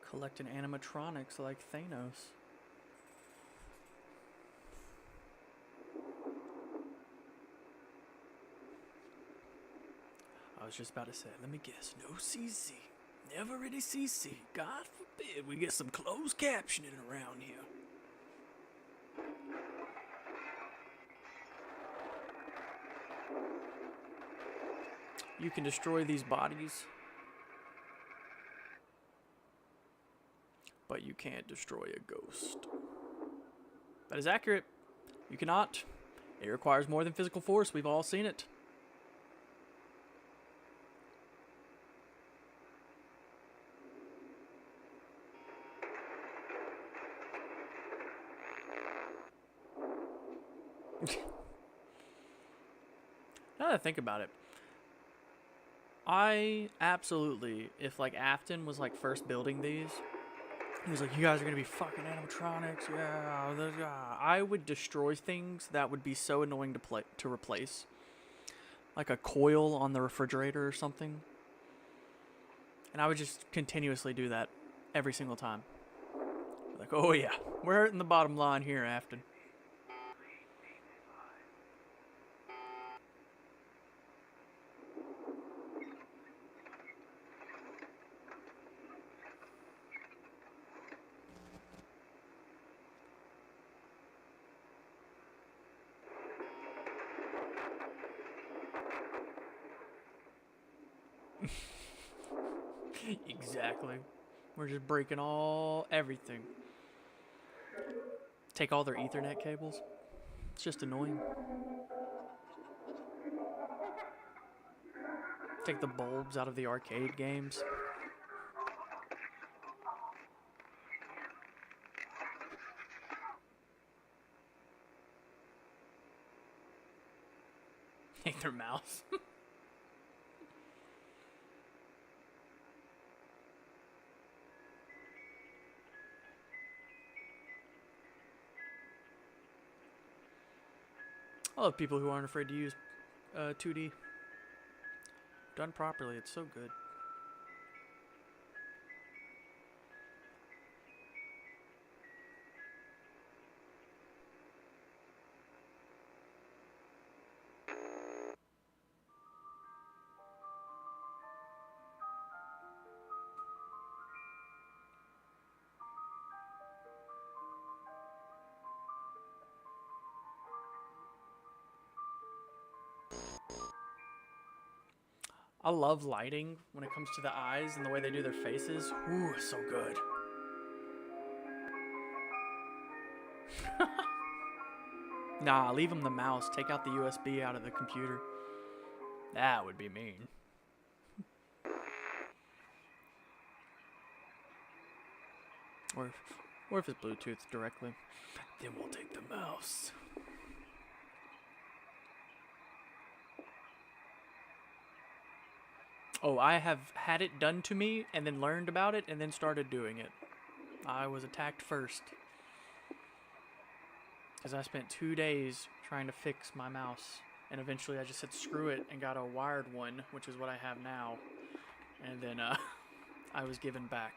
Collecting animatronics like Thanos. I was just about to say, let me guess, no CC. Never any CC. God forbid we get some closed captioning around here. You can destroy these bodies, but you can't destroy a ghost. That is accurate. You cannot. It requires more than physical force. We've all seen it. Now that I think about it, I absolutely, if like Afton was like first building these, he was like, you guys are gonna be fucking animatronics, yeah. I would destroy things that would be so annoying to replace, like a coil on the refrigerator or something, and I would just continuously do that every single time. Like, oh yeah, we're hurting the bottom line here, Afton. Exactly. We're just breaking everything. Take all their Ethernet cables. It's just annoying. Take the bulbs out of the arcade games. Take their mouse. I love people who aren't afraid to use 2D. Done properly, it's so good. I love lighting when it comes to the eyes and the way they do their faces. Ooh, so good. Nah, leave him the mouse. Take out the USB out of the computer. That would be mean. Or if it's Bluetooth directly. Then we'll take the mouse. Oh, I have had it done to me and then learned about it and then started doing it. I was attacked first. Because I spent 2 days trying to fix my mouse. And eventually I just said screw it and got a wired one, which is what I have now. And then I was given back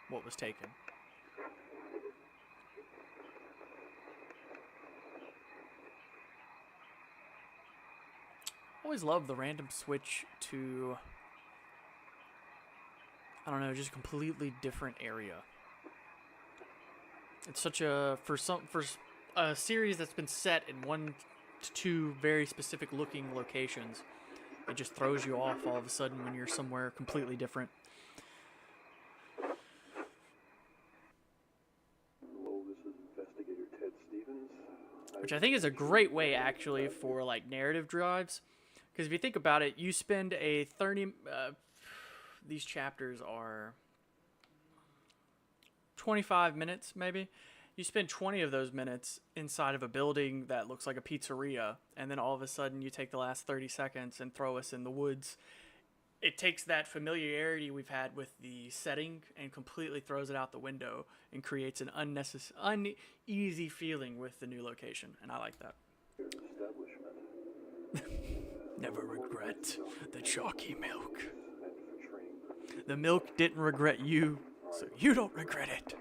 what was taken. Always love the random switch to, I don't know, just a completely different area. It's such a for a series that's been set in 1 to 2 very specific looking locations. It just throws you off all of a sudden when you're somewhere completely different. Hello, this is Investigator Ted Stevens. Which I think is a great way actually for like narrative drives. Because if you think about it, you spend a 30... these chapters are 25 minutes, maybe. You spend 20 of those minutes inside of a building that looks like a pizzeria, and then all of a sudden you take the last 30 seconds and throw us in the woods. It takes that familiarity we've had with the setting and completely throws it out the window and creates an uneasy feeling with the new location, and I like that. Never regret the chalky milk. The milk didn't regret you, so you don't regret it.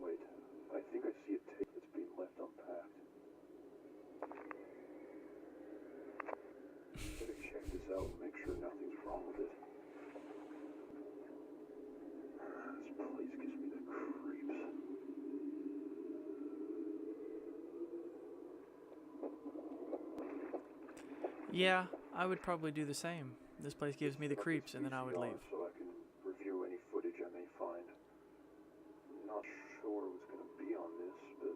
Wait, I think I see a tape that's being left unpacked. Better check this out and make sure nothing's wrong with it. This place gives me the creeps. Yeah, I would probably do the same. This place gives me the creeps, and then I would leave. So I can review any footage I may find. Not sure what's going to be on this, but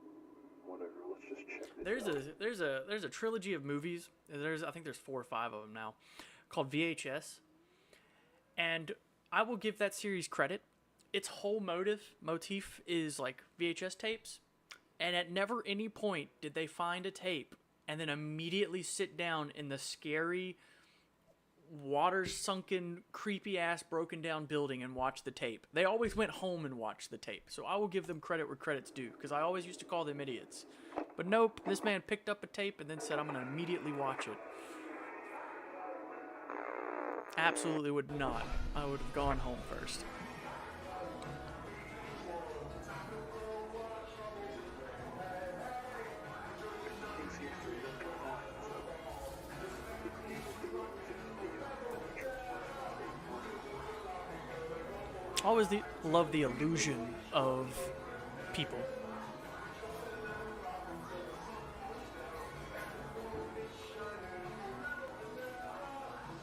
whatever. Let's just check this out. There's a trilogy of movies. I think there's 4 or 5 of them now, called VHS. And I will give that series credit. Its whole motif is like VHS tapes, and at never any point did they find a tape and then immediately sit down in the scary, water-sunken, creepy-ass, broken-down building and watch the tape. They always went home and watched the tape. So I will give them credit where credit's due, because I always used to call them idiots. But nope, this man picked up a tape and then said, I'm going to immediately watch it. Absolutely would not. I would have gone home first. Always love the illusion of people.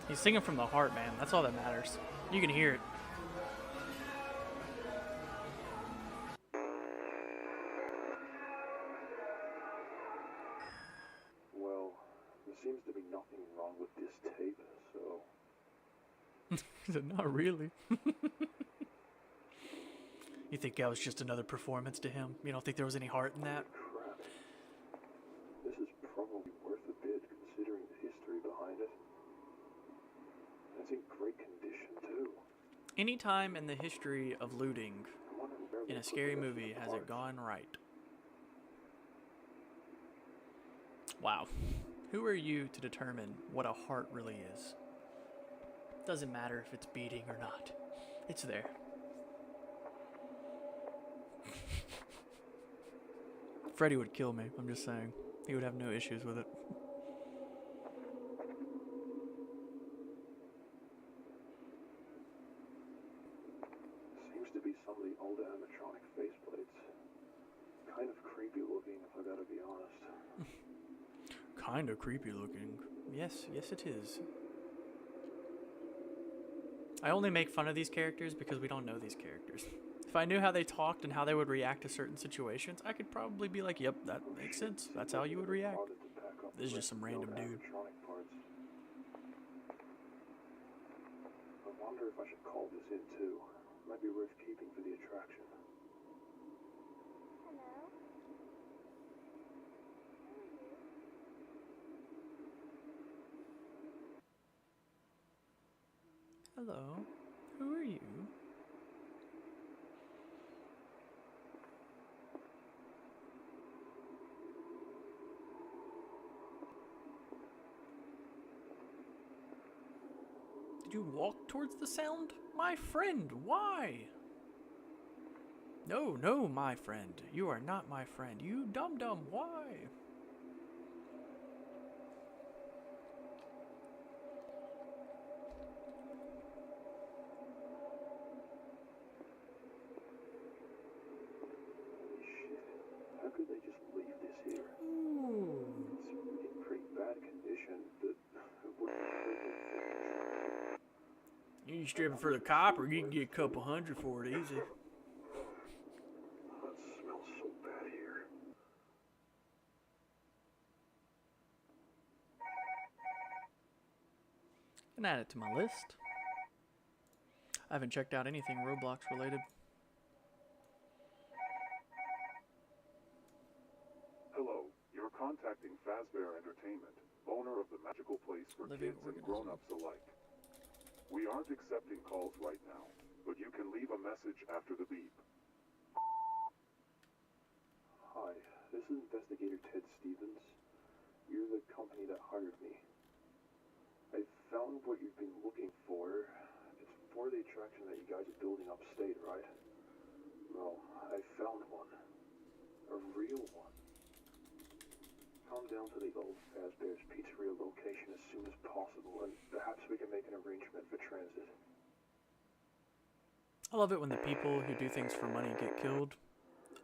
He's singing from the heart, man. That's all that matters. You can hear it. Well, there seems to be nothing wrong with this tape, so... He said, not really. You think that was just another performance to him? You don't think there was any heart in that? Crap. This is probably worth a bit, considering the history behind it. It's in great condition, too. Any time in the history of looting in a scary movie has it gone right? Wow. Who are you to determine what a heart really is? Doesn't matter if it's beating or not. It's there. Freddy would kill me, I'm just saying. He would have no issues with it. creepy looking, if I gotta be honest. Kinda creepy looking. Yes, yes it is. I only make fun of these characters because we don't know these characters. If I knew how they talked and how they would react to certain situations, I could probably be like, yep, that makes sense. That's how you would react. This is just some random dude. I wonder if I should call this in too. Might be worth keeping for the attraction. Hello, who are you? Did you walk towards the sound? My friend, why? No, no, my friend. You are not my friend. You dum-dum, why? How could they just leave this here? Ooh. It's in pretty bad condition, but it wouldn't hurt anything. You stripping for the copper, you can get a couple hundred for it easy. That smells so bad here. Can add it to my list. I haven't checked out anything Roblox related. Hello, you're contacting Fazbear Entertainment, owner of the magical place for Living kids and organism. grown-ups alike. We aren't accepting calls right now, but you can leave a message after the beep. Hi, this is Investigator Ted Stevens. You're the company that hired me. I found what you've been looking for. It's for the attraction that you guys are building upstate, right? Well, I found one. A real one. Come down to the old Fazbear's Pizzeria location as soon as possible, and perhaps we can make an arrangement for transit. I love it when the people who do things for money get killed.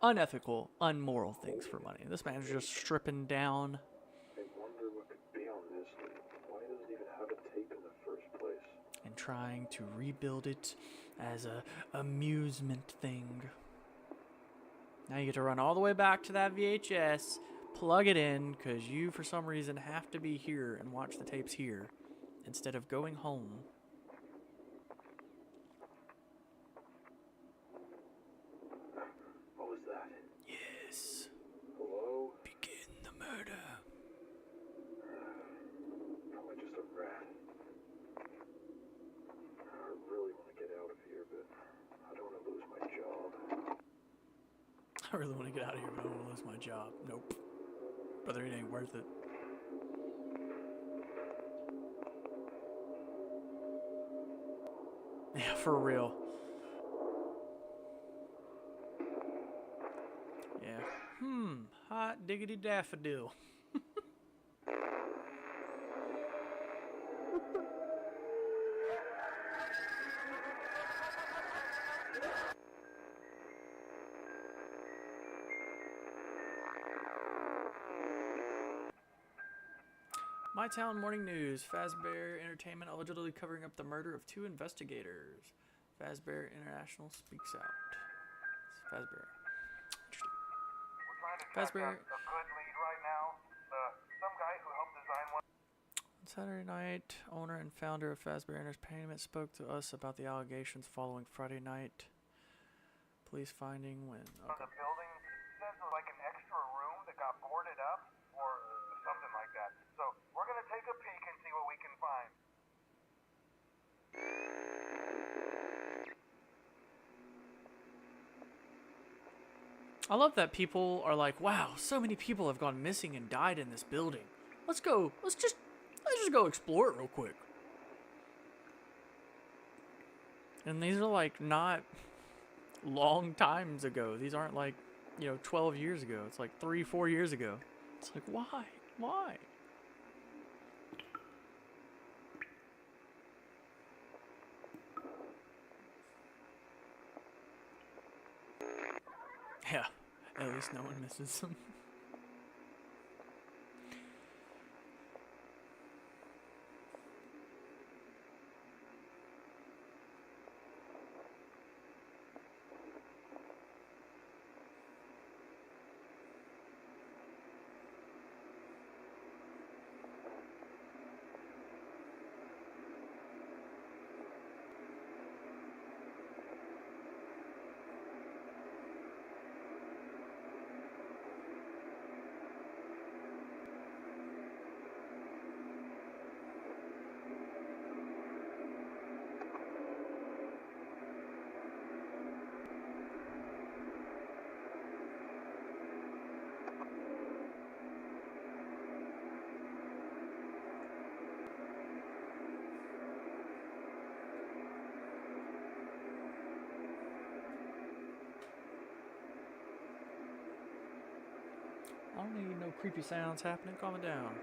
Unethical, unmoral things for money. This man's just stripping down. I wonder what could be on this. Why does it even have a tape in the first place? And trying to rebuild it as a amusement thing. Now you get to run all the way back to that VHS, plug it in, because you, for some reason, have to be here and watch the tapes here, instead of going home. What was that? Yes. Hello? Begin the murder. Probably just a rat. I really want to get out of here, but I don't want to lose my job. I really want to get out of here, but I don't want to lose my job. Nope. Brother, it ain't worth it. Yeah, for real. Yeah. Hot diggity daffodil. My Town Morning News. Fazbear Entertainment allegedly covering up the murder of 2 investigators. Fazbear International speaks out. It's Fazbear. Interesting. Fazbear. A good lead right now. Some guy who helped design one. On Saturday night, owner and founder of Fazbear Entertainment spoke to us about the allegations following Friday night. Police finding when. The building says there's like an extra room that got boarded up or something like that. So we're gonna take a peek and see what we can find. I love that people are like, wow, so many people have gone missing and died in this building. Let's just go explore it real quick. And these are like not long times ago. These aren't like, 12 years ago. It's like 3-4 years ago. It's like, why? Why? Yeah. At least no one misses them. I don't need no creepy sounds happening. Calm it down.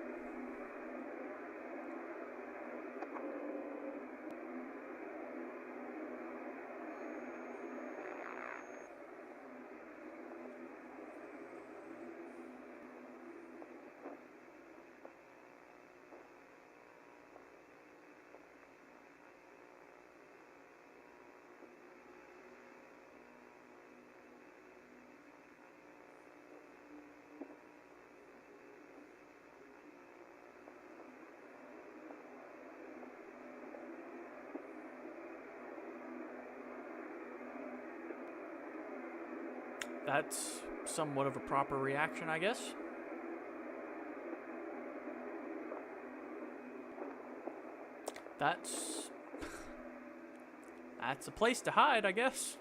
That's somewhat of a proper reaction, I guess. That's a place to hide, I guess.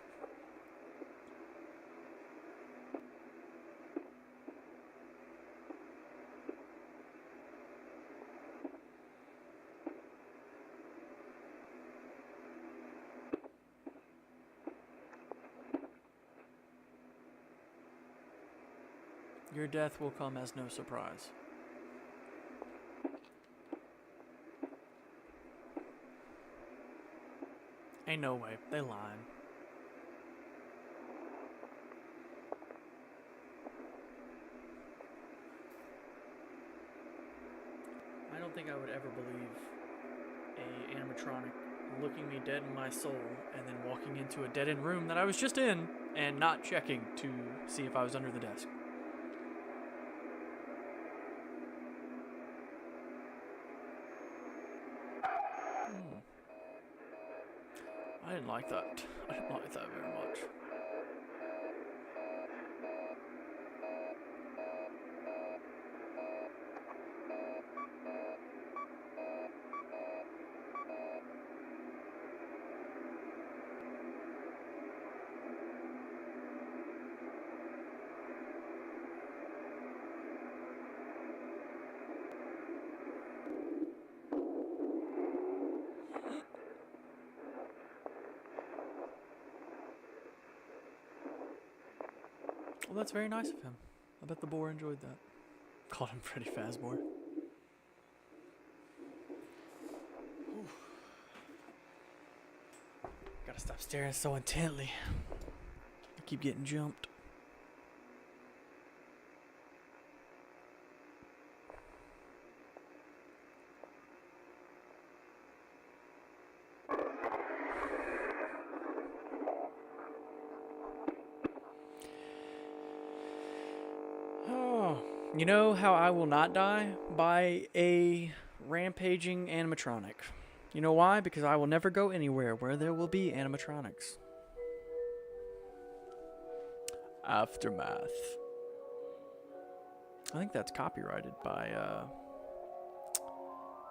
Your death will come as no surprise. Ain't no way. They lying. I don't think I would ever believe a animatronic looking me dead in my soul and then walking into a dead-end room that I was just in and not checking to see if I was under the desk. I didn't like that. I didn't like that very much. Well, that's very nice of him. I bet the boar enjoyed that. Called him Freddy Fazbear. Gotta stop staring so intently. I keep getting jumped. You know how I will not die? By a rampaging animatronic. You know why? Because I will never go anywhere where there will be animatronics. Aftermath. I think that's copyrighted by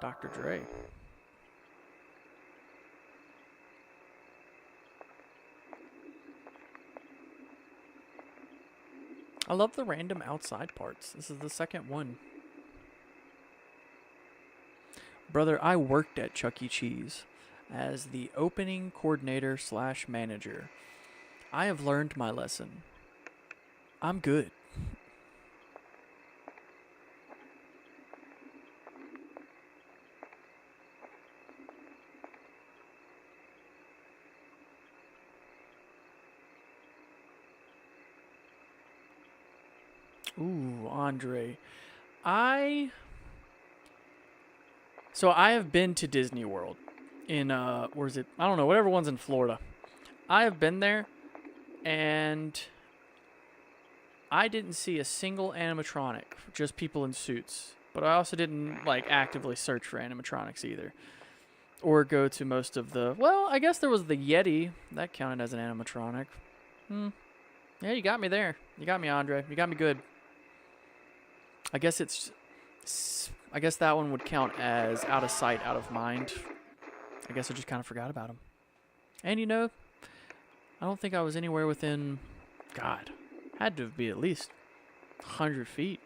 Dr. Dre. I love the random outside parts. This is the second one. Brother, I worked at Chuck E. Cheese as the opening coordinator / manager. I have learned my lesson. I'm good. Ooh, Andre. I have been to Disney World in where's it? I don't know, whatever one's in Florida. I have been there, and I didn't see a single animatronic, just people in suits. But I also didn't like actively search for animatronics either, or go to most of the. Well, I guess there was the Yeti that counted as an animatronic. Yeah, you got me there. You got me, Andre. You got me good. I guess that one would count as out of sight, out of mind. I guess I just kind of forgot about him. And you know, I don't think I was anywhere within. God, had to be at least 100 feet.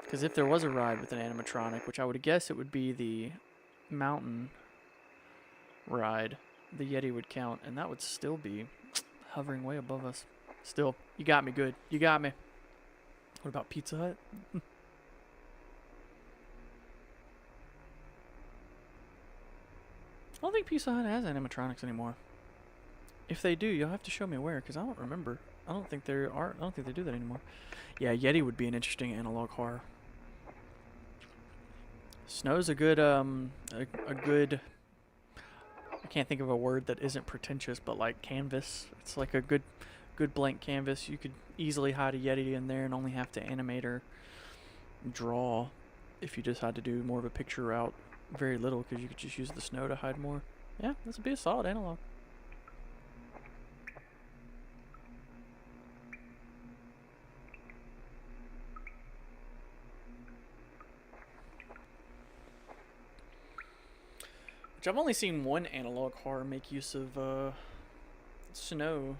Because if there was a ride with an animatronic, which I would guess it would be the mountain ride, the Yeti would count, and that would still be hovering way above us. Still, you got me good. You got me. What about Pizza Hut? I don't think Pizza Hut has animatronics anymore. If they do, you'll have to show me where, because I don't remember. I don't think they do that anymore. Yeah, Yeti would be an interesting analog horror. Snow's a good, a good. I can't think of a word that isn't pretentious, but like canvas. It's like a good blank canvas. You could easily hide a Yeti in there and only have to animate or draw if you decide to do more of a picture route. Very little, because you could just use the snow to hide more. Yeah, this would be a solid analog. Which I've only seen one analog horror make use of snow,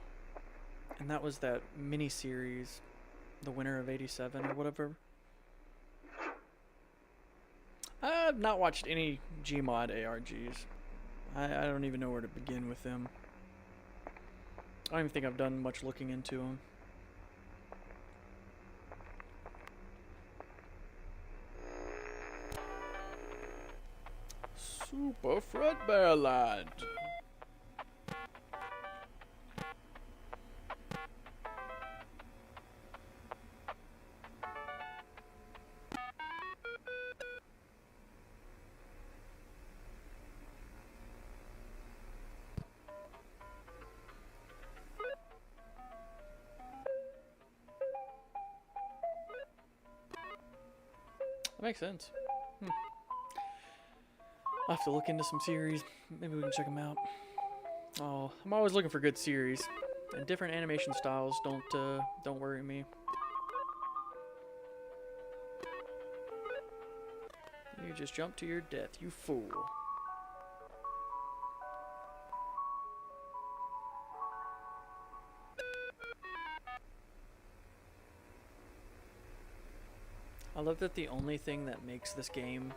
and that was that mini-series, The Winter of '87 or whatever. I've not watched any Gmod ARGs. I don't even know where to begin with them. I don't even think I've done much looking into them. Super Fredbear Lad. That makes sense. I'll have to look into some series. Maybe we can check them out. Oh, I'm always looking for good series, and different animation styles don't worry me. You just jump to your death, you fool. I love that the only thing that makes this game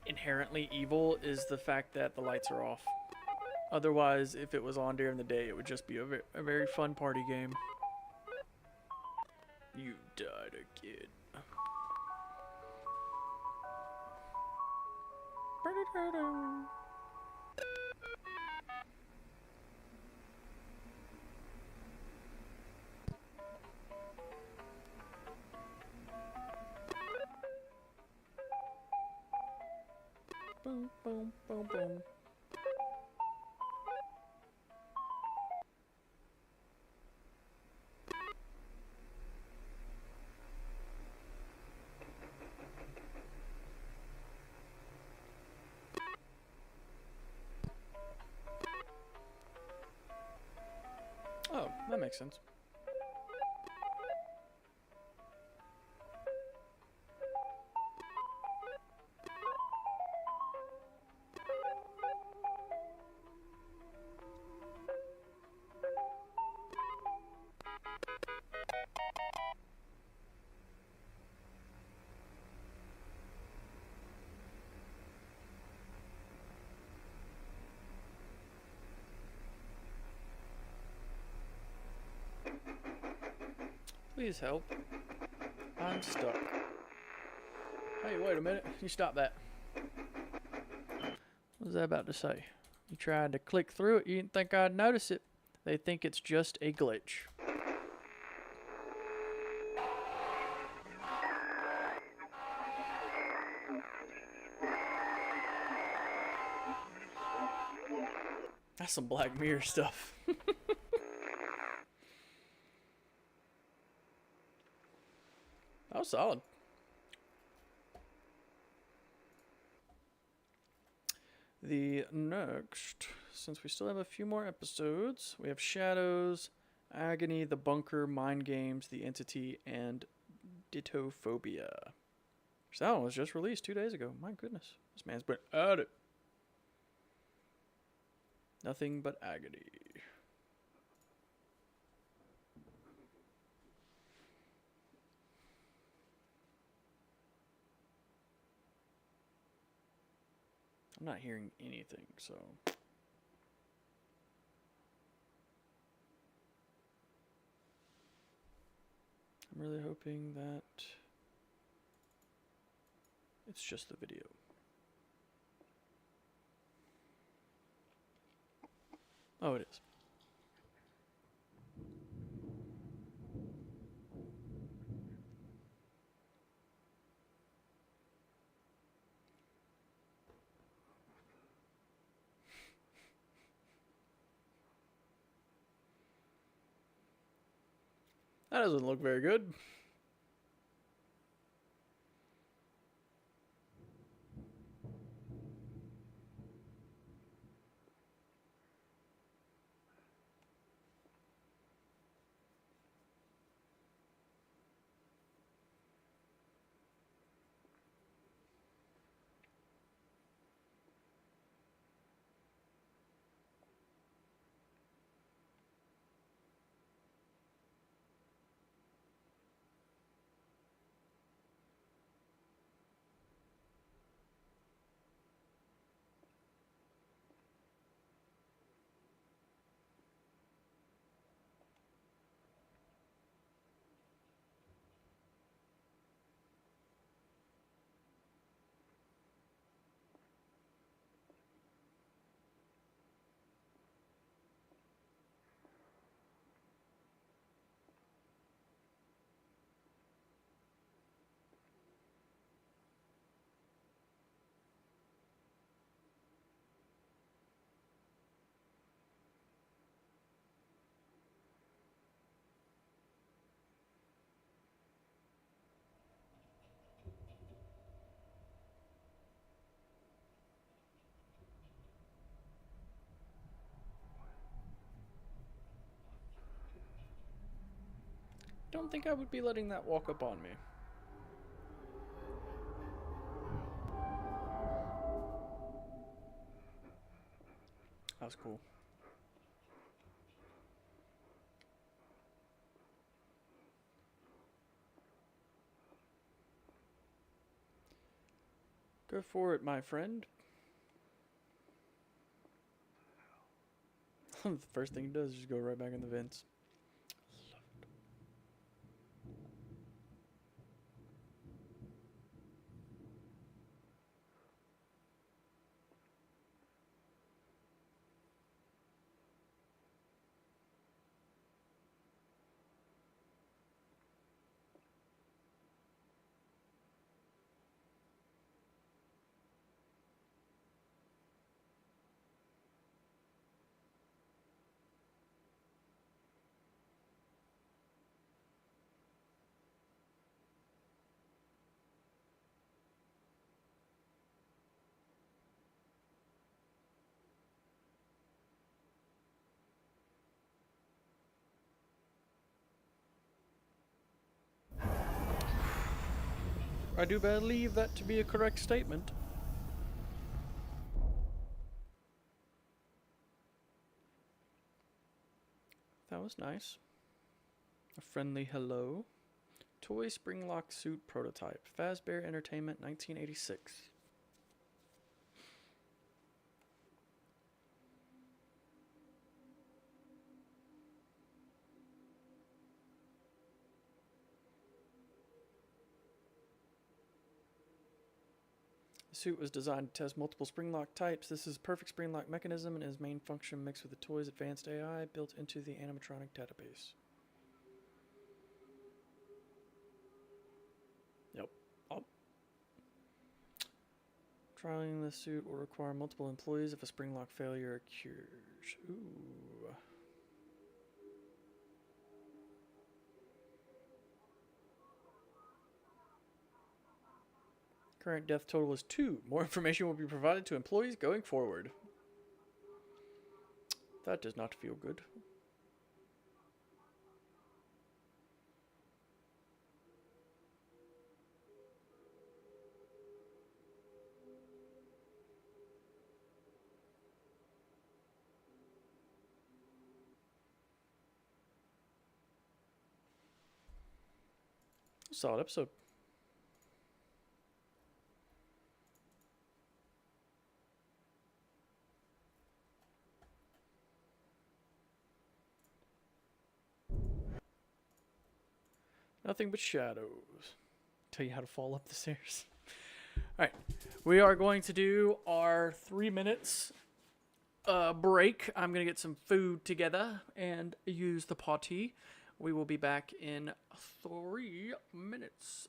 inherently evil is the fact that the lights are off. Otherwise, if it was on during the day, it would just be a very fun party game. You died again. Boom, boom, boom, boom. Oh, that makes sense. Please help. I'm stuck. Hey, wait a minute. You stop that. What was that about to say? You tried to click through it. You didn't think I'd notice it. They think it's just a glitch. That's some Black Mirror stuff. That was solid. The next, since we still have a few more episodes, we have Shadows, Agony, The Bunker, Mind Games, The Entity, and Dittophobia. So that one was just released 2 days ago. My goodness. This man's been at it. Nothing but agony. I'm not hearing anything, so... I'm really hoping that it's just the video. Oh, it is. That doesn't look very good. Don't think I would be letting that walk up on me. That was cool. Go for it, my friend. The first thing he does is just go right back in the vents. I do believe that to be a correct statement. That was nice. A friendly hello. Toy spring lock suit prototype. Fazbear Entertainment 1986. The suit was designed to test multiple spring lock types. This is a perfect spring lock mechanism and is main function mixed with the toy's advanced AI built into the animatronic database. Yep. Oh. Trialing the suit will require multiple employees if a spring lock failure occurs. Ooh. Current death total is 2. More information will be provided to employees going forward. That does not feel good. Solid episode. Nothing but shadows. Tell you how to fall up the stairs. Alright. We are going to do our 3 minutes break. I'm going to get some food together and use the potty. We will be back in 3 minutes.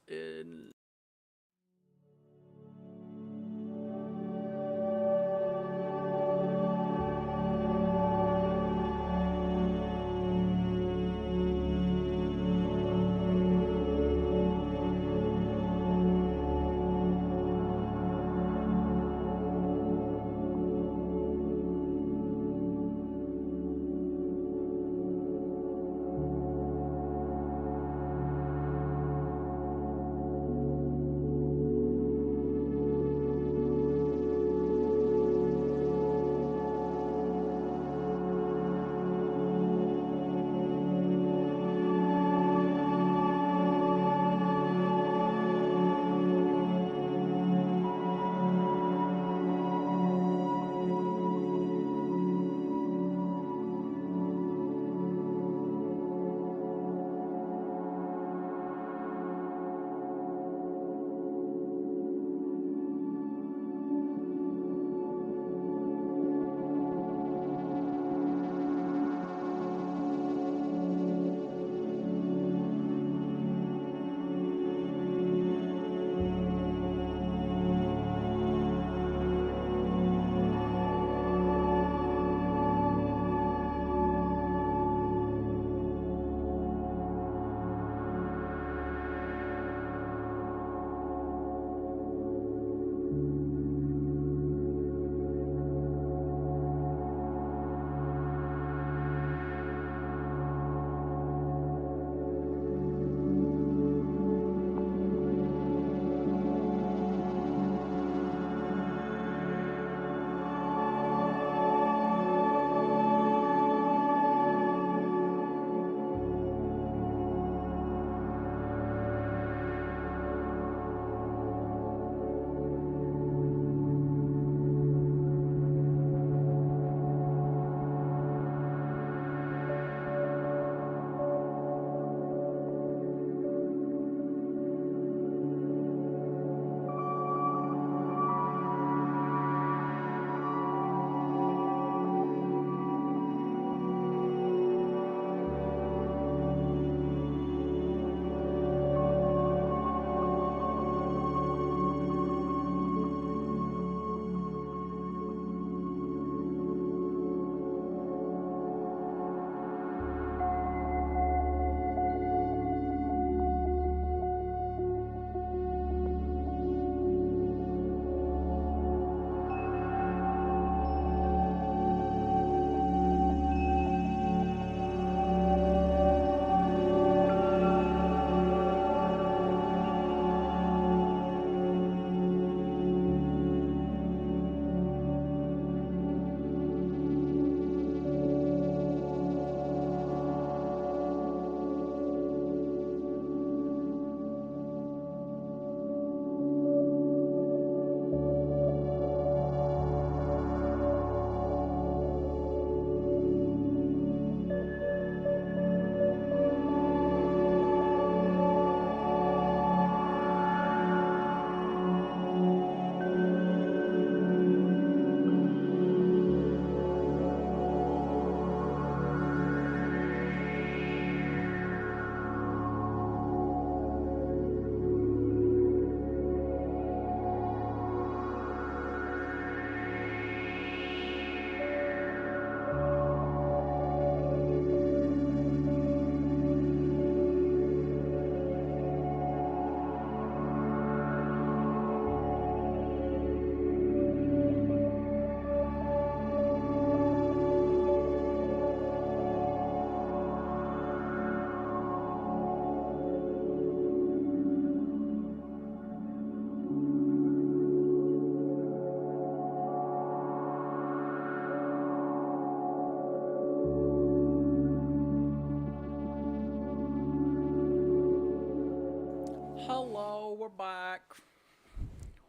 back.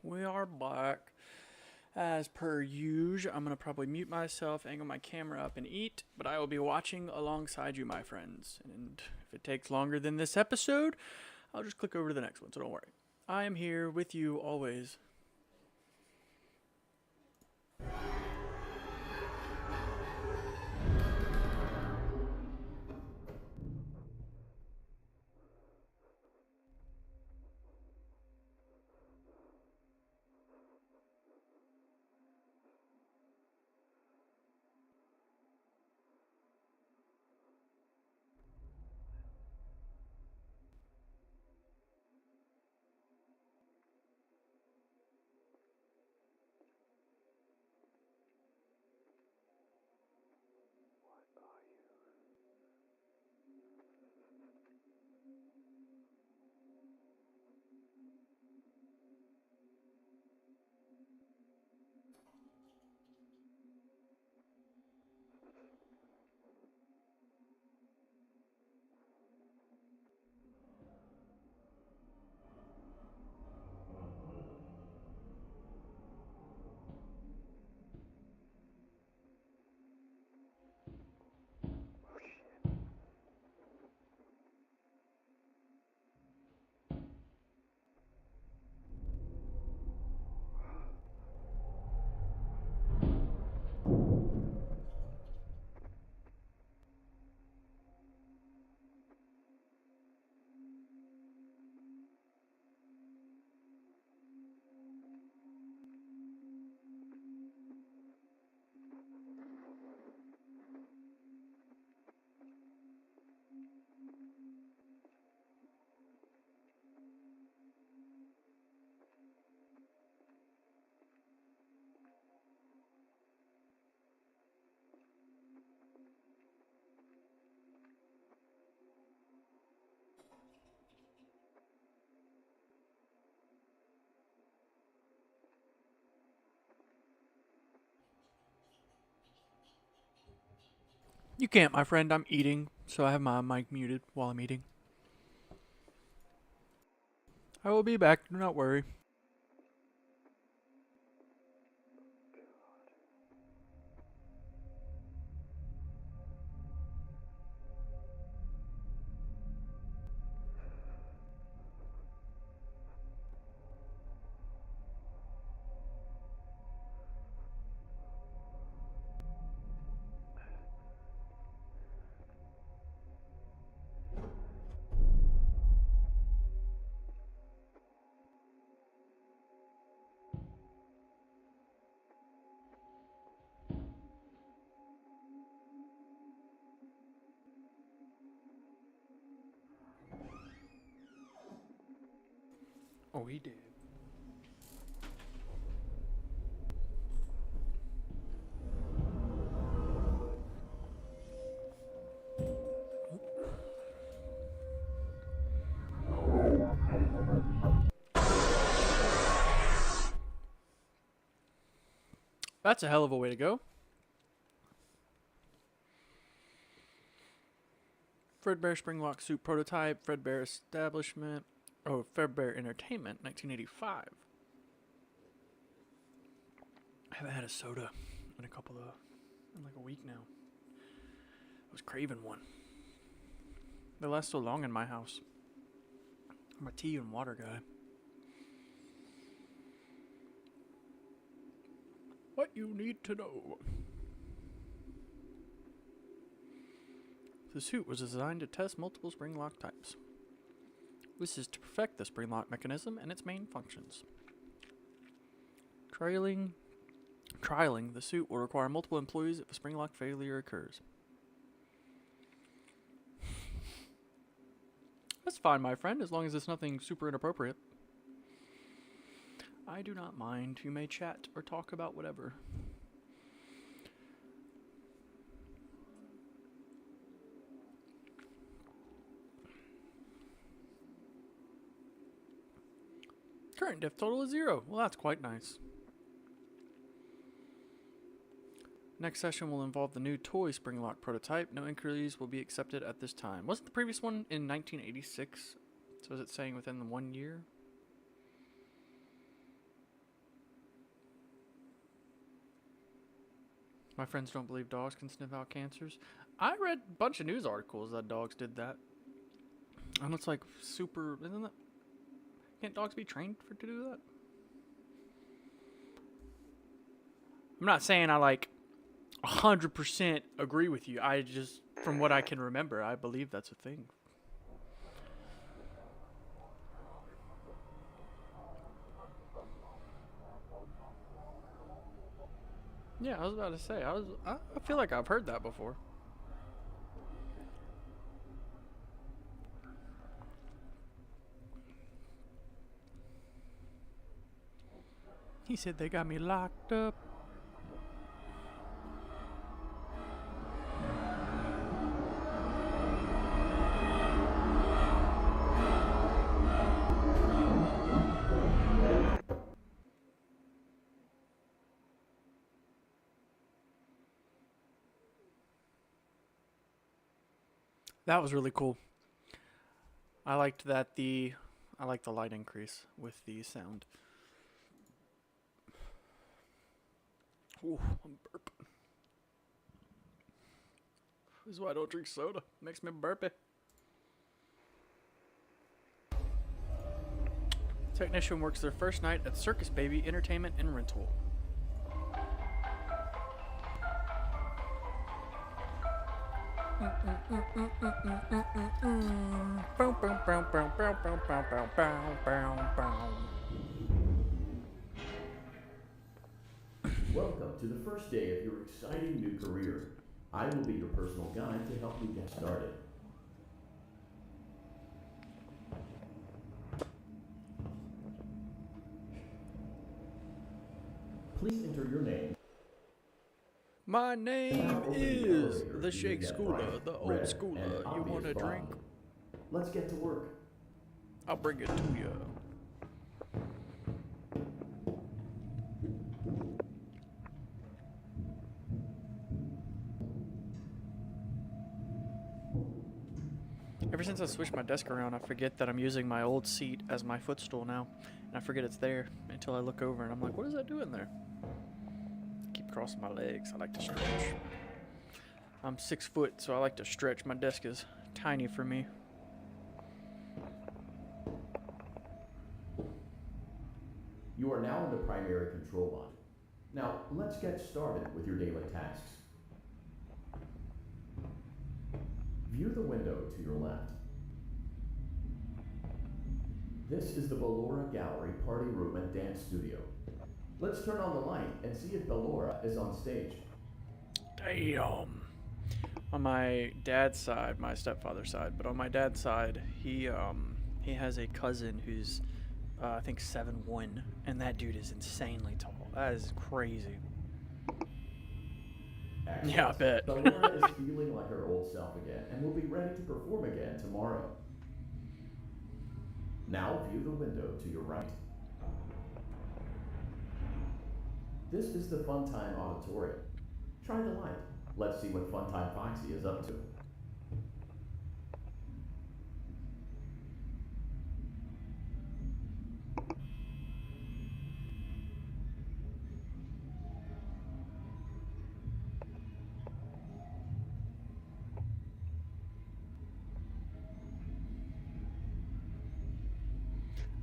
We are back. As per usual, I'm going to probably mute myself, angle my camera up, and eat, but I will be watching alongside you, my friends. And if it takes longer than this episode, I'll just click over to the next one, so don't worry. I am here with you always. You can't, my friend. I'm eating, so I have my mic muted while I'm eating. I will be back. Do not worry. Oh, he did. That's a hell of a way to go. Fredbear Springlock Suit Prototype, Fredbear Establishment, Fredbear Entertainment, 1985. I haven't had a soda in like a week now. I was craving one. They last so long in my house. I'm a tea and water guy. What you need to know. The suit was designed to test multiple spring lock types. This is to perfect the spring lock mechanism and its main functions. Trialing the suit will require multiple employees if a spring lock failure occurs. That's fine, my friend, as long as it's nothing super inappropriate. I do not mind. You may chat or talk about whatever. Current diff total is 0. Well, that's quite nice. Next session will involve the new toy spring lock prototype. No inquiries will be accepted at this time. Wasn't the previous one in 1986? So is it saying within the 1 year? My friends don't believe dogs can sniff out cancers. I read a bunch of news articles that dogs did that. And it's like super, isn't that? Can't dogs be trained to do that? I'm not saying I like 100% agree with you. I just, from what I can remember, I believe that's a thing. Yeah, I was about to say, I feel like I've heard that before. He said they got me locked up. That was really cool. I liked that I like the light increase with the sound. Ooh, I'm burping. This is why I don't drink soda. Makes me burpy. Technician works their first night at Circus Baby Entertainment and Rental. Welcome to the first day of your exciting new career. I will be your personal guide to help you get started. Please enter your name. My name is the Shake Schooler, the old schooler. You want a drink? Let's get to work. I'll bring it to you. Ever since I switched my desk around, I forget that I'm using my old seat as my footstool now. And I forget it's there until I look over and I'm like, what is that doing there? I keep crossing my legs. I like to stretch. I'm 6 foot, so I like to stretch. My desk is tiny for me. You are now in the primary control line. Now, let's get started with your daily tasks. View the window to your left. This is the Ballora Gallery Party Room and Dance Studio. Let's turn on the light and see if Ballora is on stage. Damn. On my dad's side, my stepfather's side, but on my dad's side, he has a cousin who's I think 7'1", and that dude is insanely tall. That is crazy. Excellent. Yeah, I bet. Ballora is feeling like her old self again and will be ready to perform again tomorrow. Now view the window to your right. This is the Funtime Auditorium. Try the light. Let's see what Funtime Foxy is up to.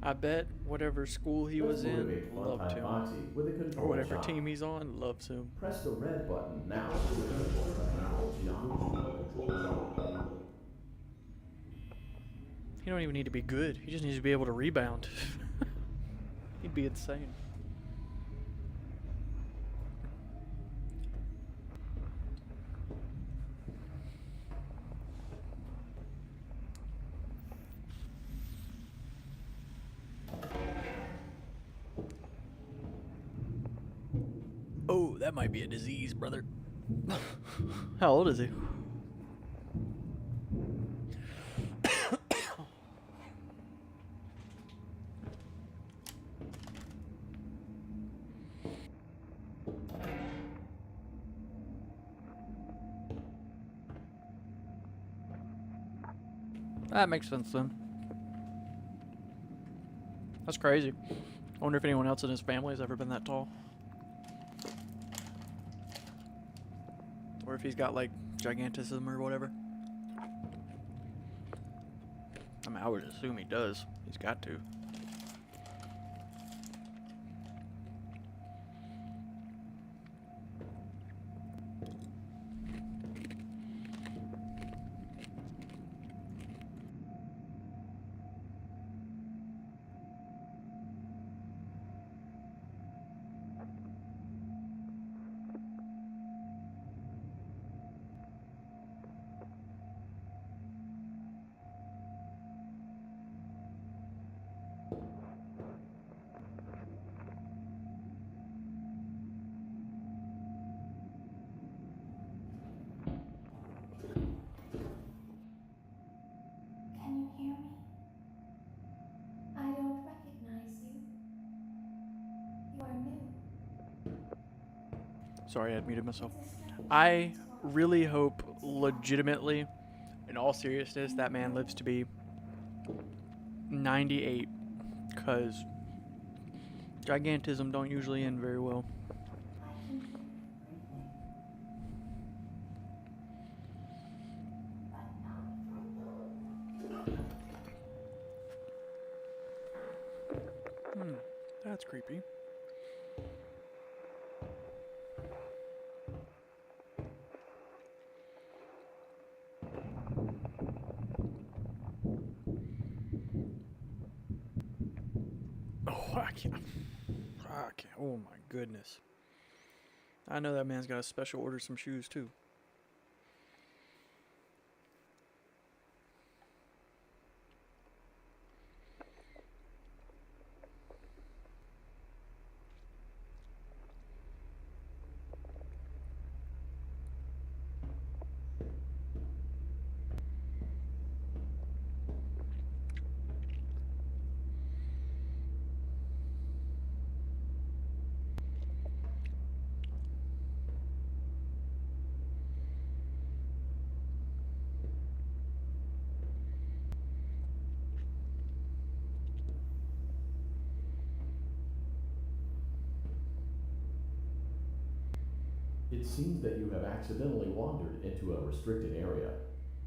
I bet whatever school he was in Motivate loved Funtime him. Foxy with a Or control whatever shot. team he's on loves him. Press the red button now to deploy the control shot. He don't even need to be good. He just needs to be able to rebound. He'd be insane. Oh, that might be a disease, brother. How old is he? That makes sense then. That's crazy. I wonder if anyone else in his family has ever been that tall. or if he's got like gigantism or whatever. I mean, I would assume he does. He's got to. Can you hear me? I don't recognize you. You are new. Sorry, I had muted myself. I really hope, legitimately, in all seriousness, that man lives to be 98, because gigantism don't usually end very well. I can hear you breathing. But not. That's creepy. Oh, I can't. Oh my goodness. I know that man's got a special order some shoes too. It seems that you have accidentally wandered into a restricted area.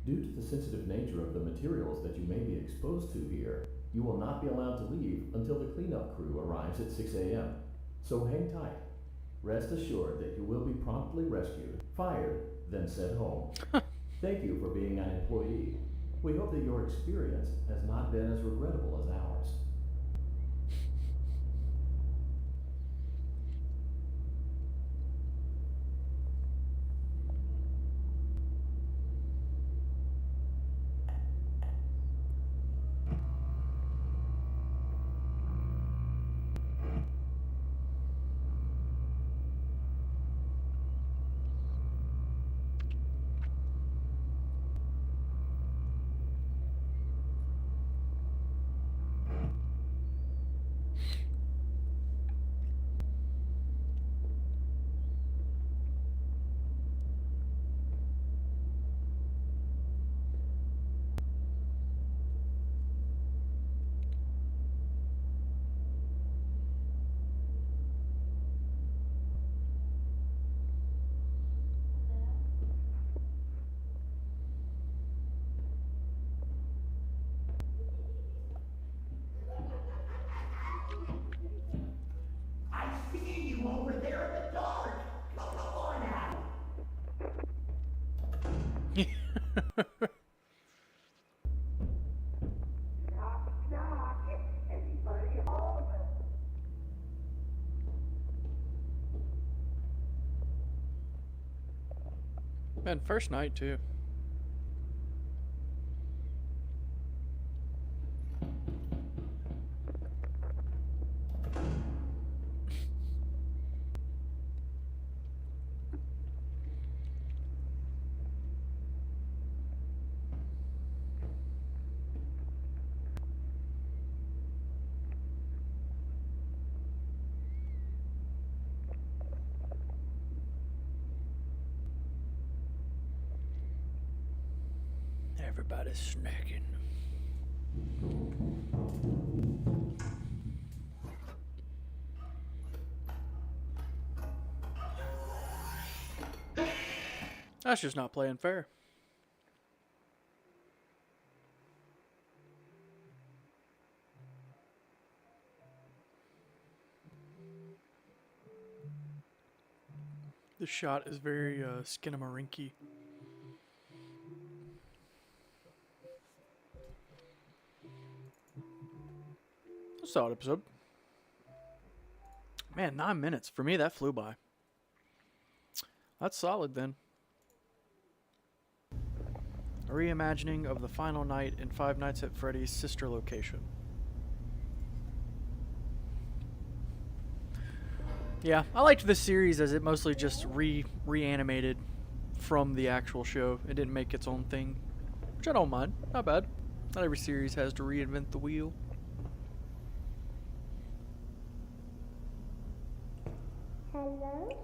Due to the sensitive nature of the materials that you may be exposed to here, you will not be allowed to leave until the cleanup crew arrives at 6 a.m. So hang tight. Rest assured that you will be promptly rescued, fired, then sent home. Thank you for being an employee. We hope that your experience has not been as regrettable as ours. Man, first night too. Everybody's snacking. That's just not playing fair. This shot is very skinamarinky. A solid episode. Man, 9 minutes. For me, that flew by. That's solid then. A reimagining of the final night in Five Nights at Freddy's sister location. Yeah, I liked this series as it mostly just reanimated from the actual show. It didn't make its own thing, which I don't mind. Not bad. Not every series has to reinvent the wheel. Hello?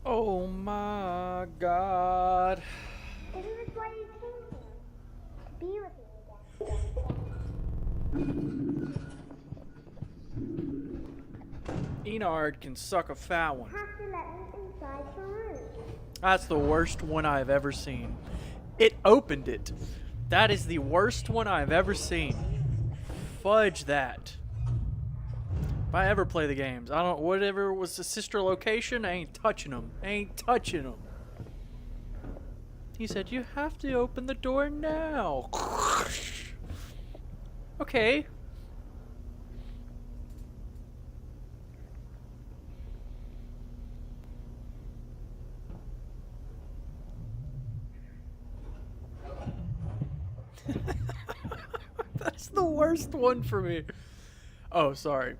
Oh my God. This is why you came here. To be with me again. Enard can suck a fat one. You have to let me inside the room. That's the worst one I've ever seen. It opened it. That is the worst one I've ever seen. Fudge that. If I ever play the games, I don't. Whatever was the sister location, I ain't touching them. I ain't touching them. He said, "You have to open the door now." Okay. That's the worst one for me. Oh, sorry.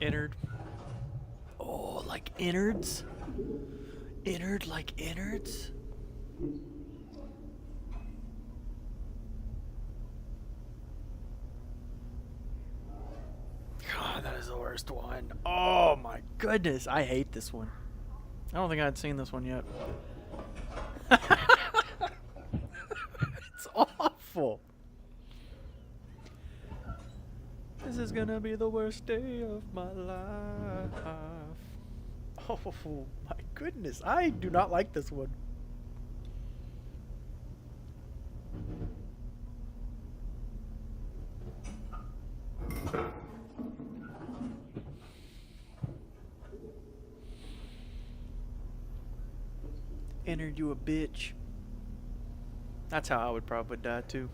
Innard. Oh, like innards? Innard like innards? God, that is the worst one. Oh my goodness, I hate this one. I don't think I'd seen this one yet. It's awful. This is gonna be the worst day of my life. Oh my goodness, I do not like this one. Entered you a bitch. That's how I would probably die too.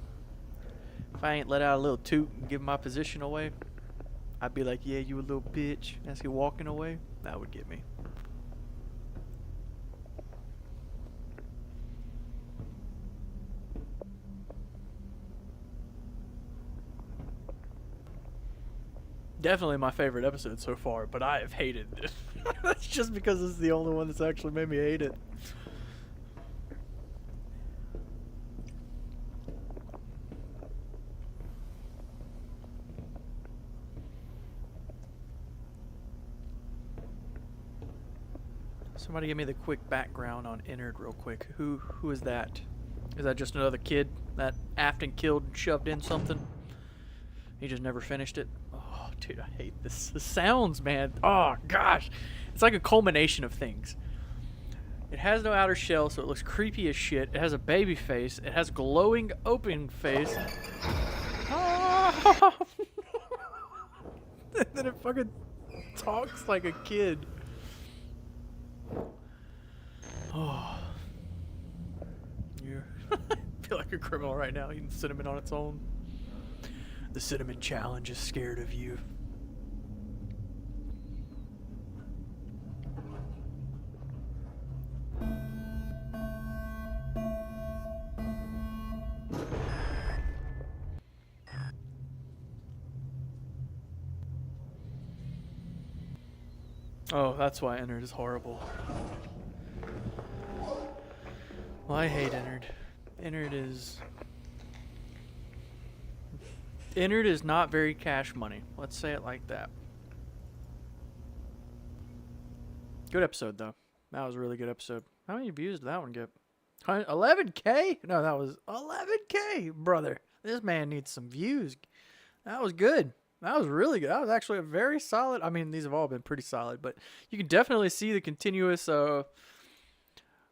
If I ain't let out a little toot and give my position away, I'd be like, yeah, you a little bitch. As you walking away, that would get me. Definitely my favorite episode so far, but I have hated it. That's just because it's the only one that's actually made me hate it. Somebody give me the quick background on Innard real quick. Who is that? Is that just another kid that Afton killed and shoved in something? He just never finished it? Oh, dude, I hate this. The sounds, man. Oh, gosh. It's like a culmination of things. It has no outer shell, so it looks creepy as shit. It has a baby face. It has glowing open face. Ah! And then it fucking talks like a kid. Oh. I feel like a criminal right now eating cinnamon on its own. The cinnamon challenge is scared of you. Oh, that's why Ennard is horrible. Well, I hate Ennard. Ennard is not very cash money. Let's say it like that. Good episode, though. That was a really good episode. How many views did that one get? 11K? No, that was 11K, brother. This man needs some views. That was good. That was really good. That was actually a very solid. I mean, these have all been pretty solid, but you can definitely see the continuous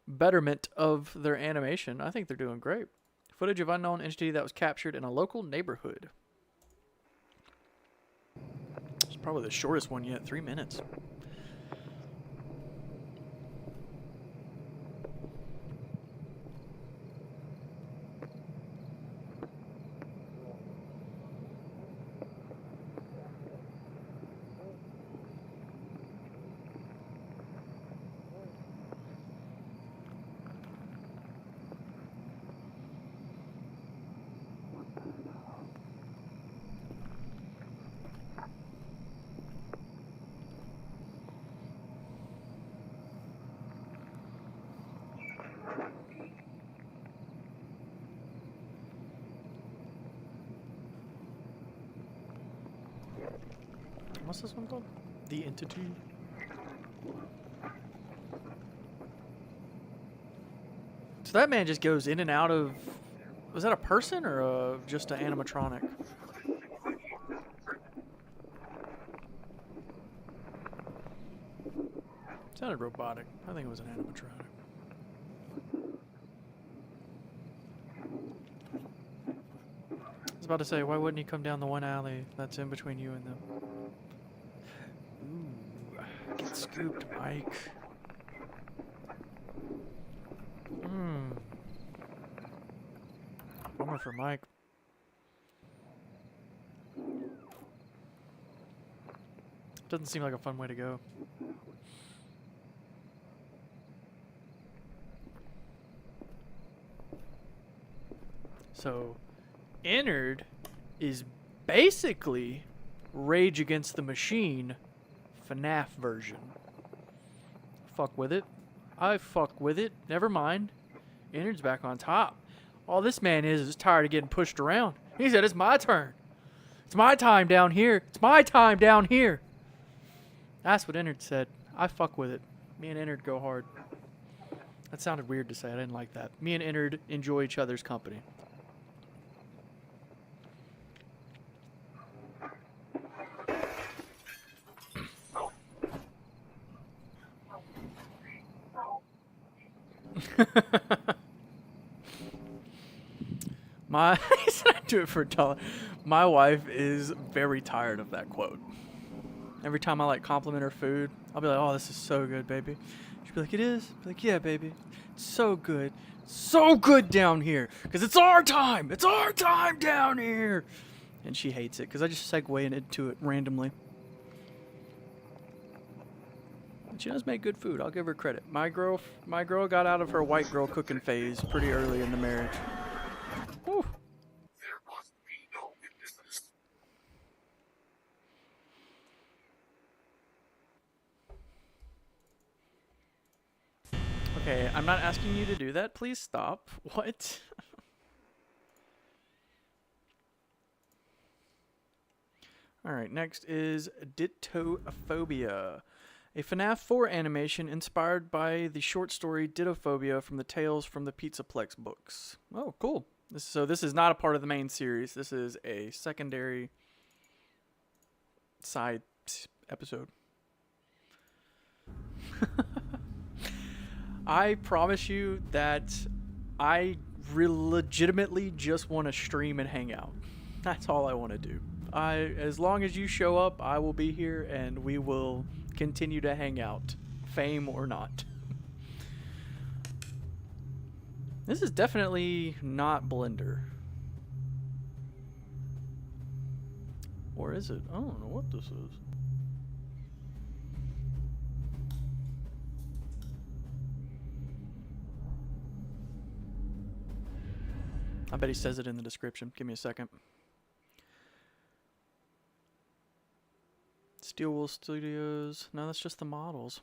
betterment of their animation. I think they're doing great. Footage of unknown entity that was captured in a local neighborhood. It's probably the shortest one yet. 3 minutes. What's this one called? The Entity? So that man just goes in and out of... Was that a person or just an animatronic? Sounded robotic. I think it was an animatronic. I was about to say, why wouldn't he come down the one alley that's in between you and them? Ooh, get scooped, Mike. Bummer for Mike. Doesn't seem like a fun way to go. So, Ennard is basically Rage Against the Machine FNAF version. Fuck with it. I fuck with it. Never mind. Ennard's back on top. All this man is tired of getting pushed around. He said, it's my turn. It's my time down here. It's my time down here. That's what Ennard said. I fuck with it. Me and Ennard go hard. That sounded weird to say. I didn't like that. Me and Ennard enjoy each other's company. He said I'd do it for $1. My wife is very tired of that quote. Every time I like compliment her food, I'll be like, "Oh, this is so good, baby." She'll be like, "It is?" I'll be like, "Yeah, baby. It's so good. So good down here. Because it's our time. It's our time down here." And she hates it because I just segue into it randomly. And she does make good food. I'll give her credit. My girl got out of her white girl cooking phase pretty early in the marriage. Whew. Okay, I'm not asking you to do that. Please stop. What? Alright, next is Dittophobia. A FNAF 4 animation inspired by the short story Dittophobia from the Tales from the Pizzaplex books. Oh, cool. So this is not a part of the main series. This is a secondary side episode. I promise you that I legitimately just want to stream and hang out. That's all I want to do. As long as you show up, I will be here and we will continue to hang out, fame or not. This is definitely not Blender. Or is it? I don't know what this is. I bet he says it in the description. Give me a second. Steel Wool Studios. No, that's just the models.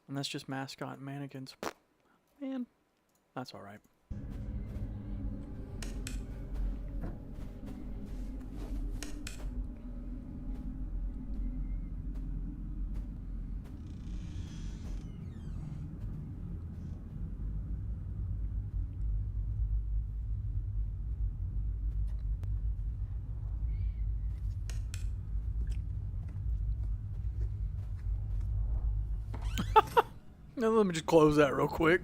And that's just mascot mannequins. Man, that's alright. Now let me just close that real quick.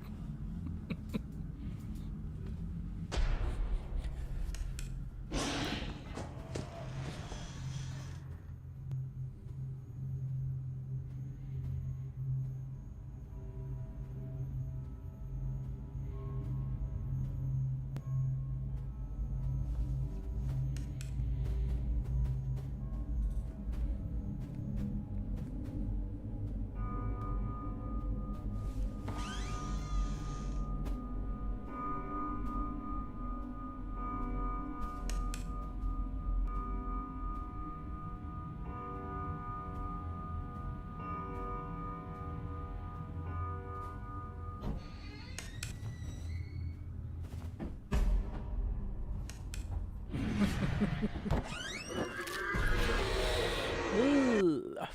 Ugh.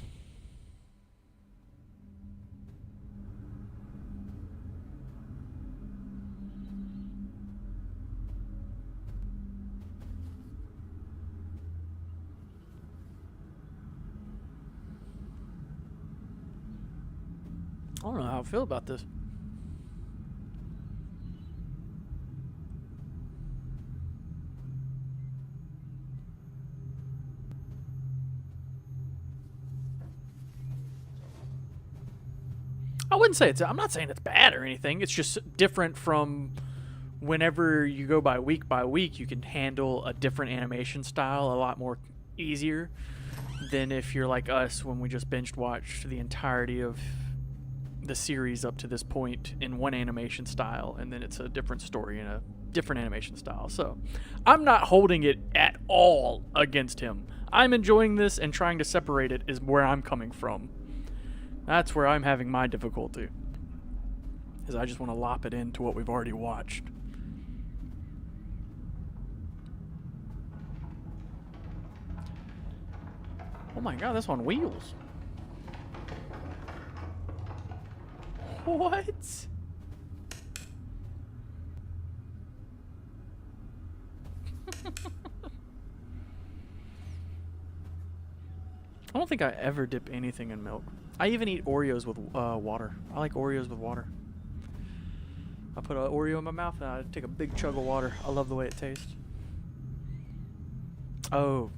I don't know how I feel about this. I wouldn't say I'm not saying it's bad or anything. It's just different from whenever you go by week, you can handle a different animation style a lot more easier than if you're like us when we just binged watched the entirety of the series up to this point in one animation style, and then it's a different story in a different animation style. So I'm not holding it at all against him. I'm enjoying this, and trying to separate it is where I'm coming from. That's where I'm having my difficulty, is I just want to lop it into what we've already watched. Oh my god, that's on wheels. What? I don't think I ever dip anything in milk. I even eat Oreos with water. I like Oreos with water. I put an Oreo in my mouth and I take a big chug of water. I love the way it tastes. Oh.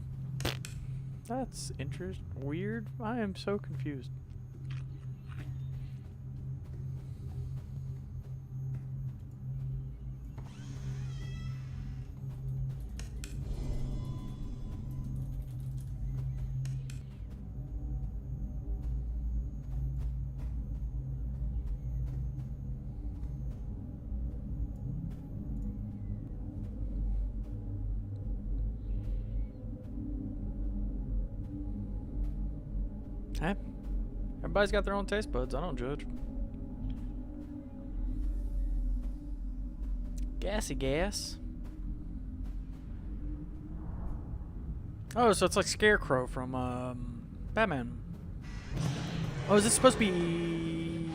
That's interesting. Weird. I am so confused. Hey, everybody's got their own taste buds. I don't judge. Gassy gas. Oh, so it's like Scarecrow from Batman. Oh, is this supposed to be...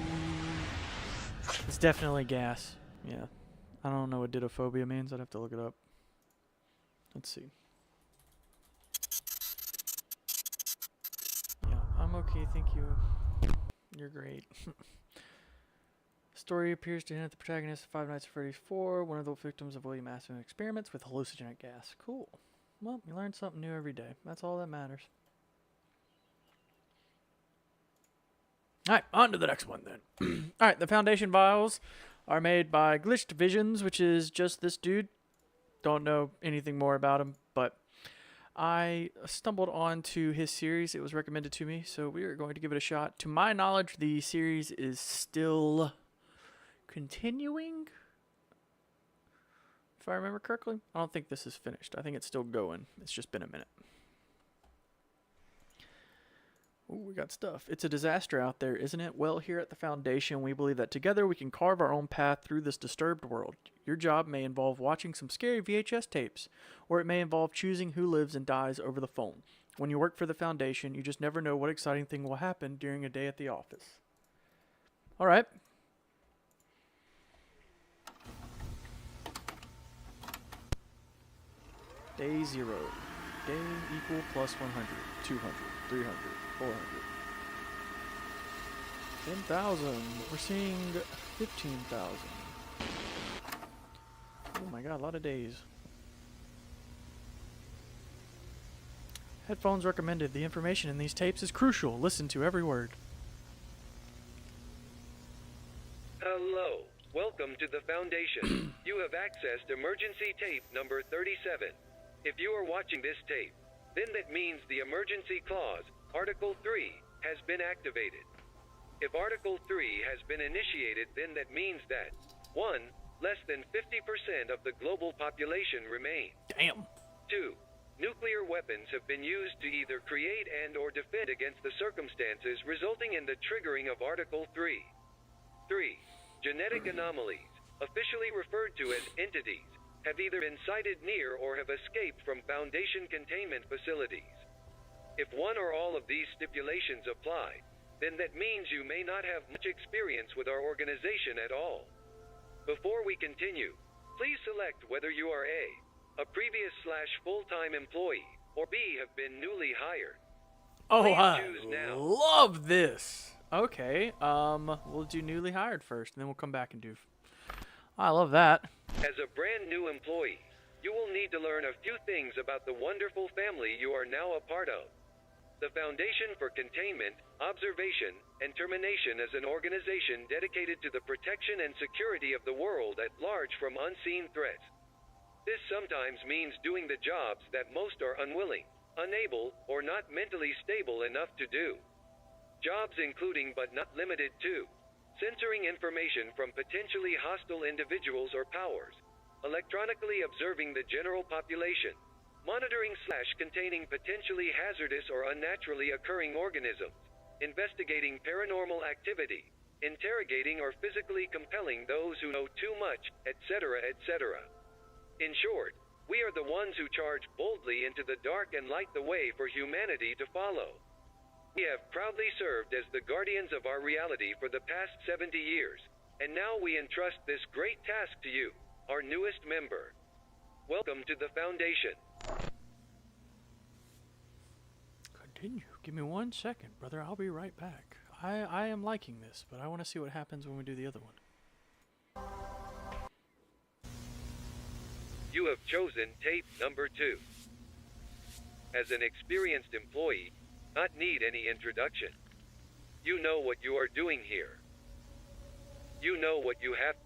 It's definitely gas. Yeah. I don't know what didophobia means. I'd have to look it up. Let's see. Yeah, I'm okay, thank you. You're great. Story appears to hint at the protagonist of Five Nights at Freddy's 4, one of the victims of William Aspen experiments with hallucinogenic gas. Cool. Well, you learn something new every day. That's all that matters. Alright, on to the next one then. Alright, the Foundation vials are made by Glitched Visions, which is just this dude. Don't know anything more about him, but I stumbled onto his series. It was recommended to me, so we are going to give it a shot. To my knowledge, the series is still continuing, if I remember correctly. I don't think this is finished. I think it's still going. It's just been a minute. Ooh, we got stuff. It's a disaster out there, isn't it? Well, here at the Foundation, we believe that together we can carve our own path through this disturbed world. Your job may involve watching some scary VHS tapes, or it may involve choosing who lives and dies over the phone. When you work for the Foundation, you just never know what exciting thing will happen during a day at the office. All right. Day 0. Day equal plus 100, 200, 300, 400. 10,000. We're seeing 15,000. Oh my god, a lot of days. Headphones recommended. The information in these tapes is crucial. Listen to every word. Hello. Welcome to the Foundation. You have accessed emergency tape number 37. If you are watching this tape, then that means the emergency clause, Article 3, has been activated. If Article 3 has been initiated, then that means that 1. Less than 50% of the global population remain. Damn. 2. Nuclear weapons have been used to either create and or defend against the circumstances resulting in the triggering of Article 3. 3. Genetic anomalies, officially referred to as entities, have either been sighted near or have escaped from Foundation containment facilities. If one or all of these stipulations apply, then that means you may not have much experience with our organization at all. Before we continue, please select whether you are a previous / full-time employee, or B, have been newly hired. Oh, Please I choose now. love this. Okay, we'll do newly hired first, and then we'll come back and do... I love that. As a brand new employee, you will need to learn a few things about the wonderful family you are now a part of. The Foundation for Containment, Observation, and Termination is an organization dedicated to the protection and security of the world at large from unseen threats. This sometimes means doing the jobs that most are unwilling, unable, or not mentally stable enough to do. Jobs including but not limited to censoring information from potentially hostile individuals or powers, electronically observing the general population, monitoring / containing potentially hazardous or unnaturally occurring organisms, investigating paranormal activity, interrogating or physically compelling those who know too much, etc., etc. In short, we are the ones who charge boldly into the dark and light the way for humanity to follow. We have proudly served as the guardians of our reality for the past 70 years, and now we entrust this great task to you, our newest member. Welcome to the Foundation. Continue. Give me 1 second, brother. I'll be right back. I am liking this, but I want to see what happens when we do the other one. You have chosen tape number 2. As an experienced employee, not need any introduction. You know what you are doing here. You know what you have.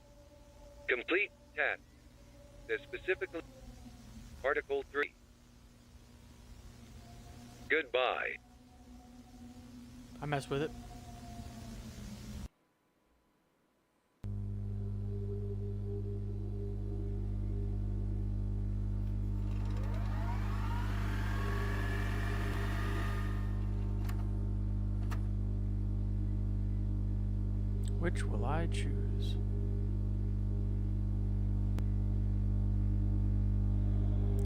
Complete task. Specifically, Article 3. Goodbye. I mess with it. Which will I choose?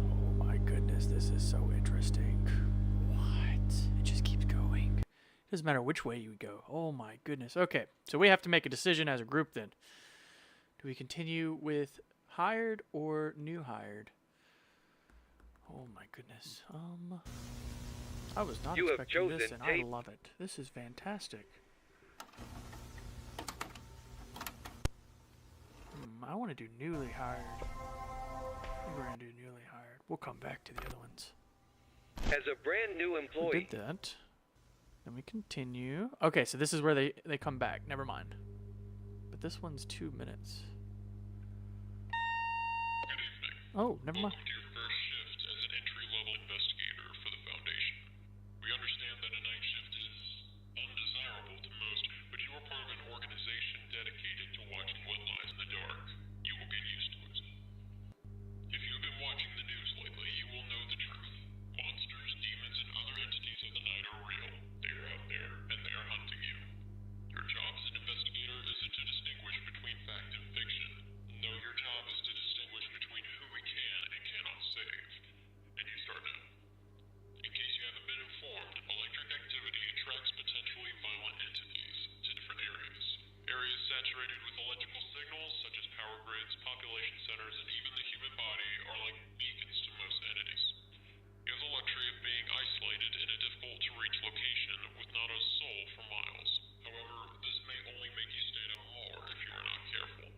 Oh my goodness, this is so interesting. What? It just keeps going. Doesn't matter which way you go. Oh my goodness. Okay, so we have to make a decision as a group then. Do we continue with hired or new hired? Oh my goodness. I was not expecting this, and I love it. This is fantastic. I want to do newly hired. We're going to do newly hired. We'll come back to the other ones. As a brand new employee. We did that. Then we continue. Okay, so this is where they come back. Never mind. But this one's 2 minutes. Oh, never mind. Welcome to your first shift as an entry-level investigator for the Foundation. We understand that a night shift is undesirable to most, but you are part of an organization dedicated to watching what lies in the dark. You will get used to it. If you've been watching the news lately, you will know the truth. Monsters, demons, and other entities of the night are real. They are out centers, and even the human body are like beacons to most entities. You have the luxury of being isolated in a difficult-to-reach location with not a soul for miles. However, this may only make you stand out more if you are not careful.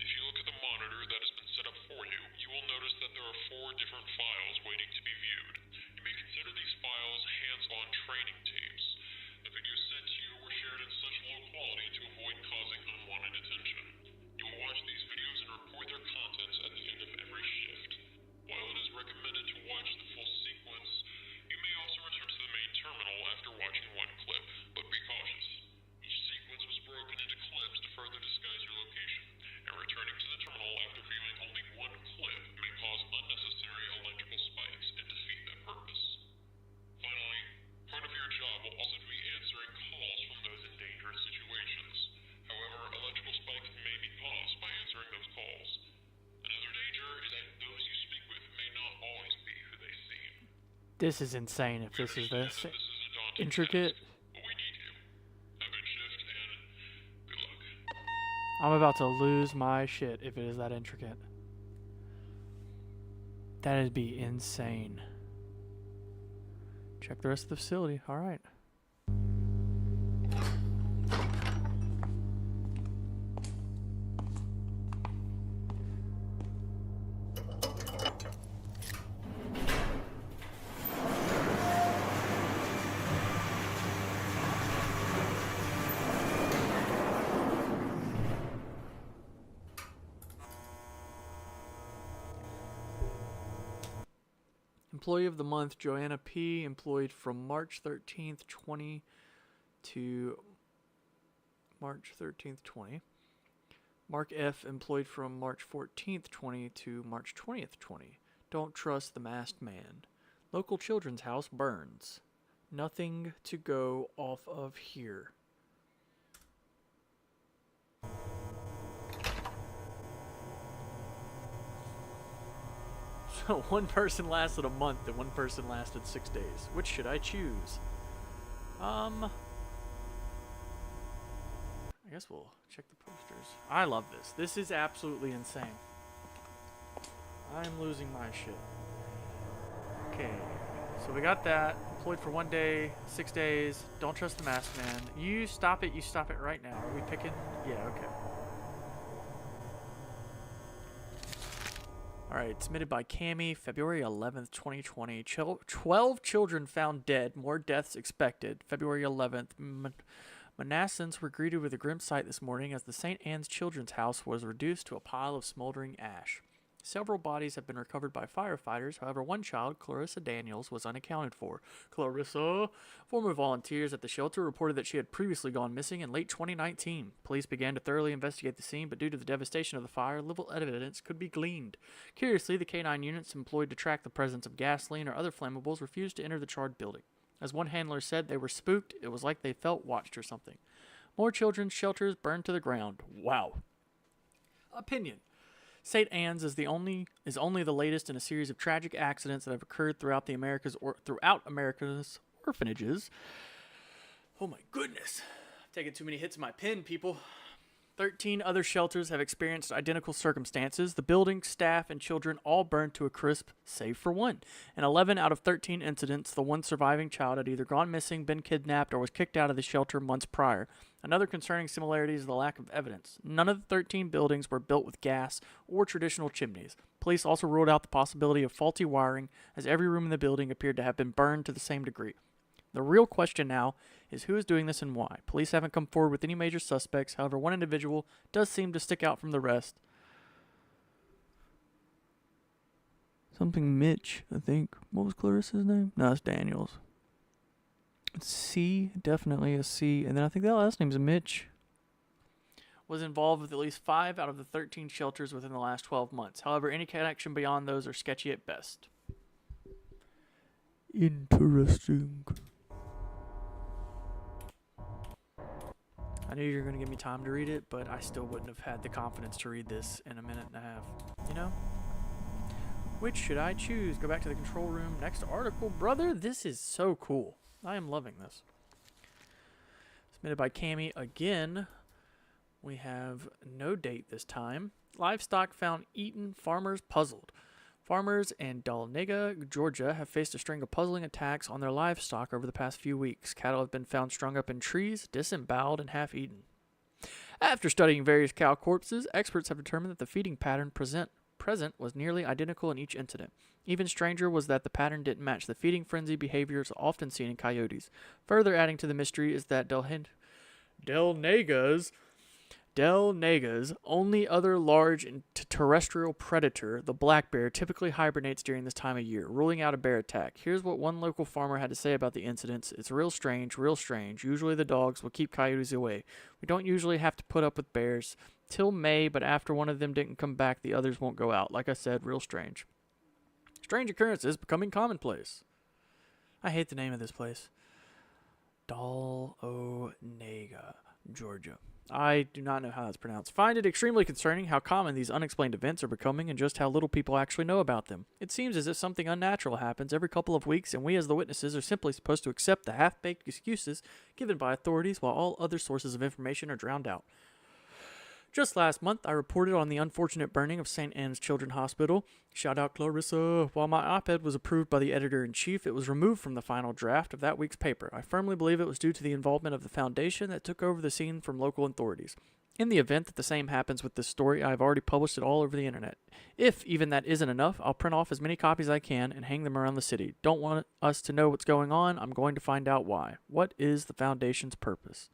If you look at the monitor that has been set up for you, you will notice that there are 4 different files waiting to be viewed. You may consider these files hands-on training tapes. The videos sent to you were shared in such low quality to avoid causing unwanted attention. You will watch these videos and report their contents at the end of every shift. While it is recommended to watch the full sequence, you may also return to the main terminal after watching one clip, but be cautious. Each sequence was broken into clips to further disguise your location, and returning to the terminal after viewing only one clip may cause unnecessary electrical spikes and defeat that purpose. Finally, part of your job will also be answering calls from those in dangerous situations. However, electrical spikes may be caused by answering those calls. Another danger is that those you speak with may not always be who they seem. This is insane if this is this intricate. But we need you. Have a good shift and good luck. I'm about to lose my shit if it is that intricate. That'd be insane. Check the rest of the facility. All right. Employee of the month, Joanna P. Employed from March 13th, 20 to March 13th, 20. Mark F. Employed from March 14th, 20 to March 20th, 20. Don't trust the masked man. Local children's house burns. Nothing to go off of here. So one person lasted a month and one person lasted 6 days. Which should I choose? I guess we'll check the posters. I love this. This is absolutely insane. I'm losing my shit. Okay, so we got that. Employed for 1 day, 6 days. Don't trust the masked man. You stop it right now. Are we picking? Yeah, okay. Alright, submitted by Cami, February 11th, 2020. 12 children found dead, more deaths expected. February 11th. Manassans were greeted with a grim sight this morning as the St. Anne's Children's House was reduced to a pile of smoldering ash. Several bodies have been recovered by firefighters. However, one child, Clarissa Daniels, was unaccounted for. Clarissa, former volunteers at the shelter, reported that she had previously gone missing in late 2019. Police began to thoroughly investigate the scene, but due to the devastation of the fire, little evidence could be gleaned. Curiously, the K-9 units employed to track the presence of gasoline or other flammables refused to enter the charred building. As one handler said, they were spooked. It was like they felt watched or something. More children's shelters burned to the ground. Wow. Opinion. St. Anne's is only the latest in a series of tragic accidents that have occurred throughout America's orphanages. Oh my goodness. I'm taking too many hits of my pen, people. 13 other shelters have experienced identical circumstances. The building, staff, and children all burned to a crisp, save for one. In 11 out of 13 incidents, the one surviving child had either gone missing, been kidnapped, or was kicked out of the shelter months prior. Another concerning similarity is the lack of evidence. None of the 13 buildings were built with gas or traditional chimneys. Police also ruled out the possibility of faulty wiring, as every room in the building appeared to have been burned to the same degree. The real question now is who is doing this and why. Police haven't come forward with any major suspects. However, one individual does seem to stick out from the rest. Something Mitch, I think. What was Clarissa's name? No, it's Daniels. C, definitely a C. And then I think that last name's Mitch. Was involved with at least 5 out of the 13 shelters within the last 12 months. However, any connection beyond those are sketchy at best. Interesting. I knew you were going to give me time to read it, but I still wouldn't have had the confidence to read this in a minute and a half. You know? Which should I choose? Go back to the control room. Next article. Brother, this is so cool. I am loving this. Submitted by Cami again. We have no date this time. Livestock found eaten, farmers puzzled. Farmers in Dalnega, Georgia have faced a string of puzzling attacks on their livestock over the past few weeks. Cattle have been found strung up in trees, disemboweled, and half-eaten. After studying various cow corpses, experts have determined that the feeding pattern present was nearly identical in each incident. Even stranger was that the pattern didn't match the feeding frenzy behaviors often seen in coyotes. Further adding to the mystery is that Delnaga's only other large terrestrial predator, the black bear, typically hibernates during this time of year, ruling out a bear attack. Here's what one local farmer had to say about the incidents. It's real strange, real strange. Usually the dogs will keep coyotes away. We don't usually have to put up with bears till May, but after one of them didn't come back, the others won't go out. Like I said, real strange. Strange occurrences becoming commonplace. I hate the name of this place. Dalnega, Georgia. I do not know how that's pronounced. Find it extremely concerning how common these unexplained events are becoming and just how little people actually know about them. It seems as if something unnatural happens every couple of weeks, and we as the witnesses are simply supposed to accept the half-baked excuses given by authorities while all other sources of information are drowned out. Just last month, I reported on the unfortunate burning of St. Anne's Children's Hospital. Shout out Clarissa. While my op-ed was approved by the editor-in-chief, it was removed from the final draft of that week's paper. I firmly believe it was due to the involvement of the foundation that took over the scene from local authorities. In the event that the same happens with this story, I have already published it all over the internet. If even that isn't enough, I'll print off as many copies as I can and hang them around the city. Don't want us to know what's going on. I'm going to find out why. What is the foundation's purpose?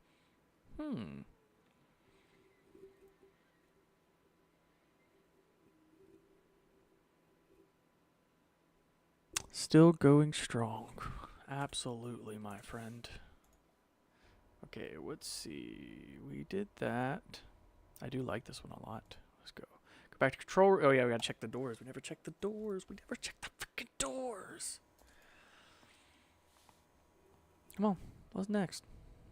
Still going strong. Absolutely, my friend. Okay, let's see. We did that. I do like this one a lot. Let's go. Go back to control room. Oh, yeah, we gotta check the doors. We never checked the doors. We never checked the freaking doors. Come on. What's next?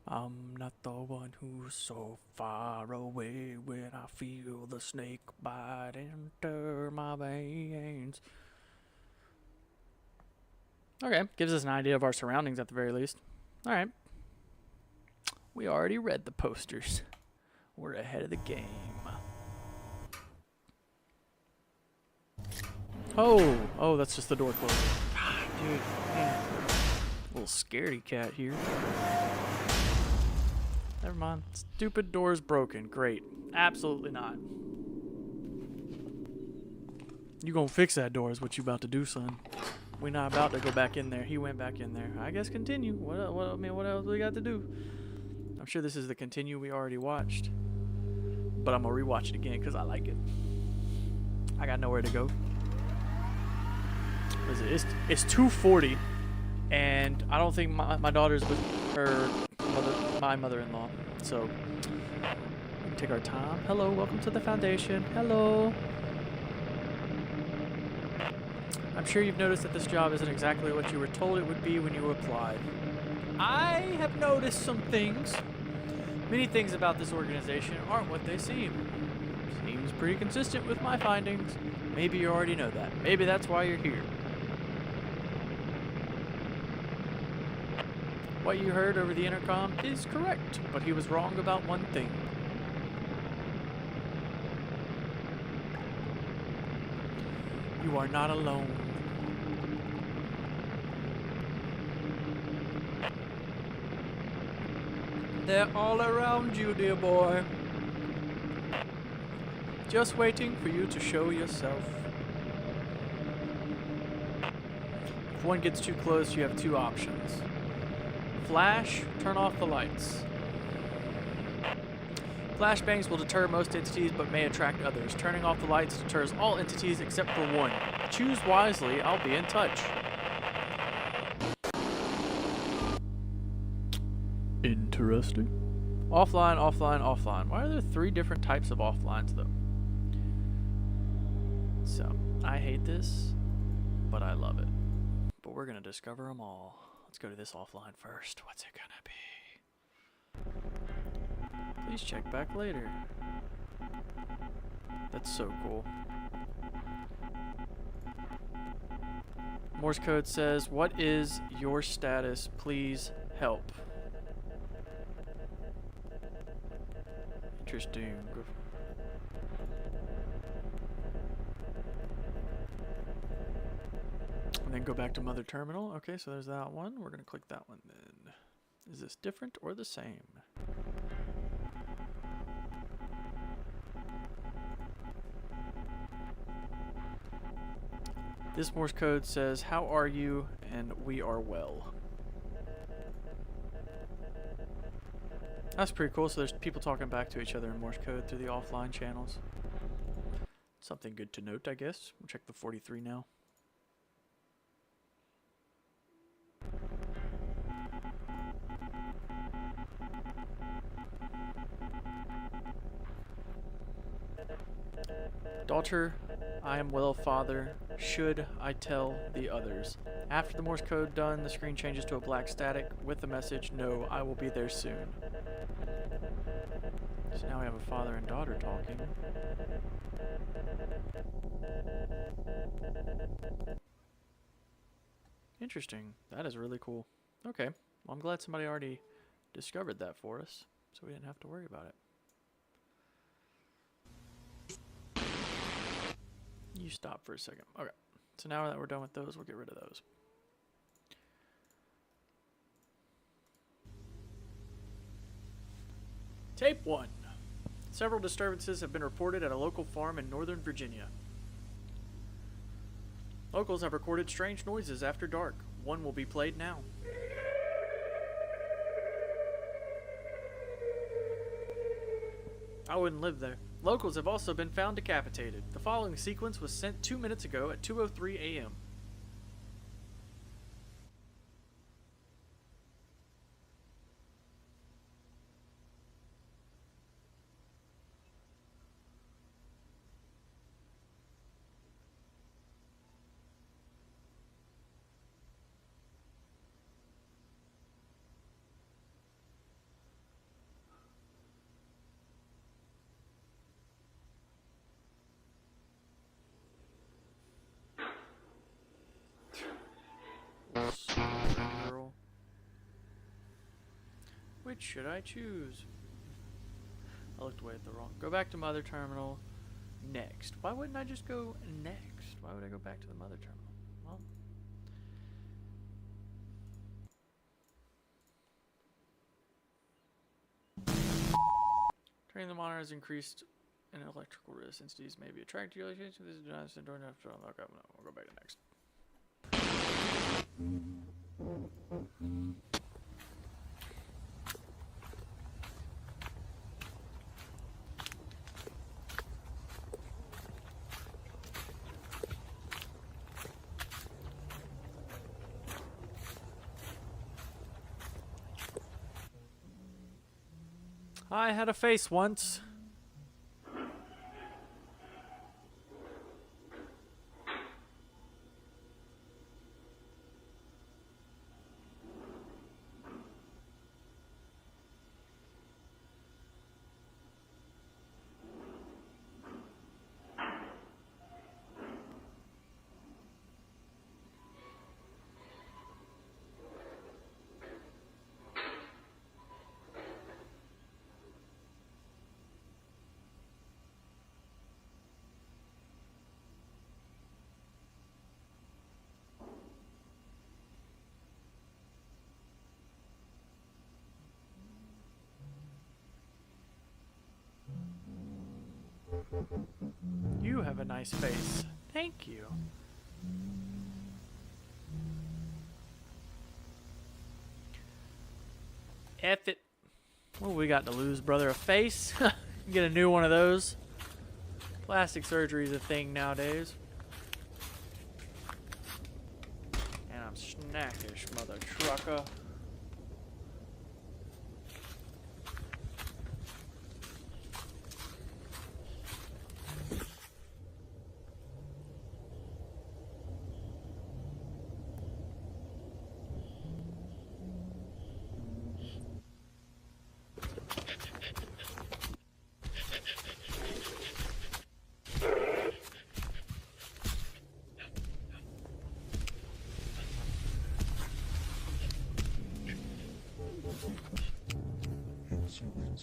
I'm not the one who's so far away when I feel the snake bite enter my veins. Okay, gives us an idea of our surroundings at the very least. Alright. We already read the posters. We're ahead of the game. Oh, that's just the door closing. God, dude, man. Little scaredy cat here. Never mind. Stupid door's broken. Great. Absolutely not. You gonna fix that door is what you about to do, son. We're not about to go back in there. He went back in there. I guess continue. What else we got to do? I'm sure this is the continue we already watched. But I'm going to rewatch it again because I like it. I got nowhere to go. What is it? It's 2:40. And I don't think my daughter's with her my mother-in-law. So, we can take our time. Hello, welcome to the foundation. Hello. I'm sure you've noticed that this job isn't exactly what you were told it would be when you applied. I have noticed some things. Many things about this organization aren't what they seem. Seems pretty consistent with my findings. Maybe you already know that. Maybe that's why you're here. What you heard over the intercom is correct, but he was wrong about one thing. You are not alone. They're all around you, dear boy. Just waiting for you to show yourself. If one gets too close, you have two options. Flash, turn off the lights. Flashbangs will deter most entities but may attract others. Turning off the lights deters all entities except for one. Choose wisely, I'll be in touch. Interesting. Offline, offline, offline. Why are there 3 different types of offlines though? So, I hate this, but I love it. But we're gonna discover them all. Let's go to this offline first. What's it gonna be? Please check back later. That's so cool. Morse code says, "What is your status? Please help." Interesting. And then go back to Mother Terminal. Okay, so there's that one. We're going to click that one then. Is this different or the same? This Morse code says, "How are you?" and "We are well." That's pretty cool. So there's people talking back to each other in Morse code through the offline channels. Something good to note, I guess. We'll check the 43 now. Daughter, I am well, father. Should I tell the others? After the Morse code done, the screen changes to a black static with the message, "No, I will be there soon." So now we have a father and daughter talking. Interesting. That is really cool. Okay. Well, I'm glad somebody already discovered that for us, so we didn't have to worry about it. You stop for a second. Okay. So now that we're done with those, we'll get rid of those. Tape 1. Several disturbances have been reported at a local farm in Northern Virginia. Locals have recorded strange noises after dark. One will be played now. I wouldn't live there. Locals have also been found decapitated. The following sequence was sent 2 minutes ago at 2:03 a.m. Girl. Which should I choose? I looked away at the wrong. Go back to Mother Terminal. Next. Why wouldn't I just go next? Why would I go back to the Mother Terminal? Well, turning the monitor has increased in electrical resistance. These may be attracted to your electricity. This is not a door enough to unlock. No, we'll go back to next. I had a face once. You have a nice face. Thank you. F it. What we got to lose, brother? A face? Get a new one of those. Plastic surgery is a thing nowadays. And I'm snackish, mother trucker.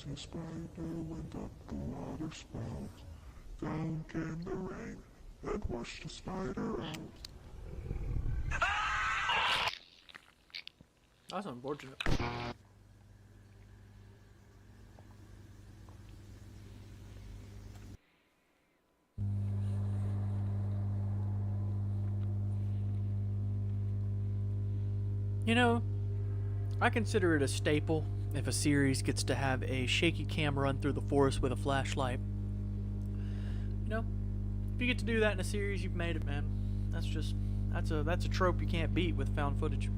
was a spider went up the water spout. Down came the rain and washed the spider out. That's unfortunate. You know, I consider it a staple if a series gets to have a shaky cam run through the forest with a flashlight. You know, if you get to do that in a series, you've made it, man. That's a trope you can't beat with found footage.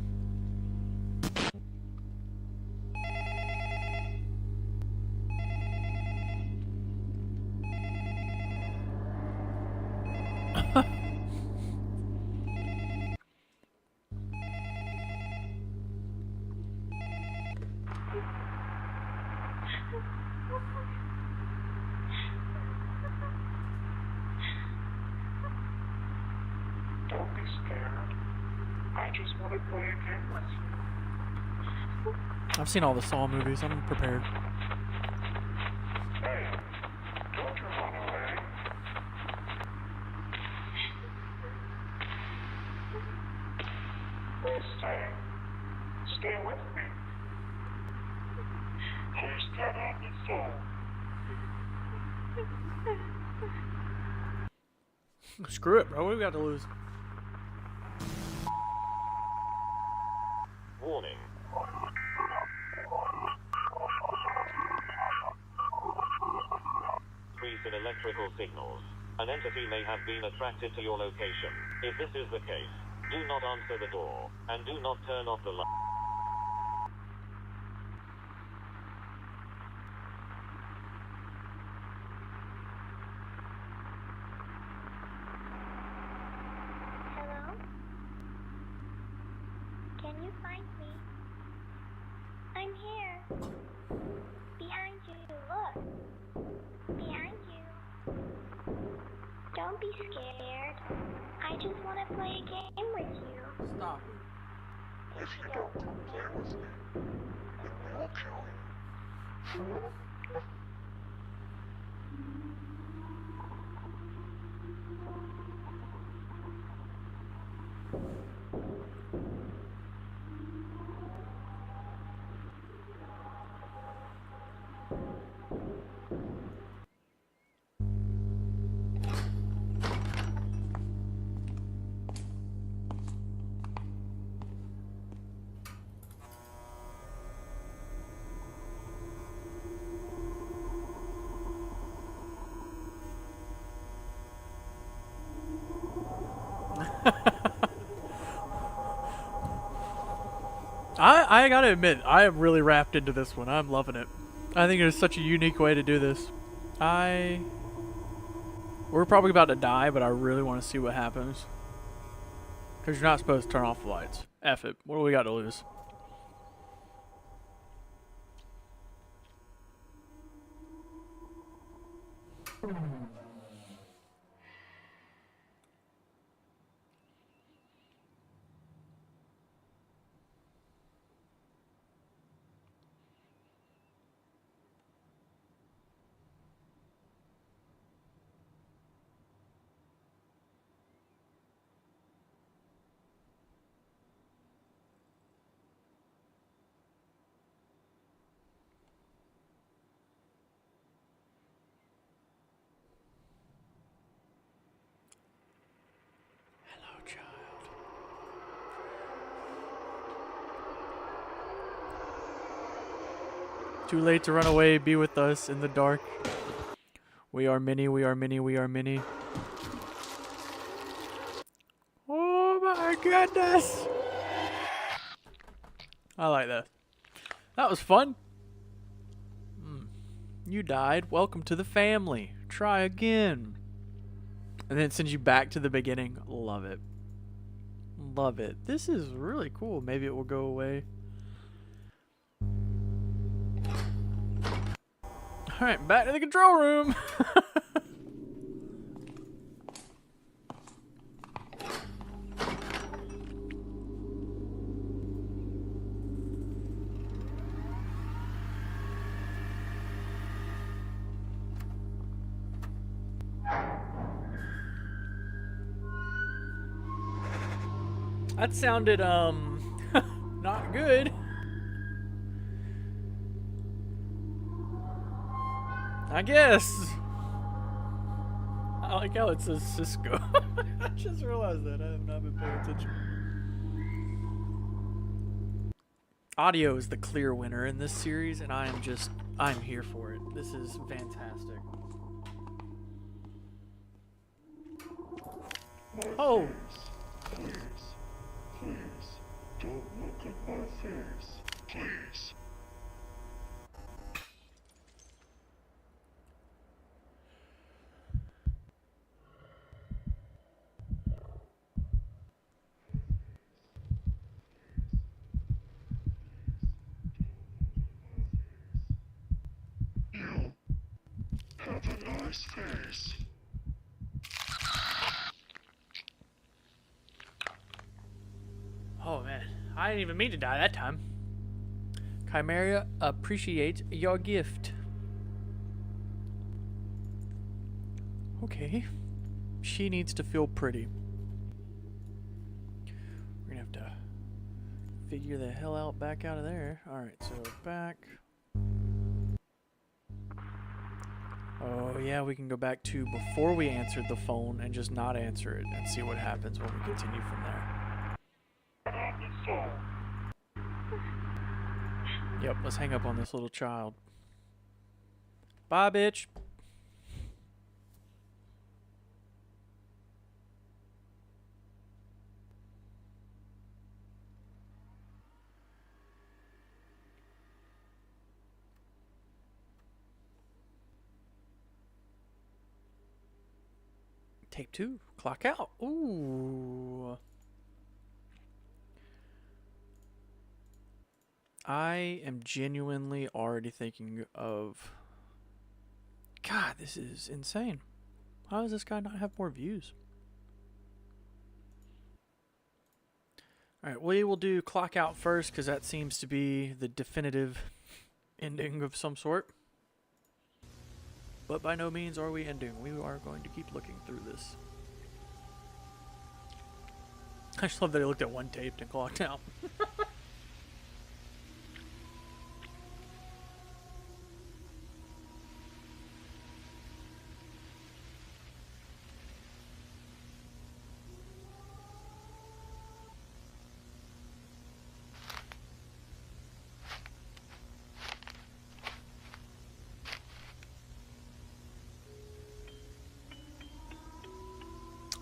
Don't be scared. I just want to play a game with you. I've seen all the Saw movies. I'm prepared. Hey, don't you run away. Please stay. Stay with me. Please get on the phone. Screw it, bro. What do we got to lose? Warning. Increase in electrical signals. An entity may have been attracted to your location. If this is the case, do not answer the door, and do not turn off the light. Hello? Can you find me? I'm here. Behind you, look. Behind you. Don't be scared. I just want to play a game with you. Stop. If you don't come play with me, then we'll kill you. I gotta admit, I am really wrapped into this one. I'm loving it. I think it is such a unique way to do this. We're probably about to die, but I really want to see what happens. Because you're not supposed to turn off the lights. F it. What do we got to lose? Too late to run away, be with us in the dark. We are many, we are many, we are many. Oh my goodness! I like that. That was fun. You died. Welcome to the family. Try again. And then it sends you back to the beginning. Love it. Love it. This is really cool. Maybe it will go away. Alright, back to the control room. That sounded, not good. I guess. I like how it says Cisco. I just realized that. I have not been paying attention. Audio is the clear winner in this series, and I'm here for it. This is fantastic. Oh! Please, don't look at my face. Please. You have a nice face. Oh man, I didn't even mean to die that time. Chimera appreciates your gift. Okay. She needs to feel pretty. We're gonna have to figure the hell out back out of there. Alright, so back. Oh yeah, we can go back to before we answered the phone and just not answer it and see what happens when we continue from there. Yep, let's hang up on this little child. Bye, bitch. Tape 2. Clock out. Ooh. I am genuinely already thinking of... God, this is insane. How does this guy not have more views? Alright, we will do clock out first because that seems to be the definitive ending of some sort. But by no means are we ending. We are going to keep looking through this. I just love that he looked at one tape and clocked out.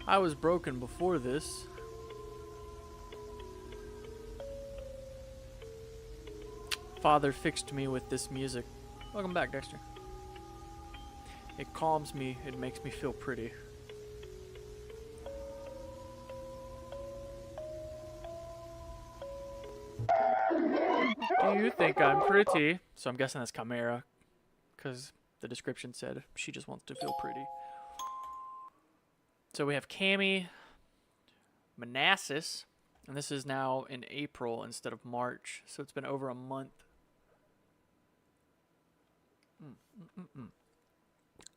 I was broken before this. Father fixed me with this music. Welcome back, Dexter. It calms me, it makes me feel pretty. Do you think I'm pretty? So I'm guessing that's Chimera, because the description said she just wants to feel pretty. So we have Cammy, Manassas, and this is now in April instead of March, so it's been over a month.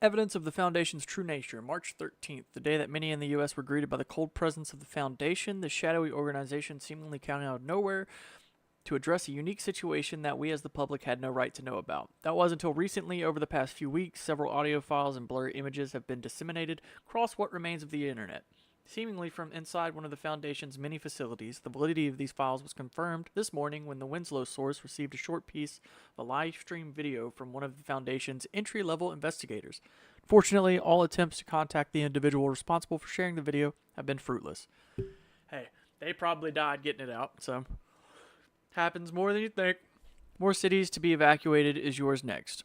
Evidence of the Foundation's true nature. March 13th, the day that many in the U.S. were greeted by the cold presence of the Foundation, the shadowy organization seemingly coming out of nowhere to address a unique situation that we as the public had no right to know about. That was until recently. Over the past few weeks, several audio files and blurry images have been disseminated across what remains of the internet. Seemingly from inside one of the Foundation's many facilities, the validity of these files was confirmed this morning when the Winslow source received a short piece of a live stream video from one of the Foundation's entry-level investigators. Fortunately, all attempts to contact the individual responsible for sharing the video have been fruitless. Hey, they probably died getting it out, so... Happens more than you think. More cities to be evacuated is yours next.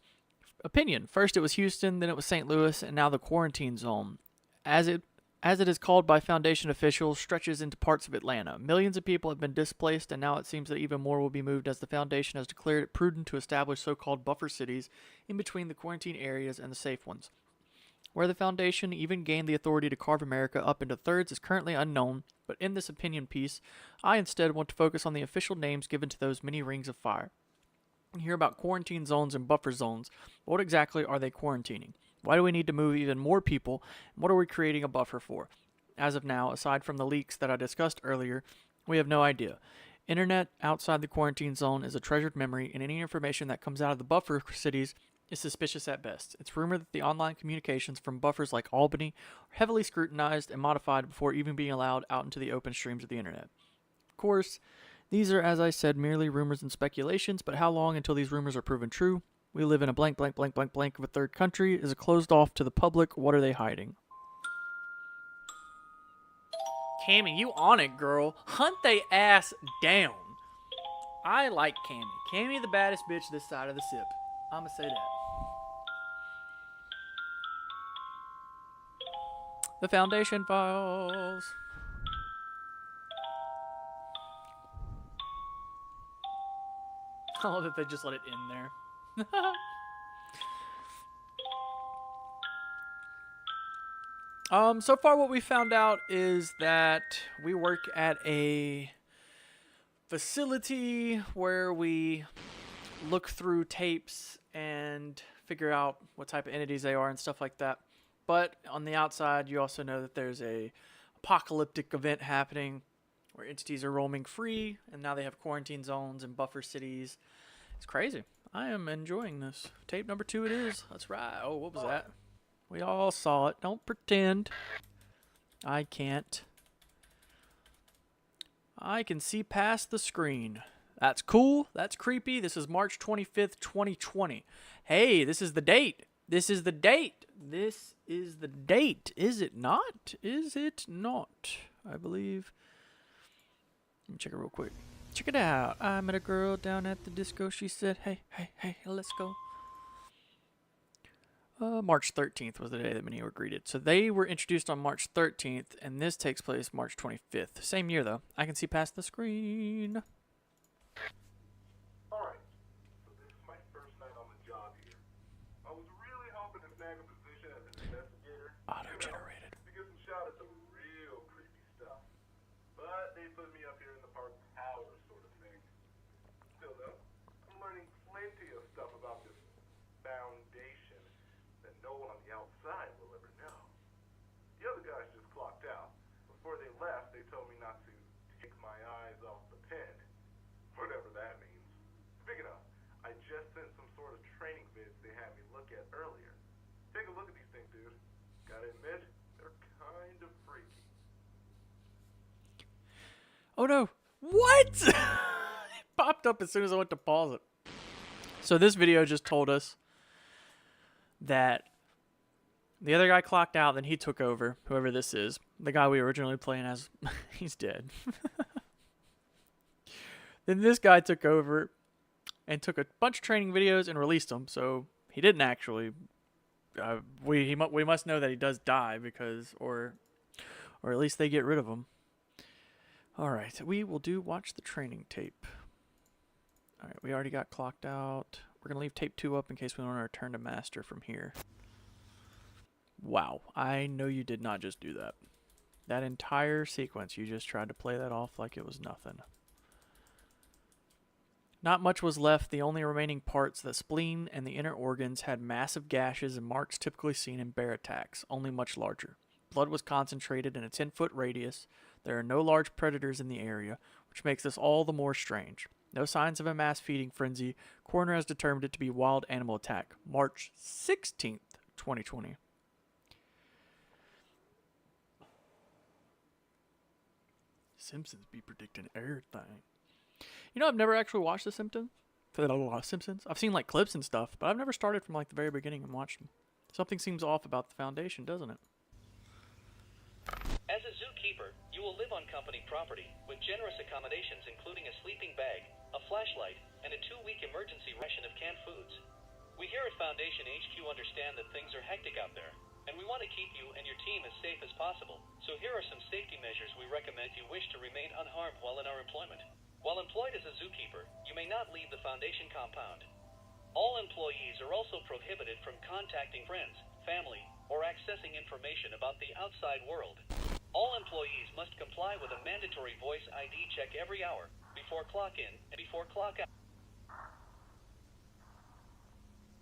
Opinion. First it was Houston, then it was St. Louis, and now the quarantine zone. As it is called by Foundation officials, stretches into parts of Atlanta. Millions of people have been displaced, and now it seems that even more will be moved as the Foundation has declared it prudent to establish so-called buffer cities in between the quarantine areas and the safe ones. Where the Foundation even gained the authority to carve America up into thirds is currently unknown, but in this opinion piece, I instead want to focus on the official names given to those many rings of fire. You hear about quarantine zones and buffer zones, but what exactly are they quarantining? Why do we need to move even more people, and what are we creating a buffer for? As of now, aside from the leaks that I discussed earlier, We have no idea. Internet outside the quarantine zone is a treasured memory, and any information that comes out of the buffer cities is suspicious at best. It's rumored that the online communications from buffers like Albany are heavily scrutinized and modified before even being allowed out into the open streams of the internet. Of course, these are, as I said, merely rumors and speculations, but how long until these rumors are proven true? We live in a blank, blank, blank, blank, blank of a third country. Is it closed off to the public? What are they hiding? Cammy, you on it, girl. Hunt they ass down. I like Cammy. Cammy the baddest bitch this side of the sip. I'ma say that. The Foundation Files. Oh, that they just let it in there. So far what we found out is that we work at a facility where we look through tapes and figure out what type of entities they are and stuff like that. But on the outside, you also know that there's a apocalyptic event happening where entities are roaming free, and now they have quarantine zones and buffer cities. It's crazy. I am enjoying this. Tape number 2 it is. Let's ride. Oh, what was that? We all saw it. Don't pretend. I can't. I can see past the screen. That's cool. That's creepy. This is March 25th, 2020. Hey, this is the date. This is the date. This is the date. Is it not? Is it not? I believe. Let me check it real quick. Check it out. I met a girl down at the disco. She said, hey, hey, hey, let's go. March 13th was the day that many were greeted. So they were introduced on March 13th, and this takes place March 25th. Same year, though. I can see past the screen. Alright, so this is my first night on the job here. I was really hoping to snag a position as an investigator. Auto-generated. To get some shot at some real creepy stuff. But they put me up here in the park tower sort of thing. Still though, I'm learning plenty of stuff about this foundation that no one on the outside will ever know. The other guys just clocked out. Before they left, they told me not to take my eyes off the pen. Whatever that means. Speaking of, I just sent some sort of training vids they had me look at earlier. Take a look at these things, dude. Gotta admit, they're kind of freaky. Oh no. What? It popped up as soon as I went to pause it. So this video just told us that the other guy clocked out, then he took over, whoever this is. The guy we were originally playing as, he's dead. Then this guy took over and took a bunch of training videos and released them. So he didn't actually. We must know that he does die because, or at least they get rid of him. All right, we will watch the training tape. All right, we already got clocked out. We're gonna leave tape 2 up in case we want to return to master from here. Wow, I know you did not just do that. That entire sequence, you just tried to play that off like it was nothing. Not much was left. The only remaining parts, the spleen and the inner organs, had massive gashes and marks typically seen in bear attacks, only much larger. Blood was concentrated in a 10-foot radius. There are no large predators in the area, which makes this all the more strange. No signs of a mass feeding frenzy. Coroner has determined it to be wild animal attack. March 16th, 2020. Simpsons be predicting everything. You know, I've never actually watched The Simpsons. I've seen like clips and stuff, but I've never started from like the very beginning and watched them. Something seems off about the Foundation, doesn't it? As a zookeeper, you will live on company property with generous accommodations including a sleeping bag, a flashlight, and a 2-week emergency ration of canned foods. We here at Foundation HQ understand that things are hectic out there, and we want to keep you and your team as safe as possible. So here are some safety measures we recommend you wish to remain unharmed while in our employment. While employed as a zookeeper, you may not leave the Foundation compound. All employees are also prohibited from contacting friends, family, or accessing information about the outside world. All employees must comply with a mandatory voice ID check every hour, before clock in and before clock out.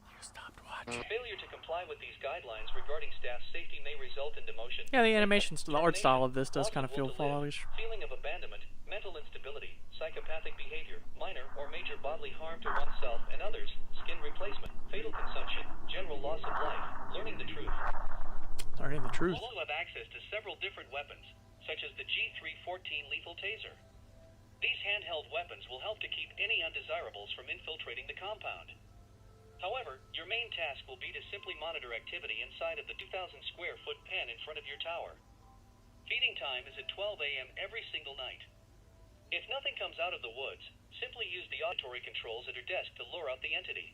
You stopped watching. Failure to comply with these guidelines regarding staff safety may result in demotion. Yeah, the animation, the art style of this does kind of feel following. Feeling of abandonment, mental instability, psychopathic behavior, minor or major bodily harm to oneself and others, skin replacement, fatal consumption, general loss of life, learning the truth. Learning the truth. We'll also have access to several different weapons, such as the G314 lethal taser. These handheld weapons will help to keep any undesirables from infiltrating the compound. However, your main task will be to simply monitor activity inside of the 2,000 square foot pen in front of your tower. Feeding time is at 12 a.m. every single night. If nothing comes out of the woods, simply use the auditory controls at your desk to lure out the entity.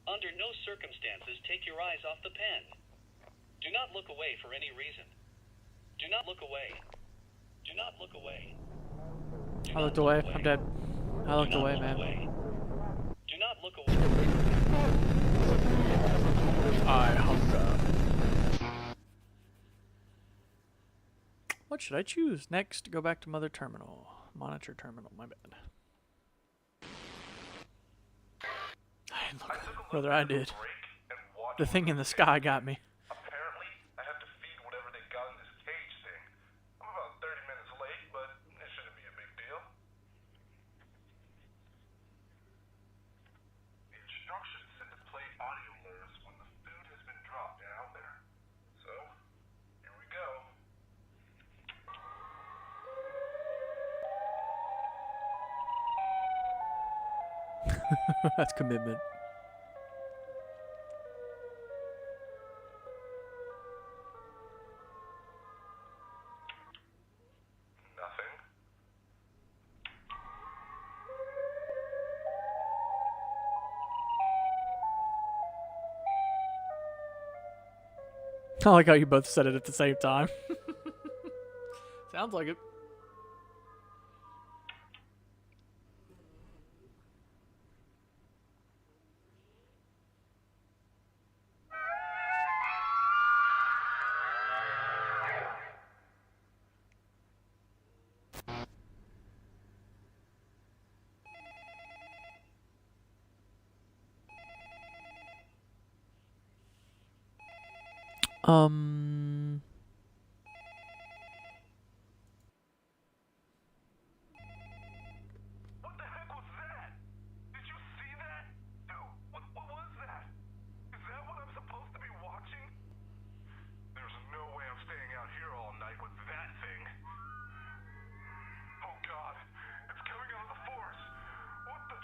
Under no circumstances take your eyes off the pen. Do not look away for any reason. Do not look away. Do not look away. I looked away. I'm dead. I looked away, man. Do not look away. I hung up. What should I choose? Next, go back to Mother Terminal. Monitor Terminal, my bad. I didn't look whether I did. The thing in the sky got me. Apparently, I have to feed whatever they got in this cage thing. I'm about 30 minutes late, but it shouldn't be a big deal. The instructions said to play audio alerts when the food has been dropped down there. So, here we go. That's commitment. Nothing. I like how you both said it at the same time. Sounds like it. What the heck was that? Did you see that? Dude, what was that? Is that what I'm supposed to be watching? There's no way I'm staying out here all night with that thing. Oh god, it's coming out of the forest. What the...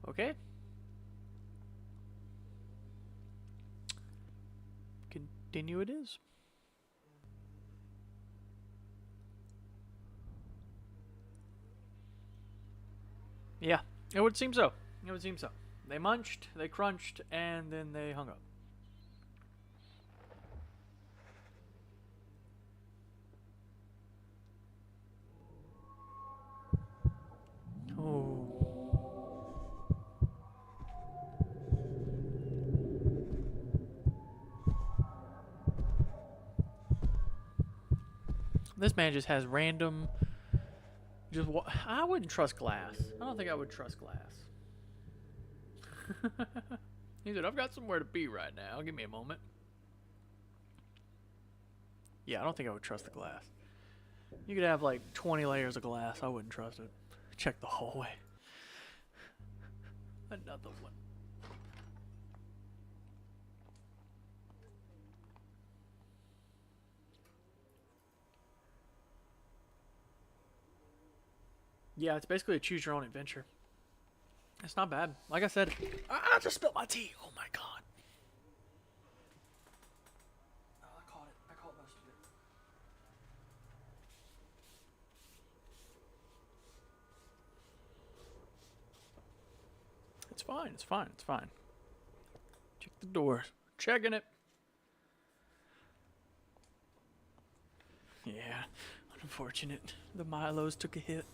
Okay. Continue it is. Yeah, it would seem so. It would seem so. They munched, they crunched, and then they hung up. Oh. This man just has random. I wouldn't trust glass. I don't think I would trust glass. He said, I've got somewhere to be right now. Give me a moment. Yeah, I don't think I would trust the glass. You could have like 20 layers of glass. I wouldn't trust it. Check the hallway. Another one. Yeah, it's basically a choose your own adventure. It's not bad. Like I said, I just spilled my tea. Oh my god. Oh, I caught it. I caught most of it. It's fine. It's fine. It's fine. Check the doors. Checking it. Yeah. Unfortunate. The Milos took a hit.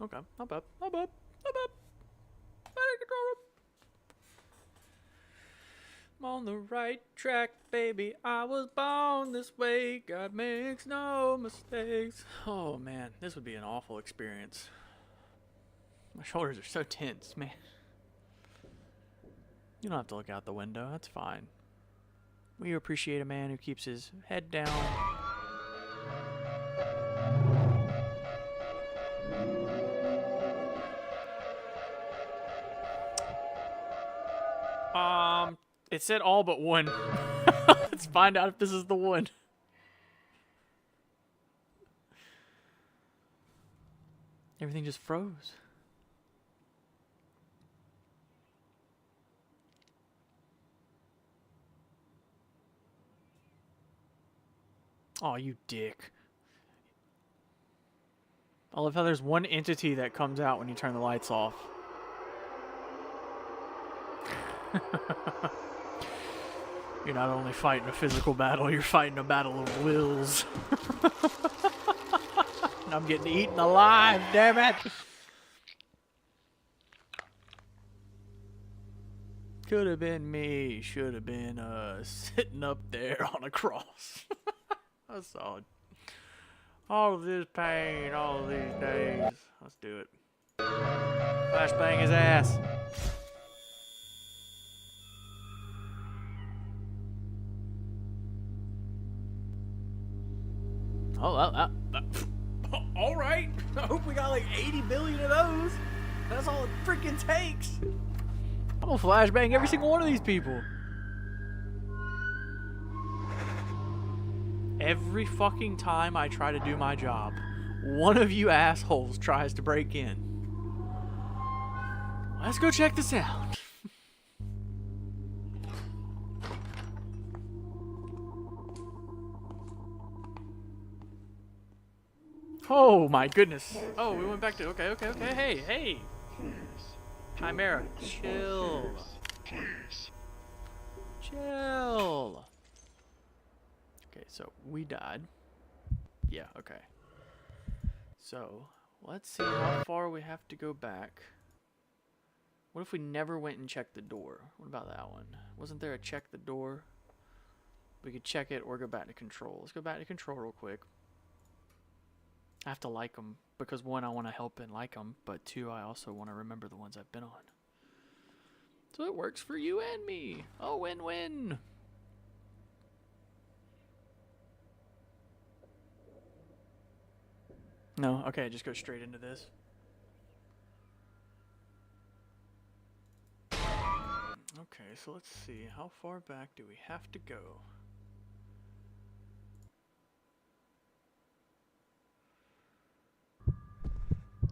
Okay, not bad, not bad, not bad. Better control room. I'm on the right track, baby. I was born this way. God makes no mistakes. Oh man, this would be an awful experience. My shoulders are so tense, man. You don't have to look out the window. That's fine. We appreciate a man who keeps his head down. It said all but one. Let's find out if this is the one. Everything just froze. Oh, you dick. I love how there's one entity that comes out when you turn the lights off. You're not only fighting a physical battle, you're fighting a battle of wills. And I'm getting eaten alive, damn it! Could have been me, should have been sitting up there on a cross. That's solid. All of this pain, all of these days. Let's do it. Flashbang his ass. Oh, all right. I hope we got like 80 billion of those. That's all it freaking takes. I'm gonna flashbang every single one of these people. Every fucking time I try to do my job, one of you assholes tries to break in. Let's go check this out. Oh my goodness. Oh, we went back to, okay. Hey. Chimera, chill. Chill. Okay, so we died. Yeah, okay. So, let's see how far we have to go back. What if we never went and checked the door? What about that one? Wasn't there a check the door? We could check it or go back to control. Let's go back to control real quick. I have to like them because one, I want to help and like them, but two, I also want to remember the ones I've been on. So it works for you and me. Oh, win-win. No, okay, just go straight into this. Okay, so let's see. How far back do we have to go?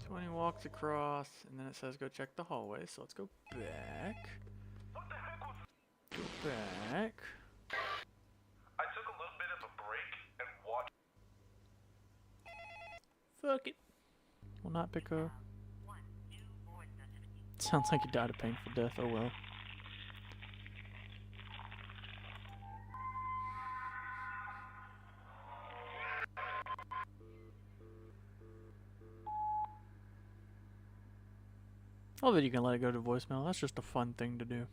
20 walks across, and then it says go check the hallway, so let's go back. Go back. I took a little bit of a break and watched. Fuck it. Will not pick up. Sounds like you died a painful death, oh well. I love that you can let it go to voicemail. That's just a fun thing to do.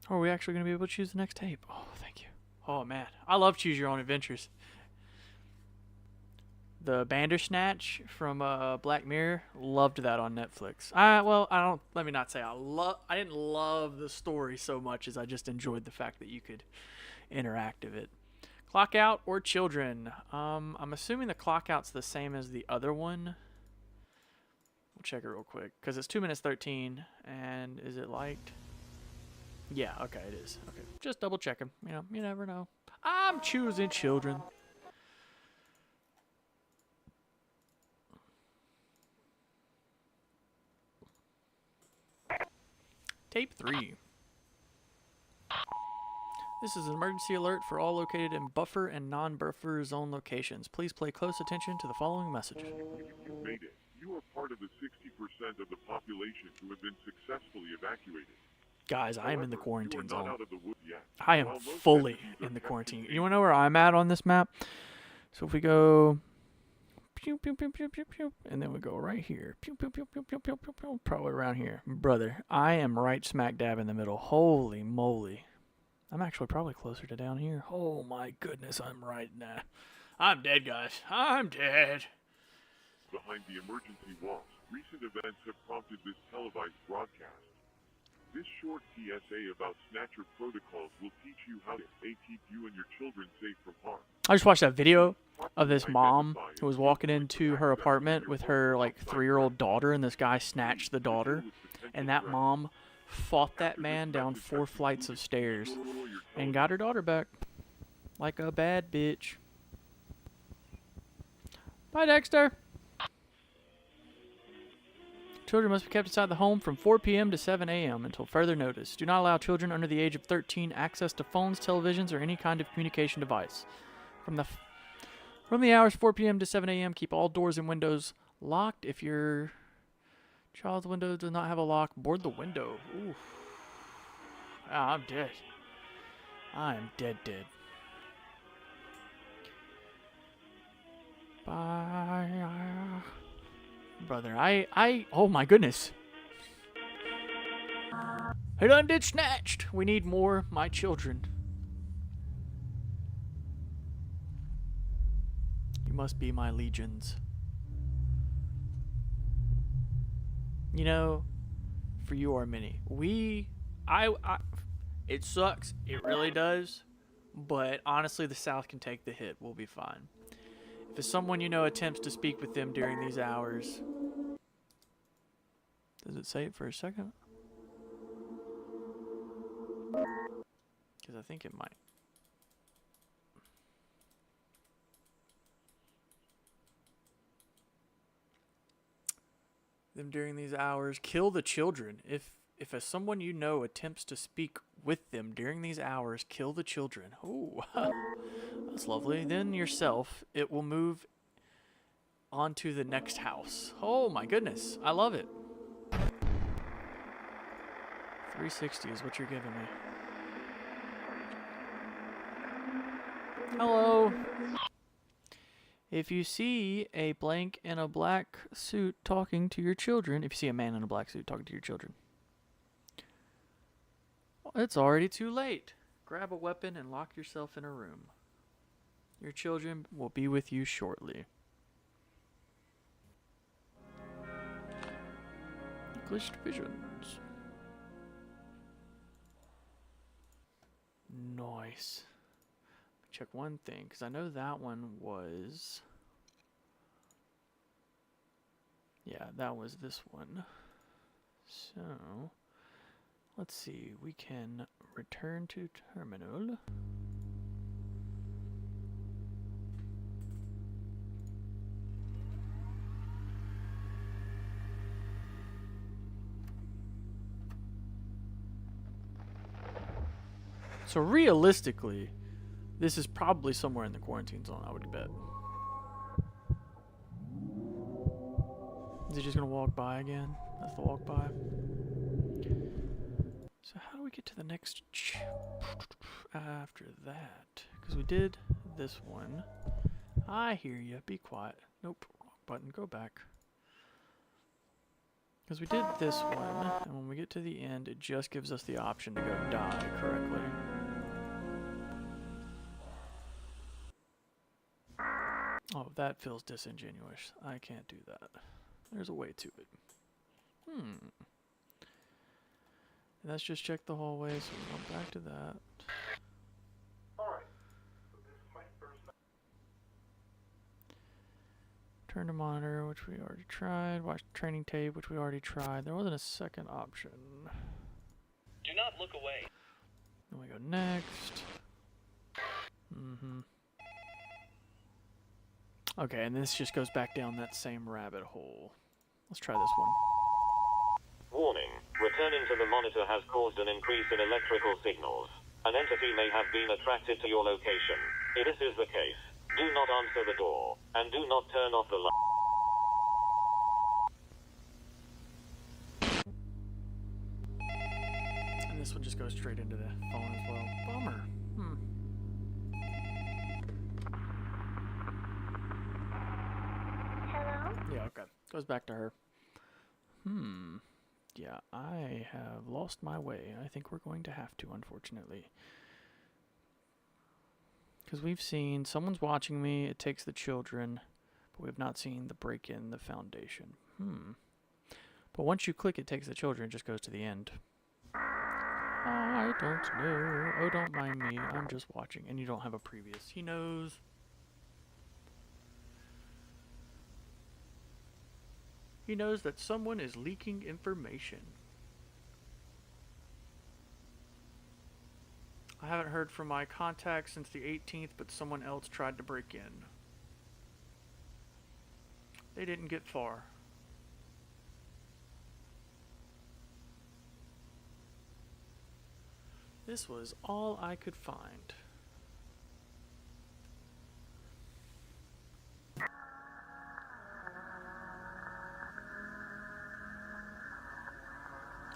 Oh, are we actually going to be able to choose the next tape? Oh, thank you. Oh, man. I love Choose Your Own Adventures. The Bandersnatch from Black Mirror. Loved that on Netflix. Let me not say I didn't love the story so much as I just enjoyed the fact that you could interact with it. Clock out or children? I'm assuming the clock out's the same as the other one. We'll check it real quick because it's 2 minutes 13. And is it liked? Yeah, okay, it is. Okay, just double checking. You know, you never know. I'm choosing children. Tape 3. This is an emergency alert for all located in buffer and non-buffer zone locations. Please pay close attention to the following message. You made it. You are part of the 60% of the population who have been successfully evacuated. Guys, I am in the quarantine you are not zone. out of the woods yet. I am While most fully entities in the are quarantine. kept You want to know where I'm at on this map? So if we go pew pew pew pew pew pew, and then we go right here, pew pew pew pew pew pew pew, pew, probably around here, brother. I am right smack dab in the middle. Holy moly! I'm actually probably closer to down here. Oh my goodness, I'm right now. I'm dead, guys. I'm dead. Behind the emergency walls, recent events have prompted this televised broadcast. This short PSA about Snatcher protocols will teach you how to keep you and your children safe from harm. I just watched that video of this mom who was walking into her apartment with her like 3-year-old daughter, and this guy snatched the daughter, and that mom fought that man down 4 flights of stairs and got her daughter back like a bad bitch. Bye, Dexter. Children must be kept inside the home from 4 p.m. to 7 a.m. until further notice. Do not allow children under the age of 13 access to phones, televisions, or any kind of communication device. From the hours 4 p.m. to 7 a.m., keep all doors and windows locked. If your child's window does not have a lock, board the window. Oof. Ah, I'm dead. I am dead. Bye. Brother, oh my goodness. I done did snatched. We need more, my children. You must be my legions. You know, for you are many. It sucks. It really does. But honestly, the South can take the hit. We'll be fine. If someone you know attempts to speak with them during these hours... Does it say it for a second? Because I think it might. Them during these hours, kill the children. If someone you know attempts to speak with them during these hours, kill the children. Oh, that's lovely. Then yourself, it will move on to the next house. Oh my goodness, I love it. 360 is what you're giving me. Hello. If you see a blank in a black suit talking to your children, if you see a man in a black suit talking to your children, it's already too late. Grab a weapon and lock yourself in a room. Your children will be with you shortly. English visions. Nice. Check one thing, because I know that one was... Yeah, that was this one. So, let's see. We can return to terminal. So realistically, this is probably somewhere in the quarantine zone, I would bet. Is he just gonna walk by again? That's the walk by. So how do we get to the next after that? Because we did this one. I hear you. Be quiet. Nope. Wrong button. Go back. Because we did this one, and when we get to the end, it just gives us the option to go die correctly. Oh, that feels disingenuous. I can't do that. There's a way to it. Let's just check the hallway, so we go back to that. Alright, so this is my first night. Turn to monitor, which we already tried. Watch training tape, which we already tried. There wasn't a second option. Do not look away. Then we go next. Okay, and this just goes back down that same rabbit hole. Let's try this one. Warning. Returning to the monitor has caused an increase in electrical signals. An entity may have been attracted to your location. If this is the case, do not answer the door, and do not turn off the light. And this one just goes straight into the phone as well. Bummer. Yeah, okay. Goes back to her. Yeah, I have lost my way. I think we're going to have to, unfortunately. Because we've seen someone's watching me, it takes the children, but we have not seen the break-in, the foundation. But once you click it takes the children, it just goes to the end. I don't know. Oh, don't mind me. I'm just watching. And you don't have a previous. He knows. He knows that someone is leaking information. I haven't heard from my contact since the 18th, but someone else tried to break in. They didn't get far. This was all I could find.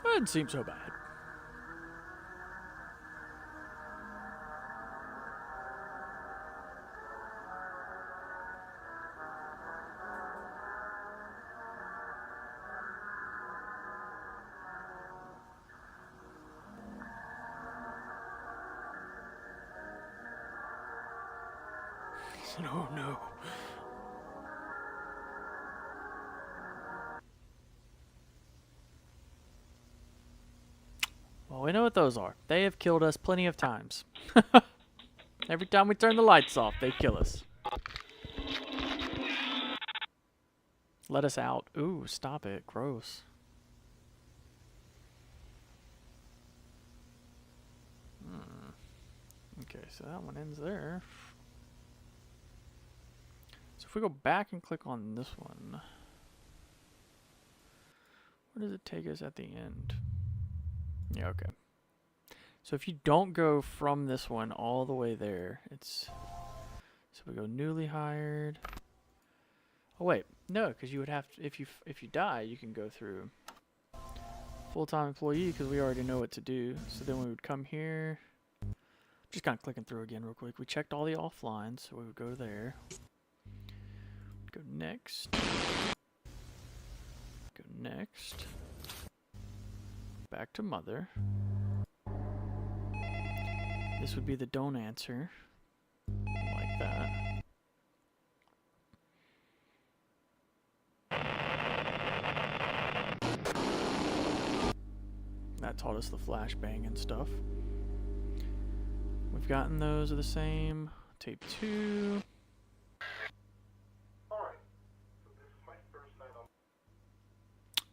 That didn't seem so bad. Oh no. Well, we know what those are. They have killed us plenty of times. Every time we turn the lights off, they kill us. Let us out. Ooh, stop it. Gross. Okay, so that one ends there. So if we go back and click on this one, where does it take us at the end? Yeah, okay. So if you don't go from this one all the way there, it's... So we go newly hired. Oh wait, no, because you would have to, if you die, you can go through full-time employee because we already know what to do. So then we would come here. Just kind of clicking through again real quick. We checked all the offline, so we would go there. Go next. Go next. Back to mother. This would be the don't answer. Like that. That taught us the flashbang and stuff. We've gotten those are the same. Tape 2. Alright, so this is my first night on...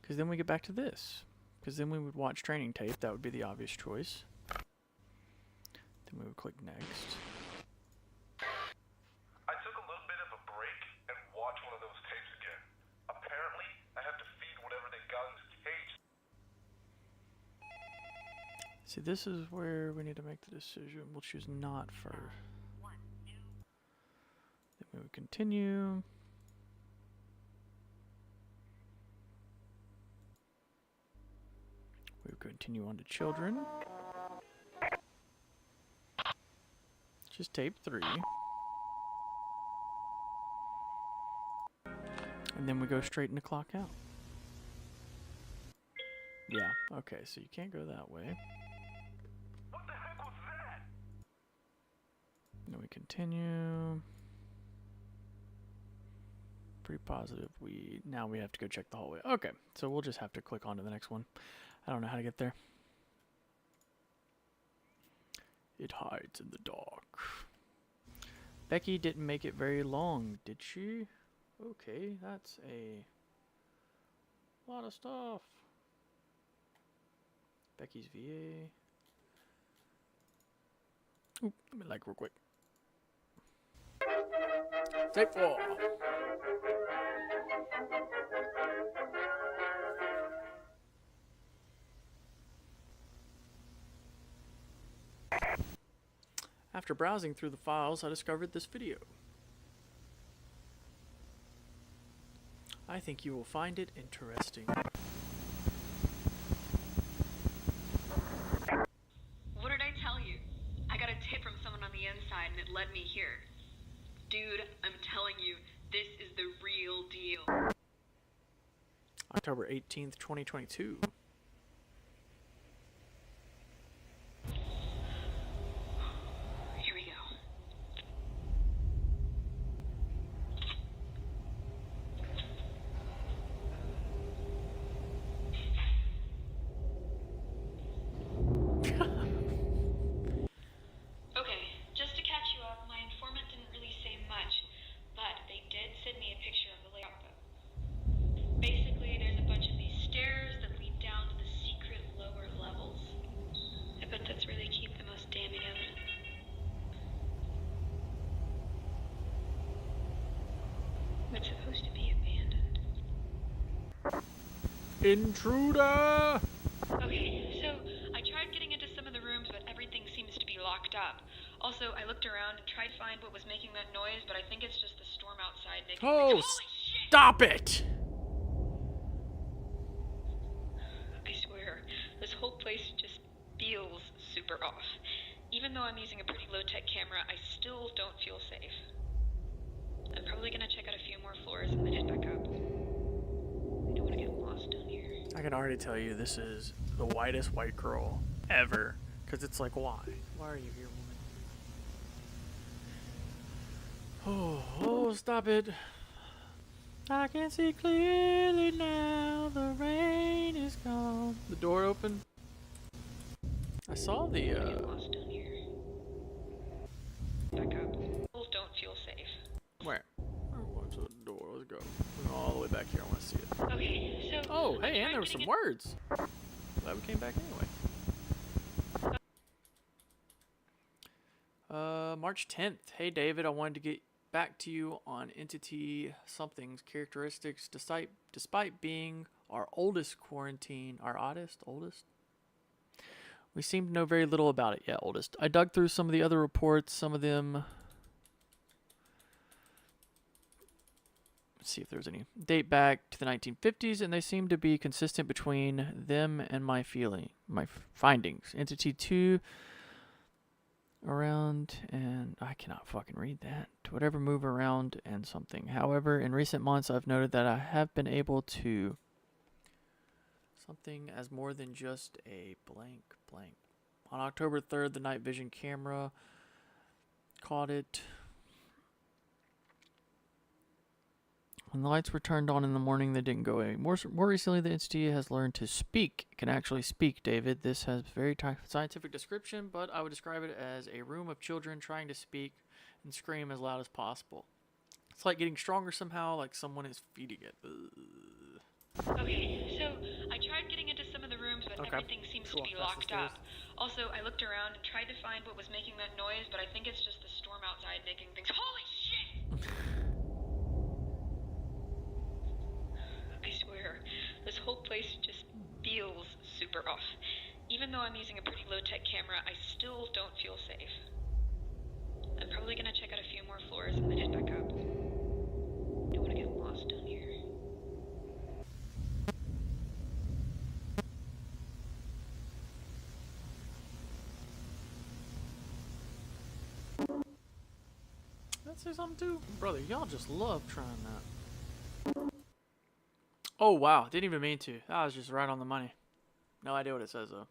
Because then we get back to this. Because then we would watch training tape. That would be the obvious choice. Then we would click next. I took a little bit of a break and watched one of those tapes again. Apparently, I have to feed whatever they got in this cage. See, this is where we need to make the decision. We'll choose not first. Then we would continue. We would continue on to children. Just tape 3. And then we go straight into clock out. Yeah, okay, so you can't go that way. What the heck was that? Then we continue. Pretty positive now we have to go check the hallway. Okay, so we'll just have to click on to the next one. I don't know how to get there. It hides in the dark. Becky didn't make it very long, did she? Okay, that's a lot of stuff. Becky's VA. Oop, let me like real quick. Tape 4. After browsing through the files, I discovered this video. I think you will find it interesting. What did I tell you? I got a tip from someone on the inside and it led me here. Dude, I'm telling you, this is the real deal. October 18th, 2022. Here we go. Okay, just to catch you up, my informant didn't really say much, but they did send me a picture of the layout though. Basically, there's a bunch of these stairs that lead down to the secret lower levels. I bet that's where they keep the most damning evidence. It's supposed to be abandoned. Intruder! Okay, so I tried getting into some of the rooms, but everything seems to be locked up. Also, I looked around and tried to find what was making that noise, but I think it's just the storm outside making Oh, Holy shit! stop it! I swear, this whole place just feels super off. Even though I'm using a pretty low-tech camera, I still don't feel safe. I'm probably gonna check out a few more floors and then head back up. I don't want to get lost down here. I can already tell you this is the whitest white girl ever. Because it's like, why? Why are you here, woman? Oh, stop it. I can see clearly now. The rain is gone. The door open. I saw the, Get lost down here. Back up. People don't feel safe. Where? What's the door? Let's go. We're going all the way back here. I want to see it. Okay, so... Oh, hey, and there were some words. Glad we came back anyway. March 10th. Hey, David, I wanted to get back to you on Entity Something's characteristics despite being our oldest. We seem to know very little about it. Yeah, oldest. I dug through some of the other reports, some of them... Let's see if there's any date back to the 1950s, and they seem to be consistent between them and my findings. Entity 2 around, and I cannot fucking read that. To whatever move around and something. However, in recent months, I've noted that I have been able to something as more than just a blank. On October 3rd, the night vision camera caught it. When the lights were turned on in the morning, they didn't go away. More recently, the entity has learned to speak. It can actually speak, David. This has very scientific description, but I would describe it as a room of children trying to speak and scream as loud as possible. It's like getting stronger somehow, like someone is feeding it. Okay, so I tried getting into some of the rooms, but everything seems to be locked up. Also, I looked around and tried to find what was making that noise, but I think it's just the storm outside making things... Holy shit! I swear, this whole place just feels super off. Even though I'm using a pretty low-tech camera, I still don't feel safe. I'm probably gonna check out a few more floors and then head back up. I don't want to get lost down here. Let's say something too. Brother, y'all just love trying that. Oh, wow. Didn't even mean to. That was just right on the money. No idea what it says, though.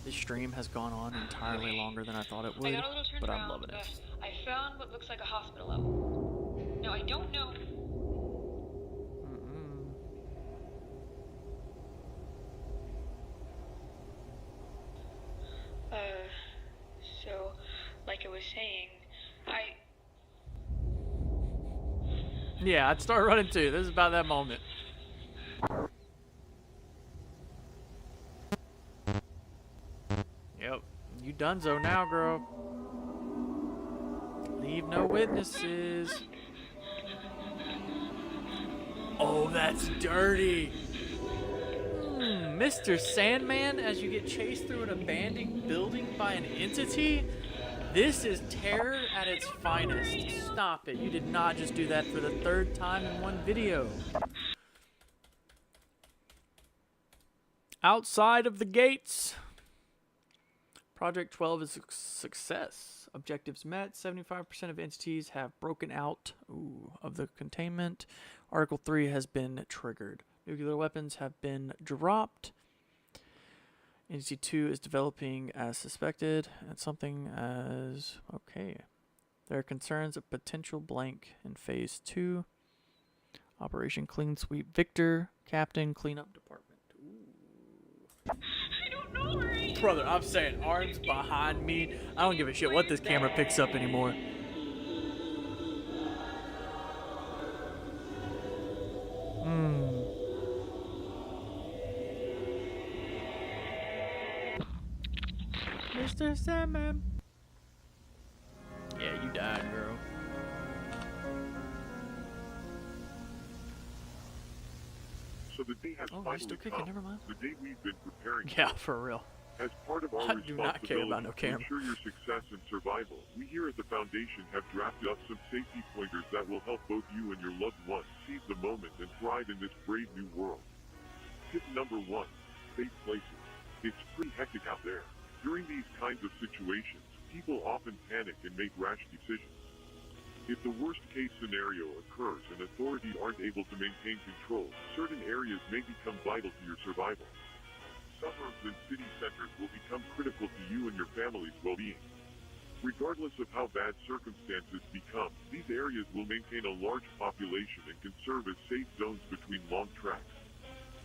This stream has gone on entirely longer than I thought it would, I got a little turned but I'm around, loving it. I found what looks like a hospital level. Now, I don't know... So, like I was saying, Yeah, I'd start running too. This is about that moment. Yep. You donezo now, girl. Leave no witnesses. Oh, that's dirty. Mr. Sandman, as you get chased through an abandoned building by an entity? This is terror at its finest. Stop it. You did not just do that for the third time in one video. outside of the gates. Project 12 is a success. Objectives met. 75% of entities have broken out of the containment. Article 3 has been triggered. Nuclear weapons have been dropped. Entity 2 is developing as suspected. And something as... Okay. There are concerns of potential blank in Phase 2. Operation Clean Sweep Victor. Captain Cleanup Department. I don't know where I am. Brother, I'm saying arms behind me. I don't give a shit what this camera picks up anymore. Mr. Sandman. Yeah, you died, girl. So the day has Oh, finally you're still kicking, come. never mind. The day we've been preparing Yeah, for. for real. As part of our I do not care about no responsibility to camera. ensure your success and survival, we here at the Foundation have drafted up some safety pointers that will help both you and your loved ones seize the moment and thrive in this brave new world. Tip number 1, safe places. It's pretty hectic out there. During these kinds of situations, people often panic and make rash decisions. If the worst case scenario occurs and authorities aren't able to maintain control, certain areas may become vital to your survival. Suburbs and city centers will become critical to you and your family's well-being. Regardless of how bad circumstances become, these areas will maintain a large population and can serve as safe zones between long tracks.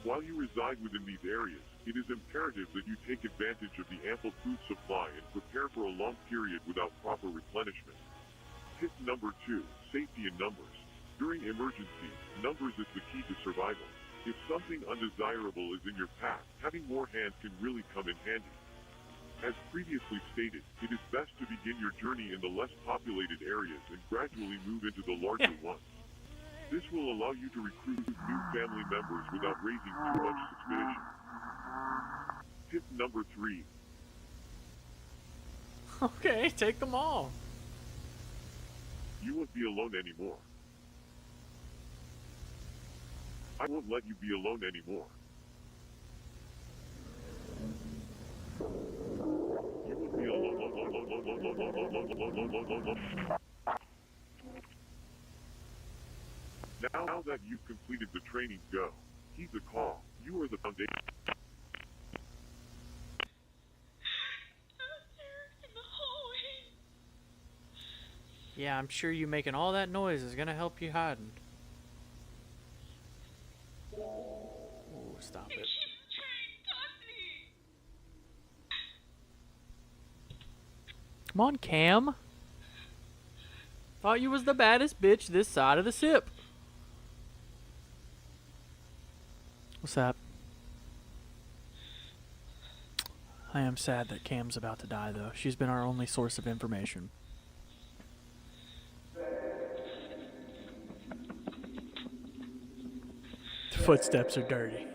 While you reside within these areas, it is imperative that you take advantage of the ample food supply and prepare for a long period without proper replenishment. Tip number 2, safety in numbers. During emergencies, numbers is the key to survival. If something undesirable is in your path, having more hands can really come in handy. As previously stated, it is best to begin your journey in the less populated areas and gradually move into the larger ones. This will allow you to recruit new family members without raising too much suspicion. Tip number 3. Okay, take them all. You won't be alone anymore. I won't let you be alone anymore. You won't be alone. Now that you've completed the training, go. Heed the call. You are the Foundation. Yeah, I'm sure you making all that noise is gonna help you hiding. Oh, stop it. Come on, Cam. Thought you was the baddest bitch this side of the sip. What's that? I am sad that Cam's about to die, though. She's been our only source of information. The footsteps are dirty.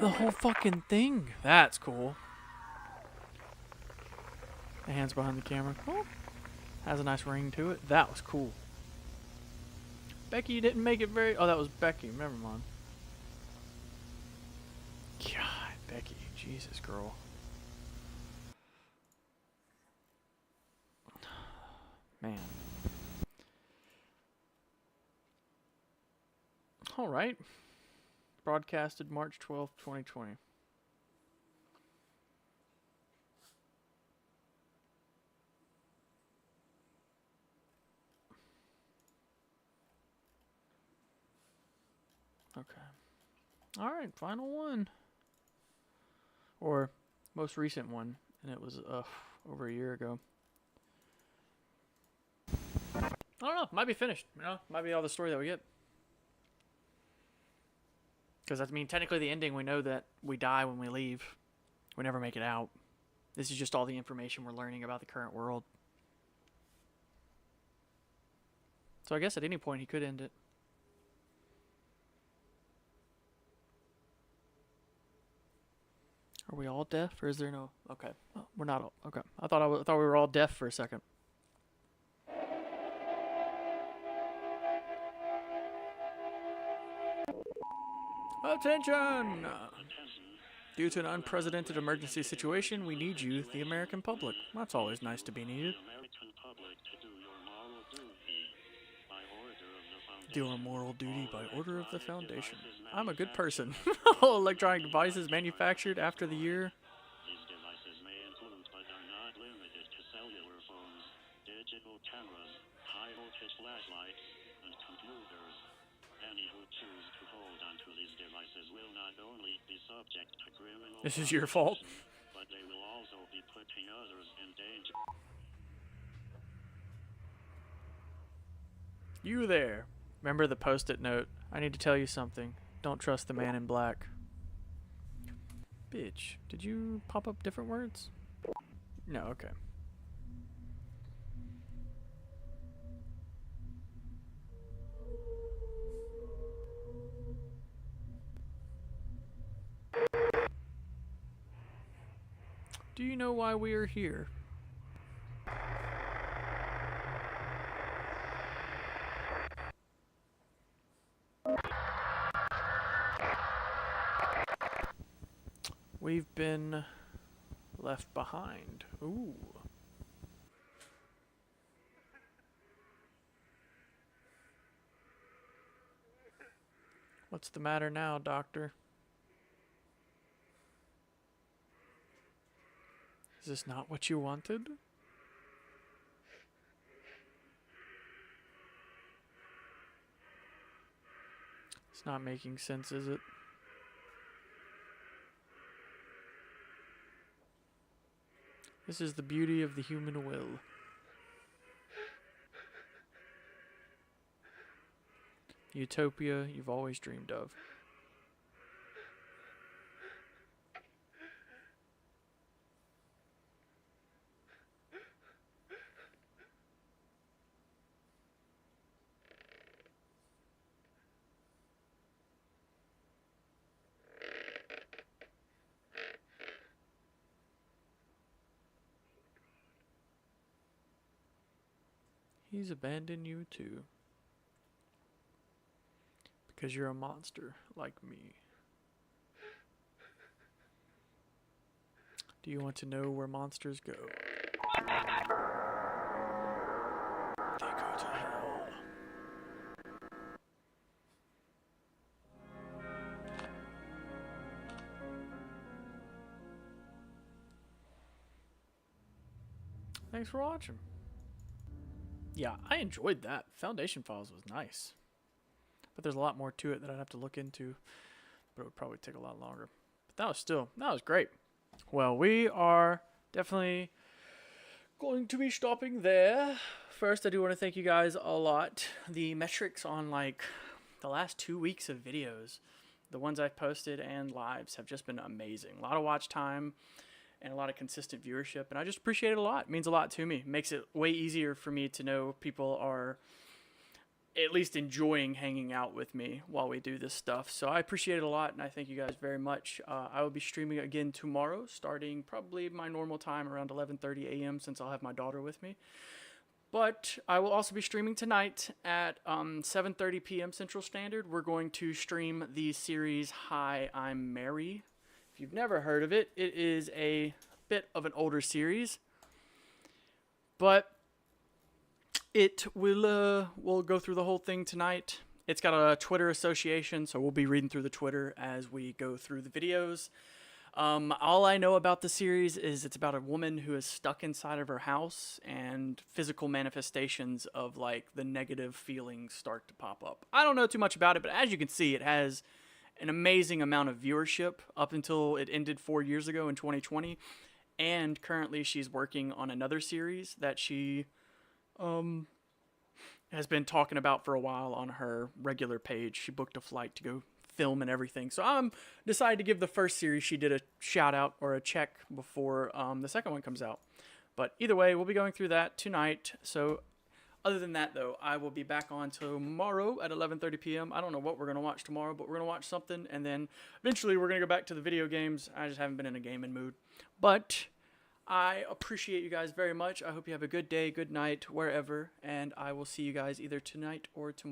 The whole fucking thing. That's cool. The hands behind the camera. Oh, has a nice ring to it. That was cool. Becky didn't make it very... Oh, that was Becky. Never mind. God, Becky. Jesus, girl. Man. All right. Broadcasted March 12th, 2020. Okay. All right, final one. Or most recent one, and it was over a year ago. I don't know. Might be finished. You know, might be all the story that we get. Because, I mean, technically the ending, we know that we die when we leave. We never make it out. This is just all the information we're learning about the current world. So I guess at any point he could end it. Are we all deaf, or is there no? Okay, oh, we're not all. Okay, I thought we were all deaf for a second. Attention! Due to an unprecedented emergency situation, we need you, the American public. That's always nice to be needed. Do our moral duty by order of the Foundation. I'm a good person. All electronic devices manufactured after the year. These devices may include, but are not limited to cellular phones, digital cameras, high-voltage flashlights, and computers. Any who choose to hold onto these devices will not only be subject to criminal This is your fault. but they will also be putting others in danger. You there. Remember the post-it note. I need to tell you something. Don't trust the man in black. Bitch, did you pop up different words? No, okay. Do you know why we are here? We've been left behind. Ooh. What's the matter now, Doctor? Is this not what you wanted? It's not making sense, is it? This is the beauty of the human will. Utopia you've always dreamed of. He's abandoned you too. Because you're a monster like me. Do you want to know where monsters go? They go to hell. Thanks for watching. Yeah, I enjoyed that. Foundation Files was nice. But there's a lot more to it that I'd have to look into. But it would probably take a lot longer. But that was great. Well, we are definitely going to be stopping there. First, I do want to thank you guys a lot. The metrics on like the last 2 weeks of videos, the ones I've posted and lives, have just been amazing. A lot of watch time and a lot of consistent viewership, and I just appreciate it a lot. It means a lot to me. It makes it way easier for me to know people are at least enjoying hanging out with me while we do this stuff. So I appreciate it a lot, and I thank you guys very much. I will be streaming again tomorrow, starting probably my normal time around 11:30 a.m. since I'll have my daughter with me. But I will also be streaming tonight at 7:30 p.m. Central Standard. We're going to stream the series Hi, I'm Mary. If you've never heard of it, it is a bit of an older series, but it will we'll go through the whole thing tonight. It's got a Twitter association, so we'll be reading through the Twitter as we go through the videos. All I know about the series is it's about a woman who is stuck inside of her house, and physical manifestations of like the negative feelings start to pop up. I don't know too much about it, but as you can see, it has an amazing amount of viewership up until it ended 4 years ago in 2020. And currently she's working on another series that she has been talking about for a while on her regular page. She booked a flight to go film and everything. So I'm decided to give the first series she did a shout out or a check before the second one comes out. But either way, we'll be going through that tonight. So other than that, though, I will be back on tomorrow at 11:30 p.m. I don't know what we're going to watch tomorrow, but we're going to watch something. And then eventually we're going to go back to the video games. I just haven't been in a gaming mood. But I appreciate you guys very much. I hope you have a good day, good night, wherever. And I will see you guys either tonight or tomorrow.